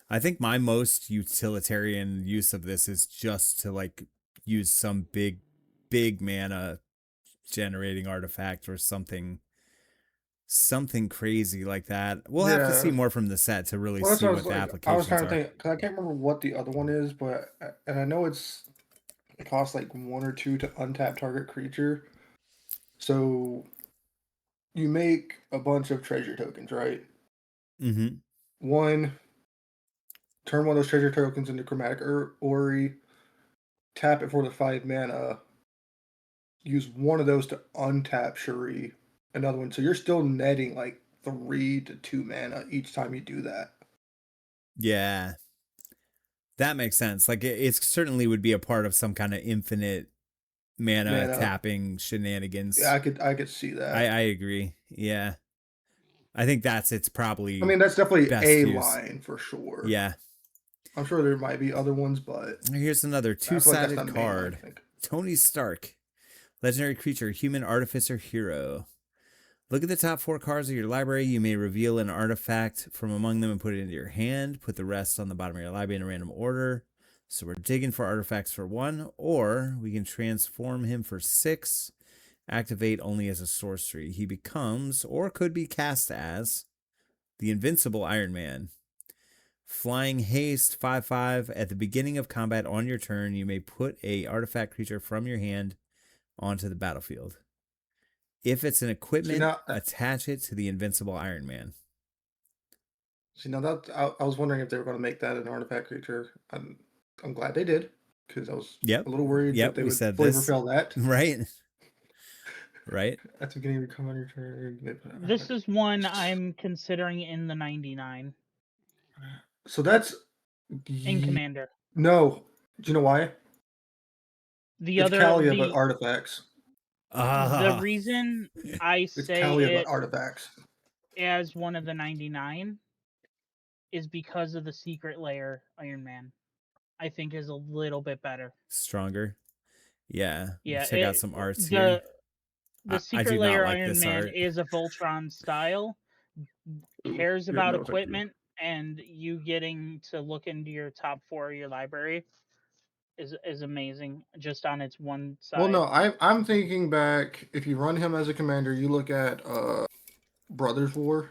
I think my most utilitarian use of this is just to like use some big mana generating artifact or something crazy like that. We'll have to see
Yeah.
more from the set to really
Well, that's
see
what I
what
was
the
like. I was
applications
trying to
are.
think because I can't remember what the other one is, but and I know it costs like 1 or 2 to untap target creature. So you make a bunch of treasure tokens, right?
Mm-hmm.
One, turn one of those treasure tokens into chromatic orrery, tap it for the 5 mana, use one of those to untap Shuri, another one. So you're still netting like 3 to 2 mana each time you do that.
Yeah. That makes sense. Like it certainly would be a part of some kind of infinite mana
Mana.
tapping
Yeah,
shenanigans.
I could see that.
I agree. Yeah. I think that's its
I
probably
mean, that's definitely
best
a
use.
line for sure.
Yeah.
I'm sure there might be other ones, but
Here's another
I feel like that's
two-sided
not the main line, I
card.
think.
Tony Stark. Legendary creature, human artificer hero. Look at the top 4 cards of your library. You may reveal an artifact from among them and put it into your hand. Put the rest on the bottom of your library in a random order. So we're digging for artifacts for 1, or we can transform him for 6. Activate only as a sorcery. He becomes, or could be cast as, the invincible Iron Man. Flying haste 5/5. At the beginning of combat on your turn, you may put a artifact creature from your hand onto the battlefield. If it's an equipment, attach it to the invincible Iron Man.
That I was wondering if they were going to make that an artifact creature. I'm glad they did because I was a little worried that they would flavor fail that.
Right. Right.
At the beginning of your come on your turn.
This is one I'm considering in the 99.
So that's
in Commander.
No, do you know why? It's Kalia, but artifacts.
The reason I say
Kalia,
it
but artifacts
as one of the 99 is because of the secret layer Iron Man. I think is a little bit better.
Stronger. Yeah.
Yeah.
Check out some arts here.
The secret layer Iron Man is a Voltron style, cares about equipment, and you getting to look into your top 4 of your library is amazing just on its one side.
Well, no, I'm thinking back. If you run him as a commander, you look at Brothers War.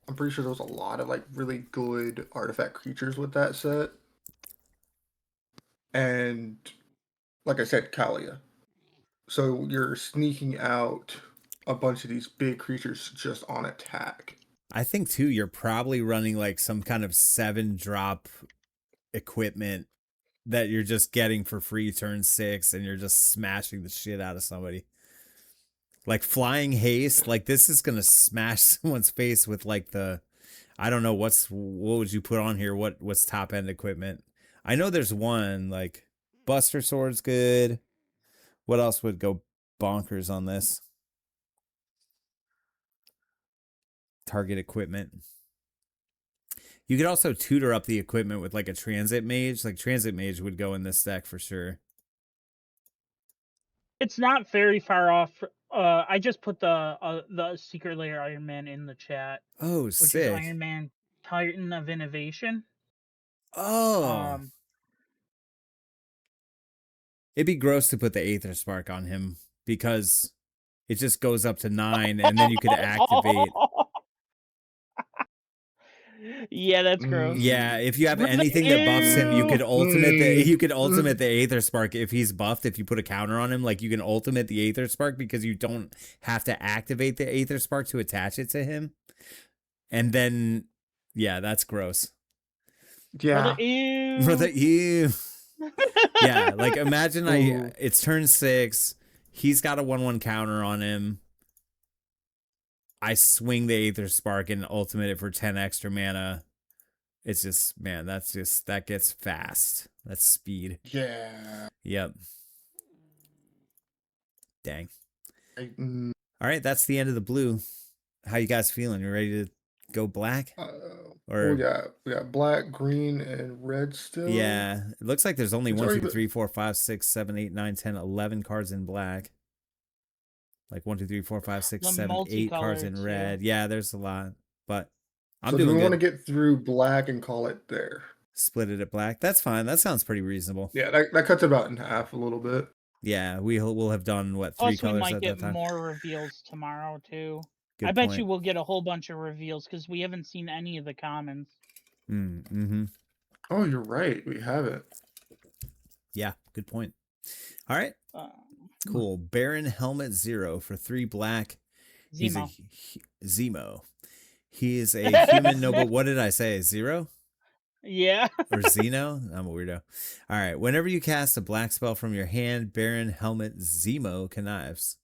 I'm pretty sure there was a lot of like really good artifact creatures with that set, and like I said, Kalia. So you're sneaking out a bunch of these big creatures just on attack.
I think too, you're probably running like some kind of 7-drop equipment that you're just getting for free turn 6 and you're just smashing the shit out of somebody. Like flying haste, like this is gonna smash someone's face with like I don't know what would you put on here? What's top end equipment? I know there's one like Buster Sword's good. What else would go bonkers on this? Target equipment. You could also tutor up the equipment with like a transit mage. Like transit mage would go in this deck for sure.
It's not very far off. I just put the secret layer Iron Man in the chat.
Oh,
which
sick.
is Iron Man Titan of Innovation.
Oh. It'd be gross to put the Aether Spark on him because it just goes up to 9 and then you could activate.
Yeah, that's gross.
Yeah, if you have anything that buffs him, you could ultimate the Aether Spark if he's buffed. If you put a counter on him, like you can ultimate the Aether Spark because you don't have to activate the Aether Spark to attach it to him. And then, yeah, that's gross.
Yeah,
brother, ew. Yeah, like imagine it's turn 6. He's got a 1/1 counter on him. I swing the Aether Spark and ultimate it for 10 extra mana. It's just, man, that gets fast. That's speed.
Yeah.
Yep. Dang.
I,
All right, that's the end of the blue. How you guys feeling? You ready to go black?
we got black, green, and red still.
Yeah, it looks like there's only
It's
1,
already
2, 3, 4, 5, 6, 7, 8, 9, 10, 11 cards in black. Like 1, 2, 3, 4, 5, 6,
The
7, 8 cards in
multicolored,
red.
too.
Yeah, there's a lot, but I'm
So do
doing
we want to
good.
get through black and call it there?
Split it at black. That's fine. That sounds pretty reasonable.
Yeah, that cuts it about in half a little bit.
Yeah, we'll have done what, 3
Plus, we
colors
might
at
get
that time.
more reveals tomorrow, too. I
Good
bet
point.
you we'll get a whole bunch of reveals because we haven't seen any of the commons.
Mm-hmm.
Oh, you're right. We have it.
Yeah, good point. All right,
Um,
cool. Baron Helmet 0 for 3 black. He's a
Zemo.
Zemo. He is a human noble. What did I say? 0?
Yeah.
Or Zeno? I'm a weirdo. All right. Whenever you cast a black spell from your hand, Baron Helmet Zemo connives.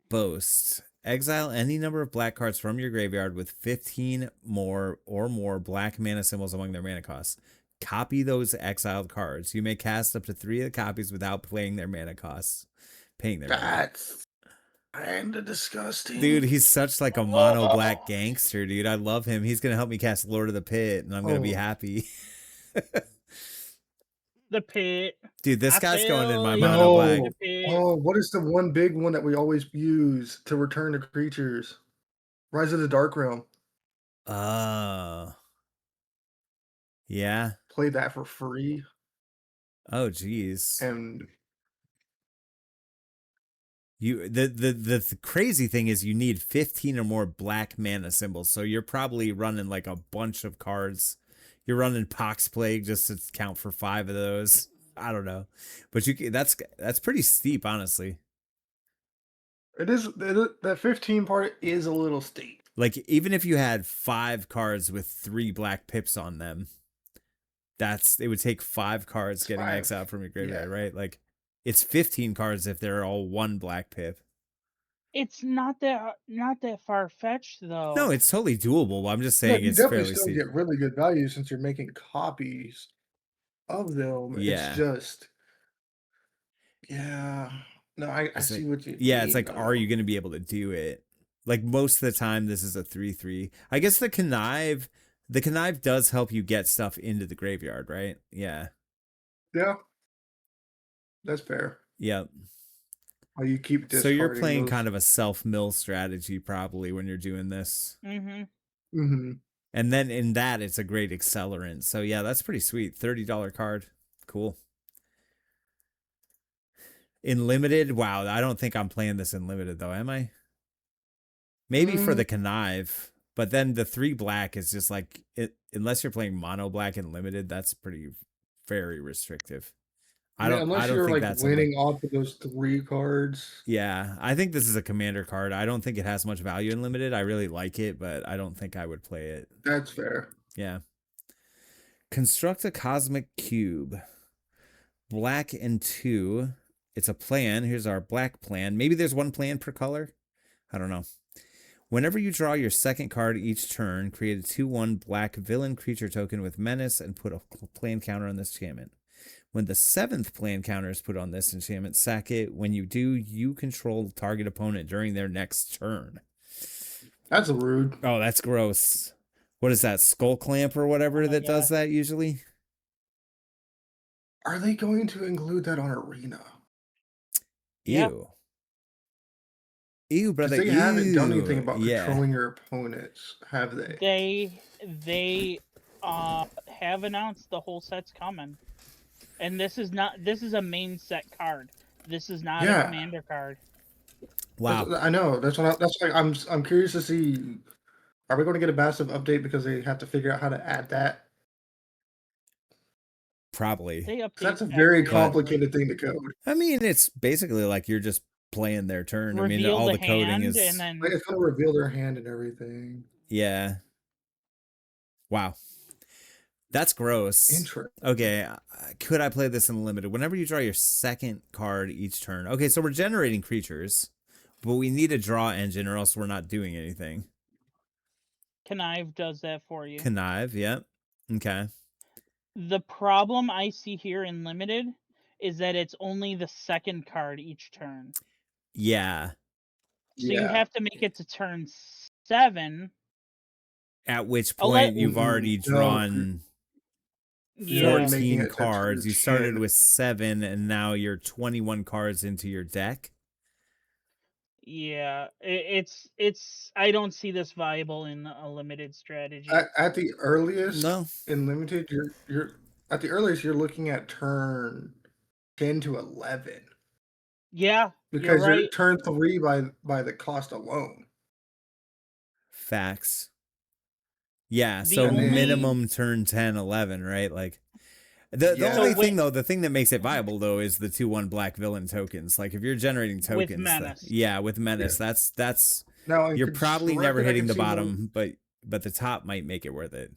Boast. Exile any number of black cards from your graveyard with 15 more or more black mana symbols among their mana costs. Copy those exiled cards. You may cast up to 3 of the copies without paying their mana costs.
That's kinda disgusting.
Dude, he's such like a mono black gangster, dude. I love him. He's gonna help me cast Lord of the Pit, and I'm gonna be happy.
The pit.
Dude, this
I
guy's going in my
fell
mono black.
into the pit.
Oh, what is the one big one that we always use to return to creatures? Rise of the Dark Realm.
Yeah.
Played that for free.
Oh, geez.
And
the crazy thing is you need 15 or more black mana symbols, so you're probably running like a bunch of cards. You're running Pox Plague just to count for 5 of those. I don't know, but that's pretty steep, honestly.
that 15 part is a little steep.
Like, even if you had 5 cards with 3 black pips on them, it would take 5 cards getting exiled from your graveyard, right? Like, it's 15 cards if they're all 1 black pip.
It's not that far fetched though.
No, it's totally doable. I'm just saying
you
it's
definitely
fairly
still
steep.
get really good value since you're making copies of them.
Yeah.
It's just, yeah. No, I see what you mean.
Yeah, it's like, are you going to be able to do it? Like, most of the time, this is a 3/3. I guess the connive does help you get stuff into the graveyard, right? Yeah.
Yeah. That's fair.
Yep.
How you keep discarding
So you're playing
those.
kind of a self-mill strategy probably when you're doing this.
Mm-hmm.
Mm-hmm.
And then in that, it's a great accelerant. So yeah, that's pretty sweet. $30 card. Cool. In limited, wow, I don't think I'm playing this in limited though, am I? Maybe for the connive, but then the 3 black is just like unless you're playing mono black in limited, that's very restrictive. I don't
you're
think
like
that's
winning off of those 3 cards.
Yeah, I think this is a commander card. I don't think it has much value in limited. I really like it, but I don't think I would play it.
That's fair.
Yeah. Construct a cosmic cube. Black and 2. It's a plan. Here's our black plan. Maybe there's 1 plan per color. I don't know. Whenever you draw your second card each turn, create a 2/1 black villain creature token with menace and put a plan counter on this enchantment. When the 7th plan counter is put on this enchantment, sack it. When you do, you control target opponent during their next turn.
That's rude.
Oh, that's gross. What is that, Skull Clamp or whatever that does that usually?
Are they going to include that on Arena?
Ew. Ew, brother.
They haven't done anything about controlling your opponents, have they?
They have announced the whole set's coming. And this is a main set card. This is not a commander card.
Wow.
I know. That's why I'm curious to see, are we going to get a massive update because they have to figure out how to add that?
Probably.
That's a very complicated thing to code.
I mean, it's basically like you're just playing their turn. I mean, all the coding is
and then
like it's going to reveal their hand and everything.
Yeah. Wow. That's gross.
Interesting.
Okay, could I play this in limited? Whenever you draw your second card each turn. Okay, so we're generating creatures, but we need a draw engine or else we're not doing anything.
Connive does that for you.
Connive, yep. Okay.
The problem I see here in limited is that it's only the second card each turn.
Yeah.
So you
Yeah.
have to make it to turn 7.
At which
I'll let-
point you've already
No,
drawn
you're already making
14
it to turn
cards. You started
10.
with 7 and now you're 21 cards into your deck.
Yeah, it's. I don't see this viable in a limited strategy.
At the earliest
No.
in limited, you're at the earliest you're looking at turn 10 to 11
Yeah,
because
you're
you're
right.
turn 3 by the cost alone.
Facts. Yeah,
The
so
only-
minimum turn 10, 11, right? Like the
Yeah.
only
So
thing though, the thing that makes it viable though is the 2/1 black villain tokens. Like if you're generating tokens,
With Menace.
yeah, with Menace, that's
Now in
you're probably never
constructed, I
hitting
can
the
see one-
bottom, but the top might make it worth it.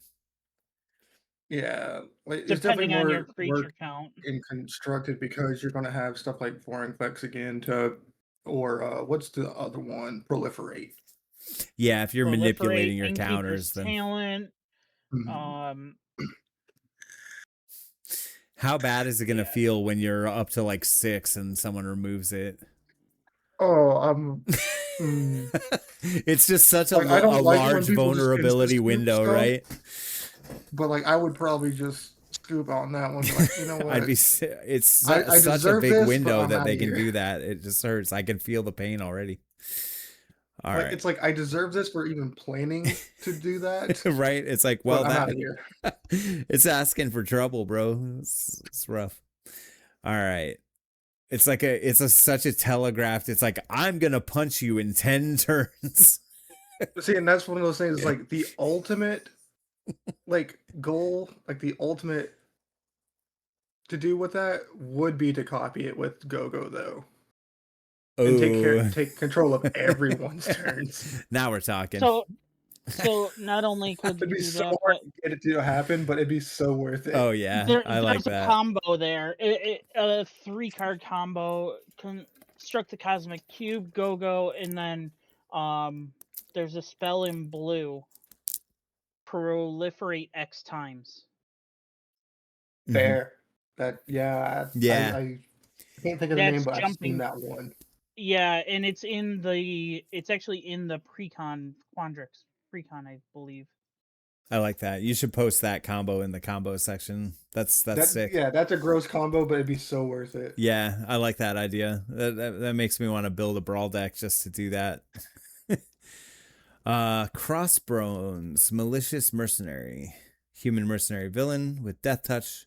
Yeah, like, it's
Depending
definitely
on
more
your creature
work
count.
in constructed because you're going to have stuff like foreign flex again to, or what's the other one? Proliferate.
Yeah, if you're manipulating your
Innkeeper's
counters, then
talent.
Mhm.
how bad is it going to
Yeah.
feel when you're up to like 6 and someone removes it?
Oh, mm,
It's just such a,
Like, I don't
a
like when
large
people just
vulnerability
scoop
window,
stuff.
right?
but like I would probably just scoop on that one. Be like, you know what?
I'd be. It's
I
such a
deserve
big
this, but
window
I'm
that
outta
they can
here.
do that. It just hurts. I can feel the pain already. All
Like
right,
it's like I deserve this for even planning to do that.
right? It's like,
But
well,
I'm
that
out of here.
it's asking for trouble, bro. It's rough. All right. It's like such a telegraphed. It's like I'm gonna punch you in 10 turns.
See, and that's one of those things. Like the ultimate, like goal, like the ultimate to do with that would be to copy it with Go-Go though, and take control of everyone's turns.
Now we're talking.
So not only could you
It'd be
do
so
that,
hard
but
to get it to happen, but it'd be so worth it.
Oh yeah, I like
there's a
that.
combo there. A 3-card combo. Construct the Cosmic Cube, Go-Go, and then there's a spell in blue. Proliferate X times.
Fair. That
Yeah.
I can't think of the
That's
name, but I've
jumping.
seen that one.
Yeah, and it's actually in the Precon Quandrix. Precon, I believe.
I like that. You should post that combo in the combo section. That's sick.
Yeah, that's a gross combo, but it'd be so worth it.
Yeah, I like that idea. That makes me want to build a brawl deck just to do that. Crossbones, malicious mercenary, human mercenary villain with death touch.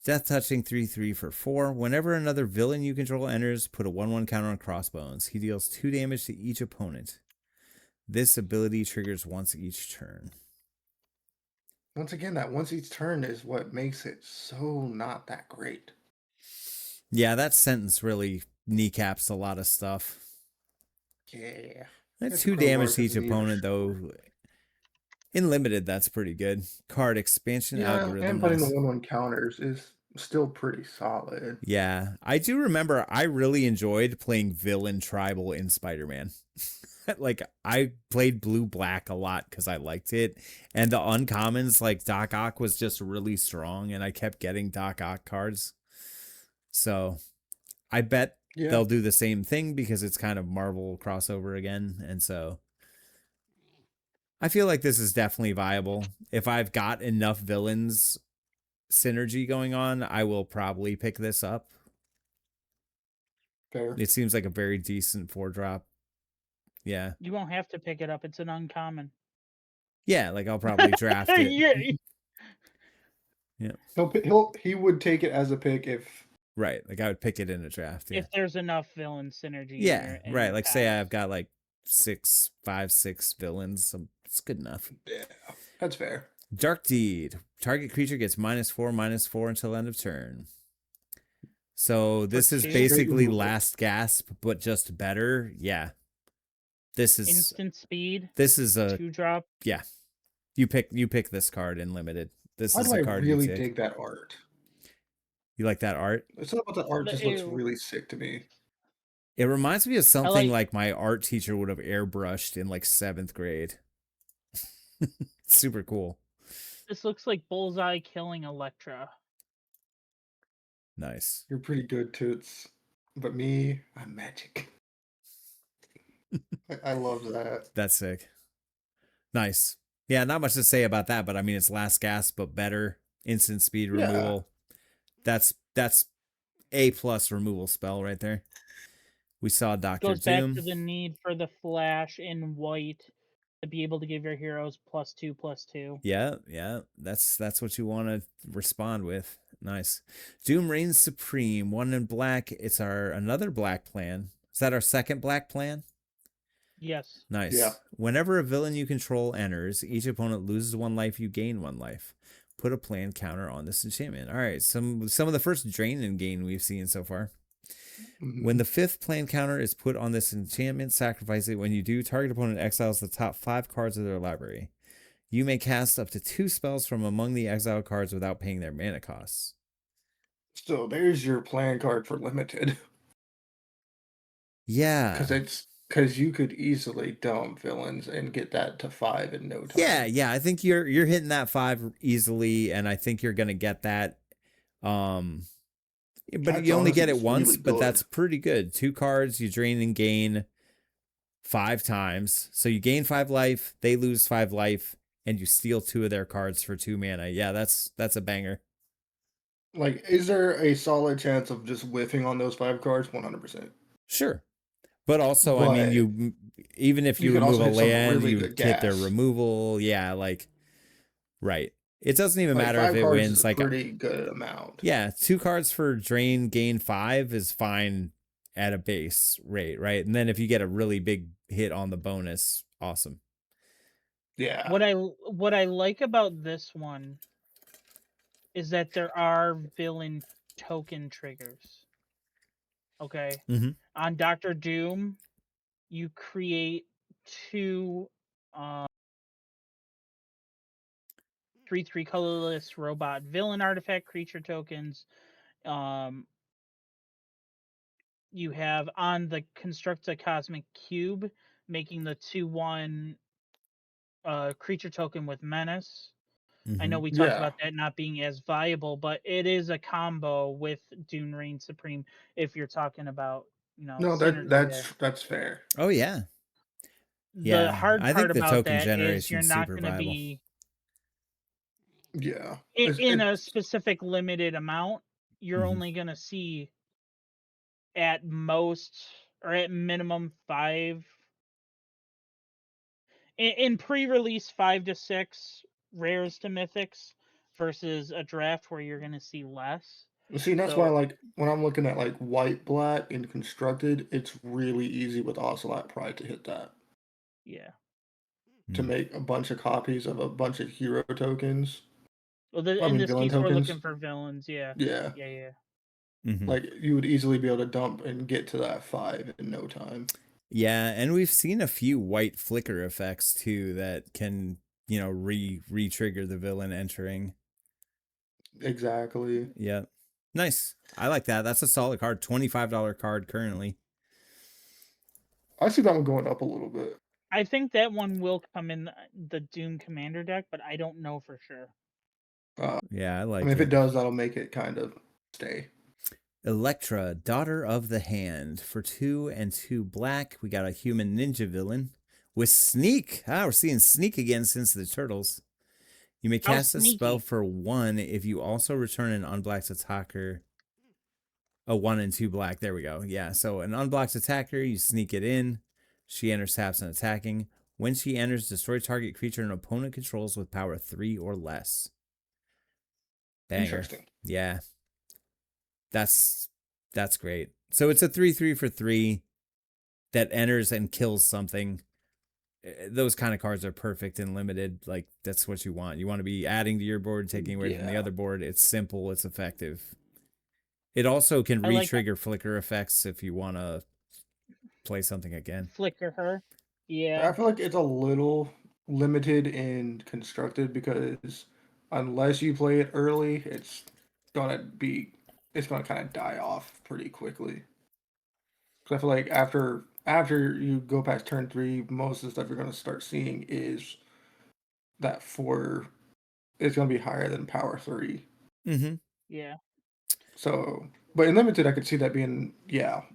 Death touching 3/3 for 4. Whenever another villain you control enters, put a 1/1 counter on Crossbones. He deals 2 damage to each opponent. This ability triggers once each turn.
Once again, that once each turn is what makes it so not that great.
Yeah, that sentence really kneecaps a lot of stuff.
Yeah.
That's
It's
2
crowbar
damage to
because
each
of the
opponent, though. In limited, that's pretty good. Card expansion
Yeah,
algorithm.
and putting the
Nice.
1/1 counters is still pretty solid.
Yeah, I do remember I really enjoyed playing villain tribal in Spider-Man. Like I played blue black a lot because I liked it, and the uncommons like Doc Ock was just really strong, and I kept getting Doc Ock cards. So I bet
Yeah.
they'll do the same thing because it's kind of Marvel crossover again, and so I feel like this is definitely viable. If I've got enough villains synergy going on, I will probably pick this up.
Fair.
It seems like a very decent 4-drop. Yeah.
You won't have to pick it up. It's an uncommon.
Yeah, like I'll probably draft it.
Yeah.
He would take it as a pick if
Right. Like I would pick it in a draft. Yeah.
If there's enough villain synergy.
Yeah.
in
Right.
your
Like say
pack.
I've got like 6 villains. So it's good enough.
yeah, that's fair.
Dark Deed. Target creature gets -4/-4 until end of turn. So this is
two?
basically
Straight
Last Gasp, but just better. Yeah. This is
Instant speed.
this is a
2-drop.
yeah. You pick this card in limited. This
Why
is
do I
a card
really
you take.
dig that art?
You like that art?
It's not about the art just looks
Ew.
really sick to me.
It reminds me of something
like-
like my art teacher would have airbrushed in like 7th grade. Super cool.
This looks like Bullseye killing Electra.
Nice.
You're pretty good, Toots. But me, I'm magic. I love that.
That's sick. Nice. Yeah, not much to say about that, but I mean it's last gasp but better. Instant speed
Yeah.
removal. That's A+ removal spell right there. We saw Dr.
Goes back
Doom.
to the need for the flash in white to be able to give your heroes +2/+2.
Yeah. That's what you want to respond with. Nice. Doom reigns supreme. One in black. It's our another black plan. Is that our second black plan?
Yes.
Nice.
Yeah.
Whenever a villain you control enters, each opponent loses 1 life, you gain 1 life. Put a plan counter on this enchantment. All right, some of the first drain and gain we've seen so far.
Mhm.
When the 5th plan counter is put on this enchantment, sacrifice it. When you do, target opponent exiles the top 5 cards of their library. You may cast up to 2 spells from among the exiled cards without paying their mana costs.
So there's your plan card for limited.
Yeah.
Because you could easily dump villains and get that to 5 in no time.
Yeah. I think you're hitting that 5 easily, and I think you're gonna get that. But
That's
you only get it
honestly
once,
really
but that's
good.
pretty good. 2 cards, you drain and gain 5 times. So you gain 5 life, they lose 5 life, and you steal 2 of their cards for 2 mana. Yeah, that's a banger.
Like, is there a solid chance of just whiffing on those 5 cards? 100%.
Sure. But also, I mean,
But
you even if you
you can
remove
also
a
hit some
land,
really
you
good
hit their
gas.
removal. Yeah, like right. It doesn't even
Like,
matter if
5
it
cards
wins
is a
like
pretty good amount.
yeah, 2 cards for drain gain 5 is fine at a base rate, right? And then if you get a really big hit on the bonus, awesome.
Yeah.
What I like about this one is that there are villain token triggers. Okay.
Mhm.
On Dr. Doom, you create 2 3/3 colorless robot villain artifact creature tokens. You have on the construct a cosmic cube, making the 2/1 creature token with menace. I know
Mhm.
we talked
Yeah.
about that not being as viable, but it is a combo with Dune Reign Supreme if you're talking about,
No,
synergy there.
that's fair.
Oh yeah.
The
Yeah.
hard
I think
part
the
about
token
that is
generation
you're
is
not
super
going to
viable.
be
Yeah.
in a specific limited amount. You're
Mhm.
only going to see at most or at minimum 5 in pre-release 5 to 6 rares to mythics versus a draft where you're going to see less.
See, that's why,
So
like, when I'm looking at, like, white, black, and constructed, it's really easy with Ocelot Pride to hit that.
yeah.
To
Mm.
make a bunch of copies of a bunch of hero tokens.
Well,
I
in
mean,
this
villain
case, we're
tokens.
looking for villains. Yeah.
Yeah.
Yeah.
Mhm.
Like, you would easily be able to dump and get to that 5 in no time.
Yeah, and we've seen a few white flicker effects too that can, re-trigger the villain entering.
Exactly.
Yeah. Nice. I like that. That's a solid card. $25 card currently.
I see that one going up a little bit.
I think that one will come in the Doom Commander deck, but I don't know for sure.
Yeah, I
I
like
mean, if it
it.
does, that'll make it kind of stay.
Electra, Daughter of the Hand. For 2 and 2 black, we got a human ninja villain with sneak. Ah, we're seeing sneak again since the turtles. You may
How
cast a spell
sneaky.
for 1 if you also return an unblocked attacker. Oh, 1 and 2 black. There we go. Yeah, so an unblocked attacker, you sneak it in. She enters, taps, and attacking. When she enters, destroy target creature an opponent controls with power 3 or less. Banger.
Interesting.
Yeah. That's great. So it's a 3/3 for 3 that enters and kills something. Those kind of cards are perfect and limited. Like, that's what you want. You want to be adding to your board, taking away from the
Yeah.
other board. It's simple, it's effective. It also can
I like
re-trigger flicker effects if you want to play something again.
flicker her.
I
Yeah.
feel like it's a little limited in constructed because unless you play it early, it's gonna kind of die off pretty quickly. Because I feel like after you go past turn 3, most of the stuff you're gonna start seeing is that 4 is going to be higher than power 3.
Mm-hmm.
Yeah.
So, but in limited, I could see that being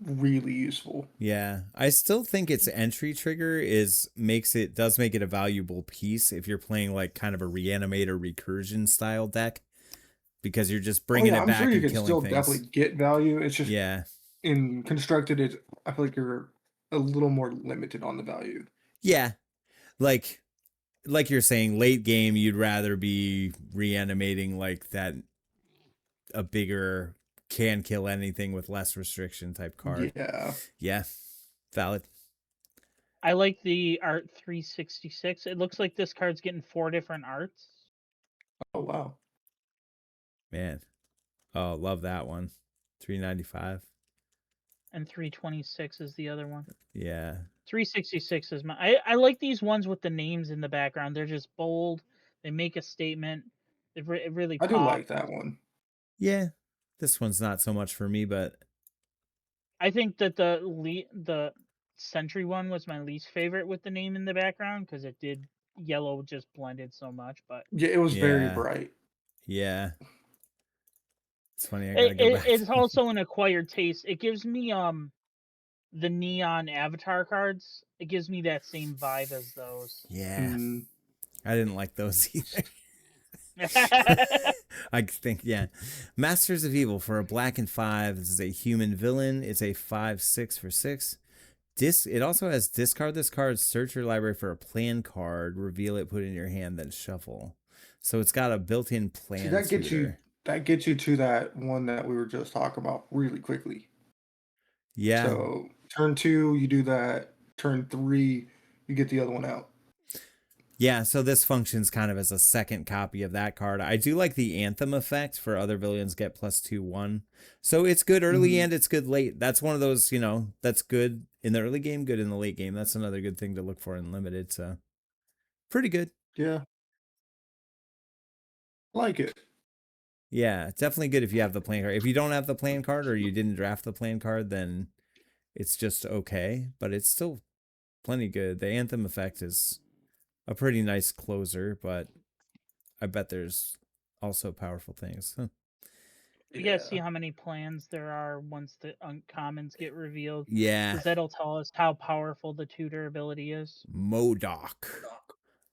really useful.
Yeah, I still think its entry trigger does make it a valuable piece if you're playing like kind of a reanimator recursion style deck, because you're just
Oh
bringing
yeah,
it
I'm sure
back
you
and
could
killing
still
things.
definitely get value. It's just
Yeah,
in constructed, I feel like you're a little more limited on the value.
yeah, like you're saying, late game you'd rather be reanimating like that, a bigger can kill anything with less restriction type card.
Yeah.
Yeah, valid.
I like the art 366. It looks like this card's getting 4 different arts.
Oh wow.
Man, oh, love that one. 395.
And 326 is the other one.
Yeah.
366 is my. I like these ones with the names in the background. They're just bold. They make a statement. It really
I do
pops.
like that one.
Yeah. This one's not so much for me, but
I think that the Sentry one was my least favorite with the name in the background because it did yellow just blended so much. But
Yeah, it was very
yeah.
bright.
Yeah. It's funny, I gotta go back.
it's also an acquired taste. It gives me the neon avatar cards. It gives me that same vibe as those.
Yeah.
Mm,
I didn't like those either. I think, yeah. Masters of Evil for a black and 5. This is a human villain. It's a 5/6 for 6. It also has discard this card, search your library for a plan card, reveal it, put it in your hand, then shuffle. So it's got a built-in plan.
see, that gets you to that one that we were just talking about really quickly.
Yeah.
So turn 2, you do that. Turn 3, you get the other one out.
Yeah, so this functions kind of as a second copy of that card. I do like the Anthem effect for other villains get +2/+1. So it's good early and it's good late. That's one of those, that's good in the early game, good in the late game. That's another good thing to look for in limited. So pretty good.
Yeah. Like it.
Yeah, definitely good if you have the plan card. If you don't have the plan card or you didn't draft the plan card, then it's just okay, but it's still plenty good. The Anthem effect is a pretty nice closer, but I bet there's also powerful things. Huh.
You gotta see how many plans there are once the uncommons get revealed.
Yeah.
Because that'll tell us how powerful the tutor ability is.
Modoc.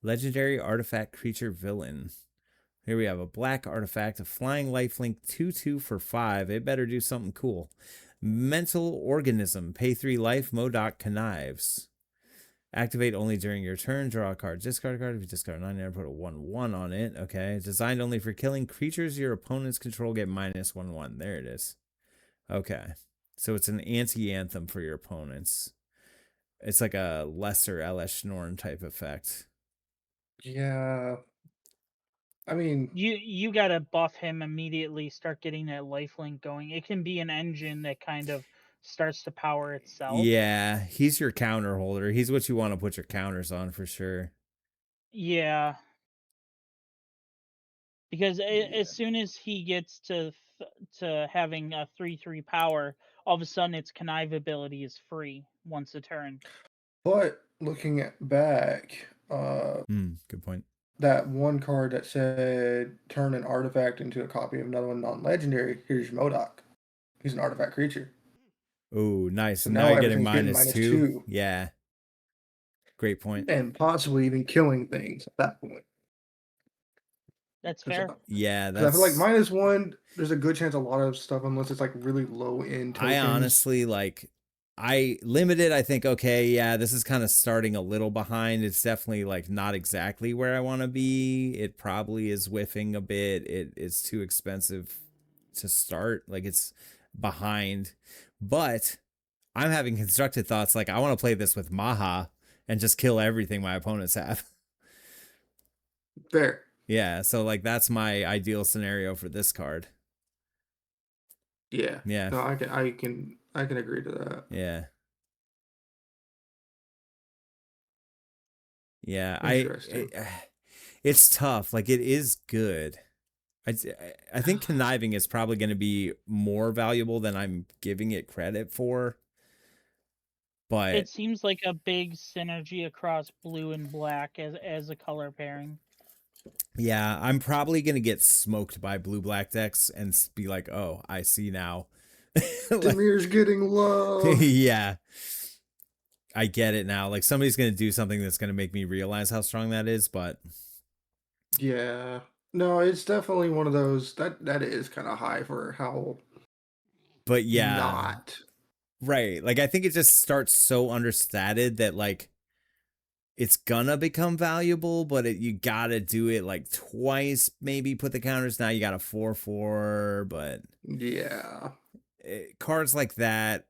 Legendary artifact creature villain. Here we have a black artifact, a flying lifelink 2/2 for 5. It better do something cool. Mental organism. Pay 3 life. Modoc connives. Activate only during your turn. Draw a card. Discard a card. If you discard 9, put a 1/1 on it. Okay. Designed only for killing creatures your opponents control get -1/1. There it is. Okay. So it's an anti-anthem for your opponents. It's like a lesser Elesh Norn type effect.
Yeah. I mean,
you gotta buff him immediately. Start getting that lifelink going. It can be an engine that kind of starts to power itself.
Yeah, he's your counter holder. He's what you want to put your counters on for sure.
Yeah. Because as soon as he gets to having a 3/3 power, all of a sudden its connive ability is free once a turn.
but looking back,
Good point.
that one card that said turn an artifact into a copy of another one non-legendary, here's your Modoc. He's an artifact creature.
Oh, nice.
So
Now
now
you're getting
everything's getting
-2.
-2.
Yeah. Great point.
And possibly even killing things at that point.
That's fair.
Yeah,
Because I feel like -1, there's a good chance a lot of stuff, unless it's like really low end tokens.
I honestly I limited. I think, okay, yeah, this is kind of starting a little behind. It's definitely like not exactly where I want to be. It probably is whiffing a bit. It's too expensive to start. Like it's behind, but I'm having constructed thoughts. Like I want to play this with Maha and just kill everything my opponents have.
Fair.
Yeah. So like that's my ideal scenario for this card.
Yeah.
Yeah.
No, I can agree to that.
Yeah. Yeah,
Interesting.
it's tough. Like it is good. I think conniving is probably going to be more valuable than I'm giving it credit for. But
it seems like a big synergy across blue and black as a color pairing.
Yeah, I'm probably gonna get smoked by blue-black decks and be like, "Oh, I see now." Like,
Demir's getting love.
yeah, I get it now. Like somebody's gonna do something that's gonna make me realize how strong that is, but
Yeah. No, it's definitely one of those that is kind of high for how
yeah,
not.
right. Like I think it just starts so understated that like it's gonna become valuable, but you gotta do it like twice, maybe put the counters. Now you got a 4/4, but
Yeah.
cards like that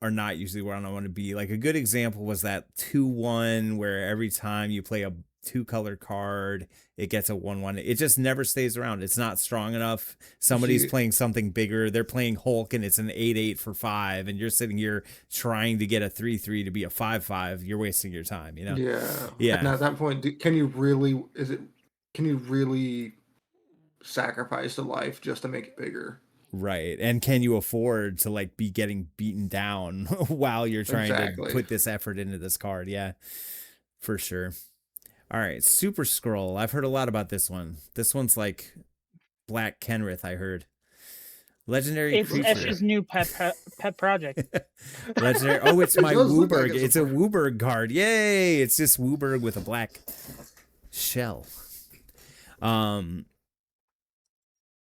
are not usually where I want to be. Like a good example was that 2/1 where every time you play a 2-color card, it gets a 1/1. It just never stays around. It's not strong enough. Somebody's
See,
playing something bigger. They're playing Hulk and it's an 8/8 for 5, and you're sitting here trying to get a 3/3 to be a 5/5. You're wasting your time, you know?
yeah. And
Yeah.
at that point, can you really can you really sacrifice a life just to make it bigger?
Right. And can you afford to like be getting beaten down while you're trying to
Exactly.
put this effort into this card? Yeah, for sure. All right, Super Scroll. I've heard a lot about this one. This one's like Black Kenrith, I heard. Legendary
It's
creature.
Esh's new pet project.
Legendary. Oh, it's
It
my
does look
Wooburg.
like
It's a Wooburg card. Yay! It's just Wooburg with a black shell.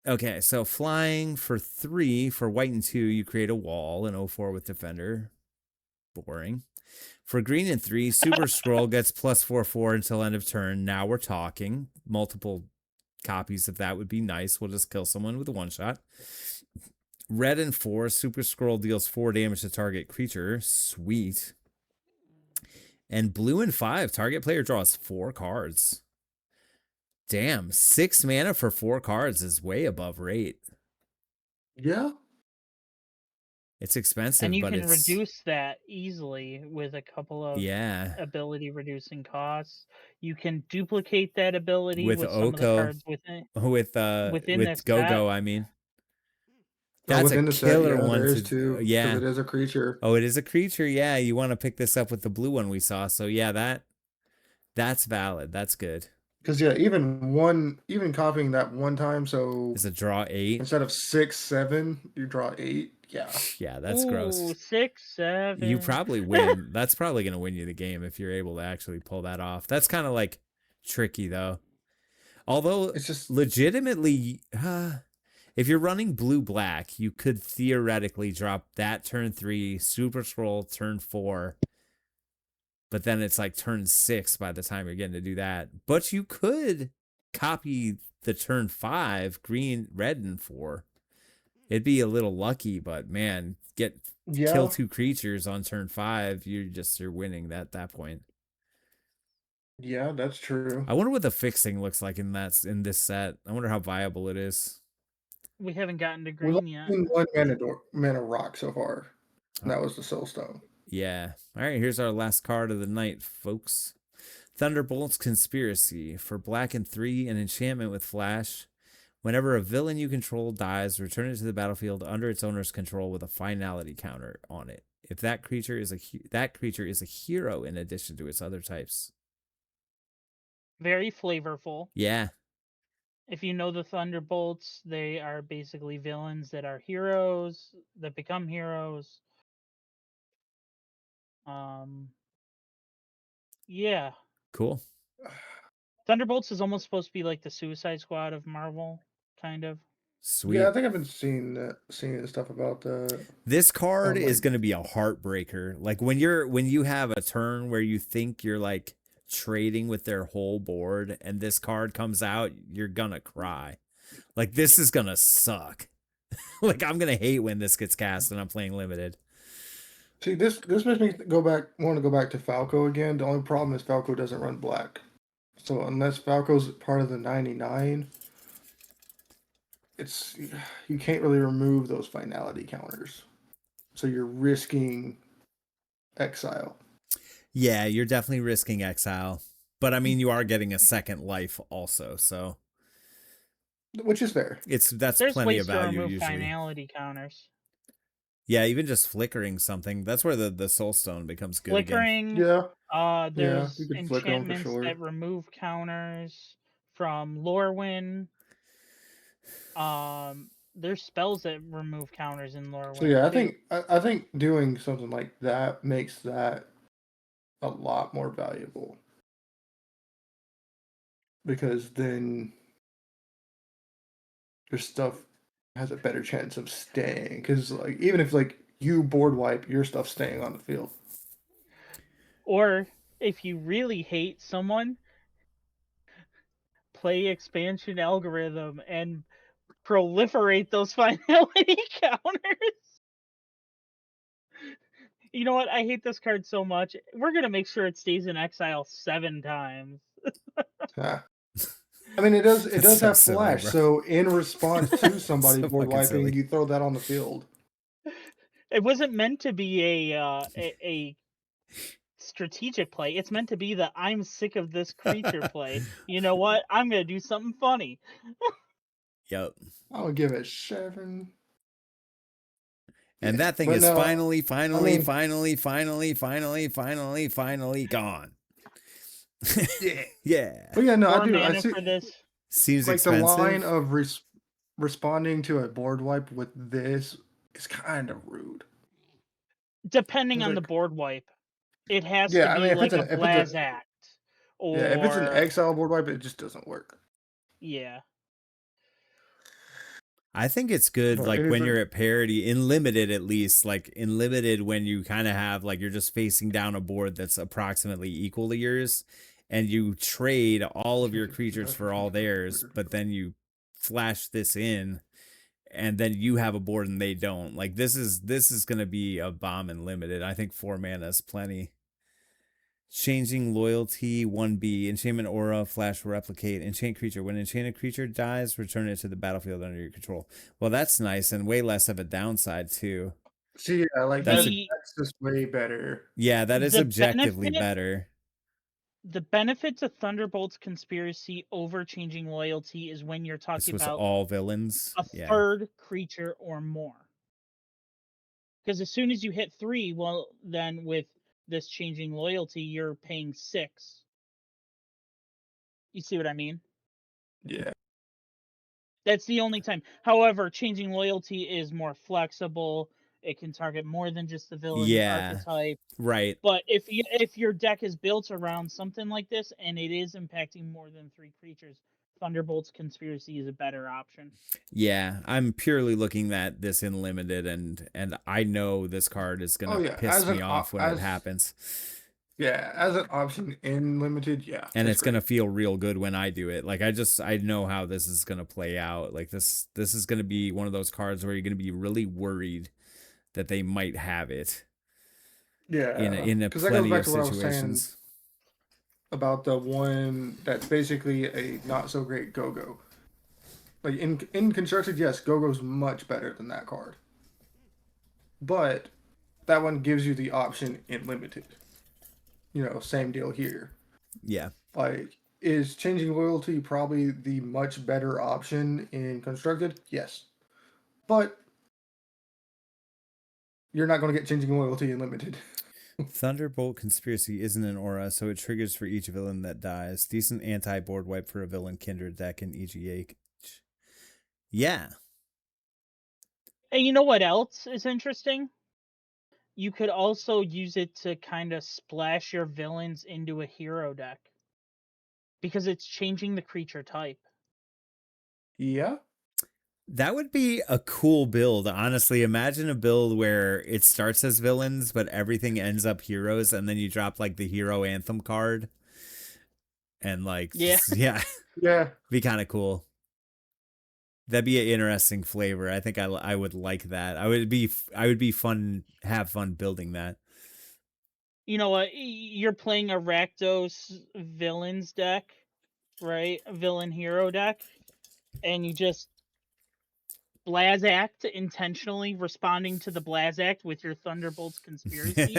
Okay, so flying for 3 for white and 2, you create a wall in 04 with Defender. Boring. For green and 3, Super Scroll gets +4/4 until end of turn. Now we're talking. Multiple copies of that would be nice. We'll just kill someone with a 1-shot. Red and 4, Super Scroll deals 4 damage to target creature. Sweet. And blue and 5, target player draws 4 cards. Damn, 6 mana for 4 cards is way above rate.
Yeah.
It's expensive,
And you
but
can
it's
reduce that easily with a couple of ability reducing costs. You can duplicate that ability
with
with some of the
Oko,
cards within
with
this
Go-Go,
set.
I mean.
Oh,
That's a
within the set,
killer
yeah,
one
there is
to
too, because
yeah.
it is a creature.
Oh, it is a creature. Yeah, you want to pick this up with the blue one we saw. So yeah, that's valid. That's good.
Because yeah, even copying that one time, so
Is a draw 8
instead of 6, 7, you draw 8. Yeah.
Yeah, that's
Ooh,
gross.
6, 7.
You probably win. That's probably going to win you the game if you're able to actually pull that off. That's kind of like tricky though. Although
It's just
legitimately, if you're running blue black, you could theoretically drop that turn 3, Super Scroll turn 4, but then it's like turn 6 by the time you're getting to do that. But you could copy the turn 5 green, red, and 4. It'd be a little lucky, but man, kill 2 creatures on turn 5. You're winning at that point.
Yeah, that's true.
I wonder what the fixing looks like in this set. I wonder how viable it is.
We haven't gotten to
We've
green
only
yet.
seen one mana rock so far. And that was the Soulstone.
Yeah. All right, here's our last card of the night, folks. Thunderbolt's Conspiracy. For black and 3, an enchantment with flash. Whenever a villain you control dies, return it to the battlefield under its owner's control with a finality counter on it. If that creature is a hero in addition to its other types.
Very flavorful.
Yeah.
If you know the Thunderbolts, they are basically villains that are heroes that become heroes. Yeah.
Cool.
Thunderbolts is almost supposed to be like the Suicide Squad of Marvel, kind of.
Sweet.
Yeah, I think I've been seeing stuff about that.
This card is going to be a heartbreaker. Like when you have a turn where you think you're like trading with their whole board and this card comes out, you're going to cry. Like this is going to suck. Like I'm going to hate when this gets cast and I'm playing limited.
See, this makes me want to go back to Falco again. The only problem is Falco doesn't run black. So unless Falco's part of the 99, you can't really remove those finality counters. So you're risking exile.
Yeah, you're definitely risking exile. But I mean, you are getting a second life also, so
which is fair.
That's
There's
plenty
ways
of value
to remove
usually.
finality counters.
Yeah, even just flickering something. That's where the Soulstone becomes good
Flickering.
Again.
There's
you could flicker 'em for
enchantments
sure.
that remove counters from Lorwyn. There's spells that remove counters in Lorwyn.
So yeah,
too.
I think doing something like that makes that a lot more valuable, because then your stuff has a better chance of staying. Because like even if like you board wipe, your stuff staying on the field.
Or if you really hate someone, play expansion algorithm and proliferate those finality counters. You know what? I hate this card so much. We're gonna make sure it stays in exile 7 times.
Yeah. I mean, it does
That's so
have
silly,
flash.
bro.
So in response to somebody
So
board
fucking
wiping,
silly.
you throw that on the field.
It wasn't meant to be a strategic play. It's meant to be the I'm sick of this creature play. You know what? I'm gonna do something funny.
Yep.
I would give it 7.
And
Yeah,
that thing
but
is
no,
finally
mean-
gone.
yeah.
Yeah.
But yeah, no, I
4
do. I
mana
see
for this.
Seems
like the
expensive.
line of responding to a board wipe with this is kind of rude.
Depending
It's
on the
like-
board wipe. It has
Yeah,
to
I
be
mean, if
like
it's
a
an- if it's a-
Blaz Act. Or
Yeah, if it's an exile board wipe, it just doesn't work.
yeah.
I think it's good,
Or
like when
anything-
you're at parity, in limited at least, like in limited when you kind of have, like you're just facing down a board that's approximately equal to yours, and you trade all of your creatures for all theirs, but then you flash this in, and then you have a board and they don't. Like this is gonna be a bomb in limited. I think 4 mana is plenty. Changing loyalty 1B, enchantment aura, flash replicate, enchant creature. When enchanted creature dies, return it to the battlefield under your control. Well, that's nice and way less of a downside too.
See, yeah, like
That's
that's just way better.
Yeah, that is
The
objectively
benefit-
better.
The benefit to Thunderbolt's conspiracy over changing loyalty is when you're
This
talking
was
about
all villains.
a
Yeah.
third creature or more. Because as soon as you hit 3, well, then with this changing loyalty, you're paying 6. You see what I mean?
Yeah.
That's the only time. However, changing loyalty is more flexible. It can target more than just the villain archetype.
Right.
But if your deck is built around something like this and it is impacting more than 3 creatures, Thunderbolt's Conspiracy is a better option.
Yeah, I'm purely looking at this in limited, and I know this card is gonna piss me off when it happens.
Yeah, as an option in limited, yeah.
And it's gonna feel real good when I do it. Like I know how this is gonna play out. Like this is gonna be one of those cards where you're gonna be really worried that they might have it.
Yeah,
in a plenty of situations.
About the one that's basically a not so great go-go. Like in constructed, yes, go-go's much better than that card. But that one gives you the option in limited. You know, same deal here.
Yeah.
Like, is changing loyalty probably the much better option in constructed? Yes. But you're not going to get changing loyalty in limited.
Thunderbolt Conspiracy isn't an aura, so it triggers for each villain that dies. Decent anti-board wipe for a villain kindred deck in EGH. Yeah.
And you know what else is interesting? You could also use it to kind of splash your villains into a hero deck. Because it's changing the creature type.
Yeah.
That would be a cool build. Honestly, imagine a build where it starts as villains, but everything ends up heroes, and then you drop like the hero anthem card. And like,
yeah,
yeah,
be kind of cool. That'd be an interesting flavor. I think I would like that. I would be have fun building that.
You know what? You're playing a Rakdos villains deck, right? A villain hero deck, and you just Blaz Act intentionally responding to the Blaz Act with your Thunderbolt's Conspiracy.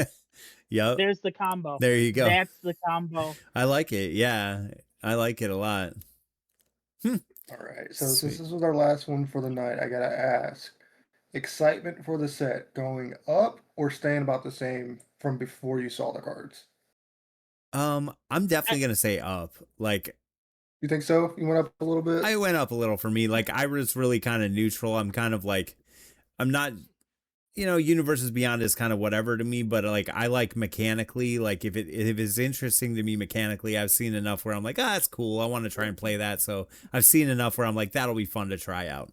Yep.
There's the combo.
There you go.
That's the combo.
I like it. Yeah. I like it a lot.
All right. So since this was our last one for the night, I gotta ask: excitement for the set going up or staying about the same from before you saw the cards?
I'm definitely gonna say up. Like,
You think so? You went up a little bit.
I went up a little for me. Like I was really kind of neutral. I'm kind of like I'm not Universes Beyond is kind of whatever to me, but like I like mechanically, like if it's interesting to me mechanically, I've seen enough where I'm like, that's cool. I want to try and play that. So I've seen enough where I'm like, that'll be fun to try out.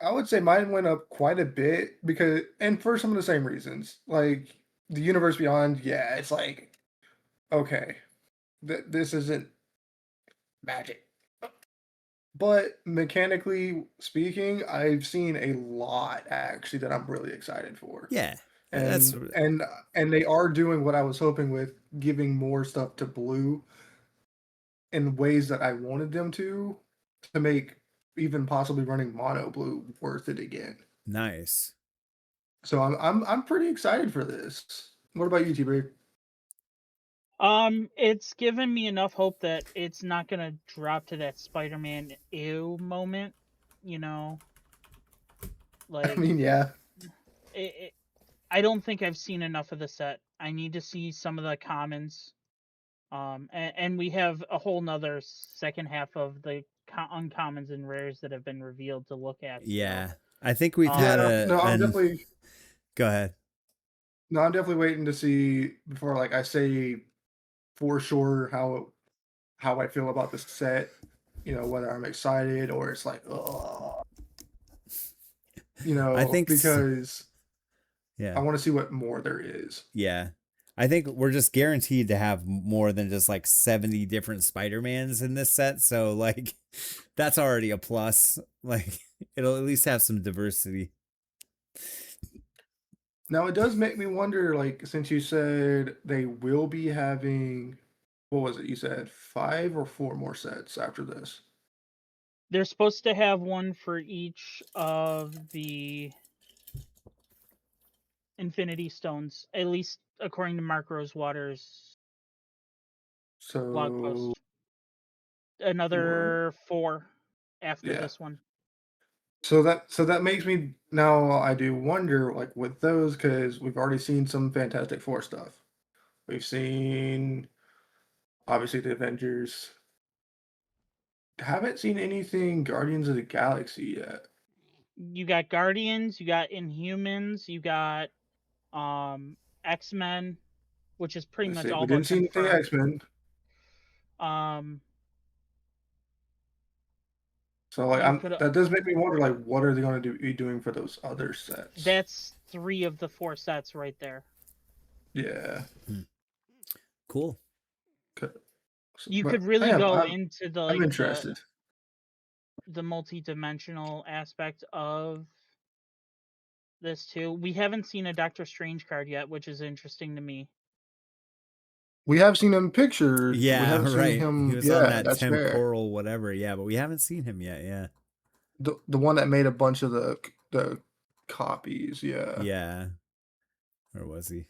I would say mine went up quite a bit because, and for some of the same reasons. Like the Universe Beyond, yeah, it's like, okay, this isn't magic. But mechanically speaking, I've seen a lot actually that I'm really excited for.
Yeah, that's
And they are doing what I was hoping with giving more stuff to blue in ways that I wanted them to make even possibly running mono blue worth it again.
nice.
So I'm pretty excited for this. What about you, T-Bray?
It's given me enough hope that it's not gonna drop to that Spider-Man ew moment, you know.
I
Like
mean, yeah.
I don't think I've seen enough of the set. I need to see some of the commons. And we have a whole nother second half of the uncommons and rares that have been revealed to look at.
Yeah,
Still.
I think we've had
Yeah, no,
Go ahead.
I'm definitely waiting to see before like I say for sure how I feel about the set, whether I'm excited or it's like, oh,
I think
because
yeah.
I want to see what more there is.
Yeah. I think we're just guaranteed to have more than just like 70 different Spider-Mans in this set. So like that's already a plus. Like it'll at least have some diversity.
Now it does make me wonder, like, since you said they will be having, what was it? You said 5 or 4 more sets after this.
They're supposed to have one for each of the Infinity Stones, at least according to Mark Rosewater's blog
So
post.
4,
Another 4 after
yeah.
this one.
So that makes me now I do wonder, like with those, because we've already seen some Fantastic Four stuff. We've seen obviously the Avengers. Haven't seen anything Guardians of the Galaxy yet.
You got Guardians, you got Inhumans, you got X-Men, which is pretty
Let's
much
see.
all
We
but
didn't see anything
confirmed.
X-Men.
Um,
So like
you could
that does make me wonder, like, what are they going to be doing for those other sets?
that's 3 of the 4 sets right there.
Yeah.
Cool.
You
But
could really go
I'm
into the
I'm interested.
the multi-dimensional aspect of this too. We haven't seen a Doctor Strange card yet, which is interesting to me.
We have seen him pictured, but we
Yeah,
haven't seen
right. He
him.
was on
Yeah,
that
that's fair.
temporal whatever. Yeah, but we haven't seen him yet. Yeah.
The one that made a bunch of the copies. Yeah.
Yeah. Where was he?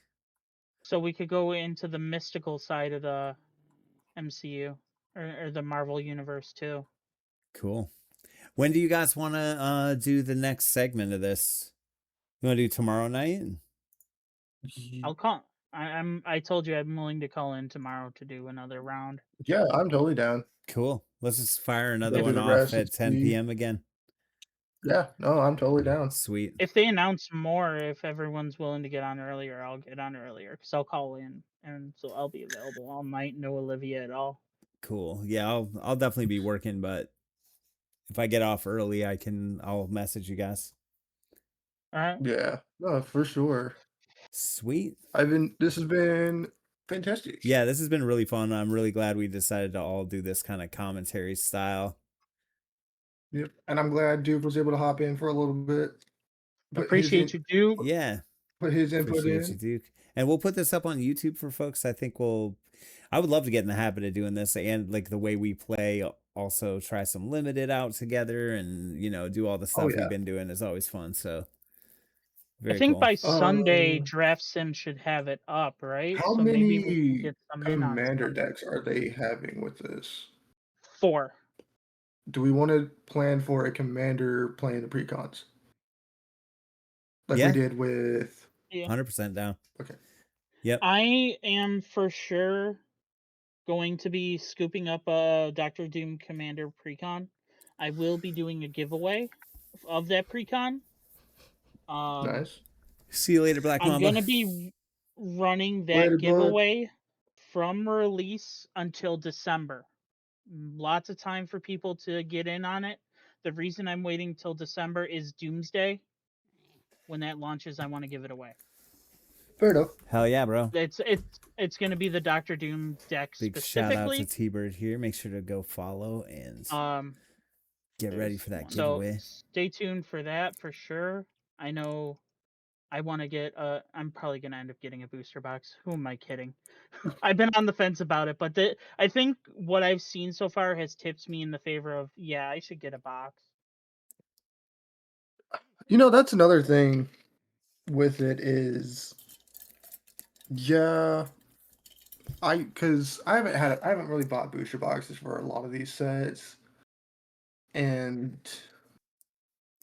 So we could go into the mystical side of the MCU or the Marvel universe too.
Cool. When do you guys want to do the next segment of this? You want to do tomorrow night?
I'll call. I told you I'm willing to call in tomorrow to do another round.
Yeah, I'm totally down.
Cool. Let's just fire another
We'll do
one
the
off
rest and
at 10
see.
p.m. again.
Yeah, no, I'm totally down.
Sweet.
If they announce more, if everyone's willing to get on earlier, I'll get on earlier because I'll call in, and so I'll be available all night. No Olivia at all.
Cool. Yeah, I'll definitely be working, but if I get off early, I'll message you guys.
All right.
Yeah, no, for sure.
Sweet.
This has been fantastic.
Yeah, this has been really fun. I'm really glad we decided to all do this kind of commentary style.
Yep. And I'm glad Duke was able to hop in for a little bit.
Appreciate you, Duke.
Yeah.
Put his input
Appreciate
in.
you, Duke. And we'll put this up on YouTube for folks. I would love to get in the habit of doing this, and like the way we play, also try some limited out together and, do all the stuff we've been doing is always fun. So very
I think
cool.
by Sunday, Draft Sim should have it up, right?
How
So maybe we can
many
get some in on
commander
Sunday.
decks are they having with this?
4.
Do we want to plan for a commander playing the precons? Like
Yeah.
we did with...
Yeah.
100% down.
Okay.
Yep.
I am for sure going to be scooping up a Doctor Doom Commander precon. I will be doing a giveaway of that precon.
Nice.
See you later, Black
I'm
Mamba.
gonna be running that
Later, bud.
giveaway from release until December. Lots of time for people to get in on it. The reason I'm waiting till December is Doomsday. When that launches, I want to give it away.
Fair enough.
Hell yeah, bro.
It's gonna be the Doctor Doom deck
Big shout out to
specifically.
T-Bird here. Make sure to go follow and get ready for that
So
giveaway.
stay tuned for that for sure. I know I want to get I'm probably going to end up getting a booster box. Who am I kidding? I've been on the fence about it, but I think what I've seen so far has tipped me in the favor of, yeah, I should get a box.
You know, that's another thing with it is, yeah, because I haven't really bought booster boxes for a lot of these sets, and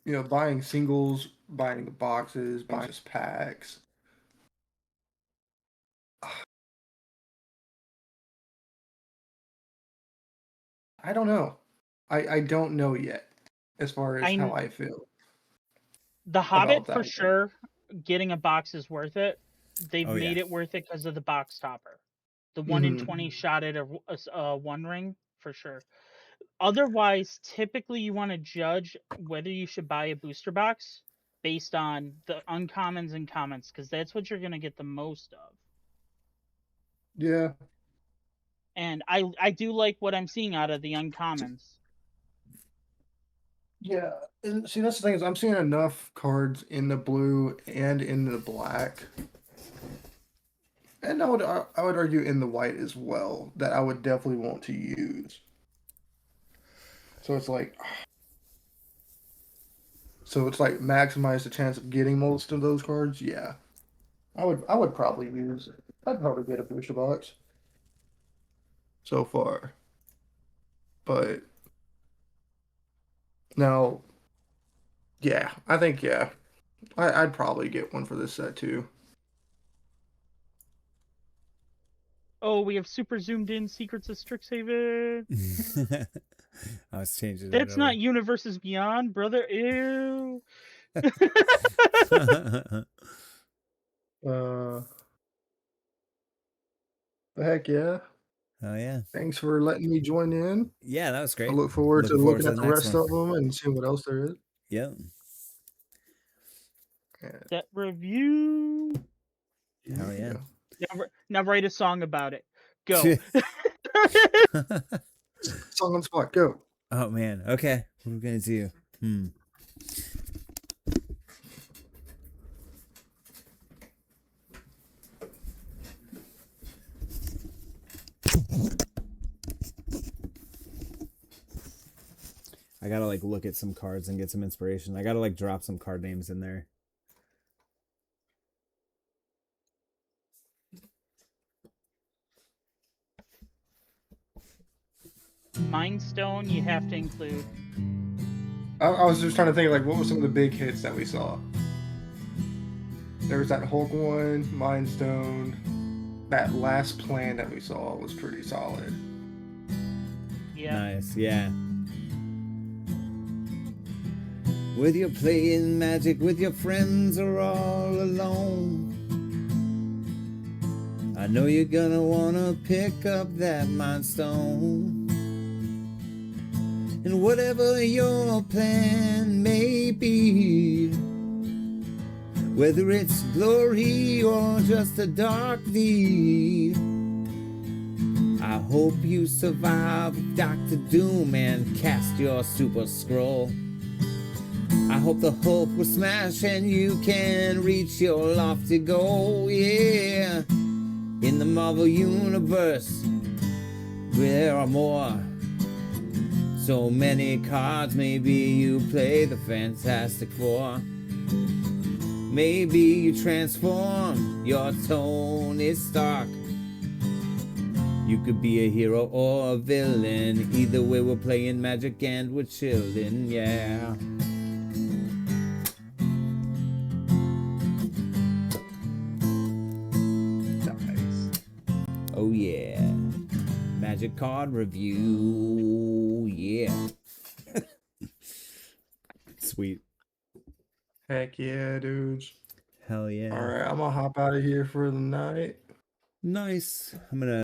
you know, buying singles, buying the boxes, buying just packs. I don't know. I don't know yet as far as how I feel.
The Hobbit
about that
for
one.
sure, getting a box is worth it. They've
Oh, yeah.
made it worth it because of the box topper. The 1 in 20 shot at a one ring for sure. Otherwise, typically you want to judge whether you should buy a booster box based on the uncommons and commons, because that's what you're going to get the most of.
Yeah.
And I do like what I'm seeing out of the uncommons.
Yeah, and see that's the thing is I'm seeing enough cards in the blue and in the black, and I would argue in the white as well that I would definitely want to use. So it's like maximize the chance of getting most of those cards. Yeah, I would probably use. I'd probably get a booster box. So far, but now, yeah, I think I'd probably get one for this set too.
Oh, we have super zoomed in Secrets of Strixhaven.
I was changing
That's
it
not Universes Beyond, brother. Ew.
The heck yeah.
Oh yeah.
Thanks for letting me join in.
Yeah, that was great.
I look forward to
Looking
looking
to
at the
next
rest
one.
of them and seeing what else there is.
Yep.
That review.
Hell yeah.
Now write a song about it. Go.
Song on the spot, go.
Oh man. Okay. What are we gonna do? I gotta like look at some cards and get some inspiration. I gotta like drop some card names in there.
Mind Stone you have to include.
I was just trying to think, like, what were some of the big hits that we saw? There was that Hulk one, Mind Stone. That last plan that we saw was pretty solid.
Yeah.
Nice, yeah. Whether you're playing Magic with your friends or all alone, I know you're gonna wanna pick up that Mind Stone. And whatever your plan may be, whether it's glory or just a dark deed, I hope you survive Dr. Doom and cast your super scroll. I hope the Hulk will smash and you can reach your lofty goal, yeah. In the Marvel Universe, there are more. So many cards, maybe you play the Fantastic Four. Maybe you transform, your tone is stark. You could be a hero or a villain. Either way, we're playing Magic and we're chillin', yeah.
Nice.
Oh yeah. Magic card review. Yeah. Sweet.
Heck yeah, dudes.
Hell yeah.
All right, I'm gonna hop out of here for the night.
Nice. I'm gonna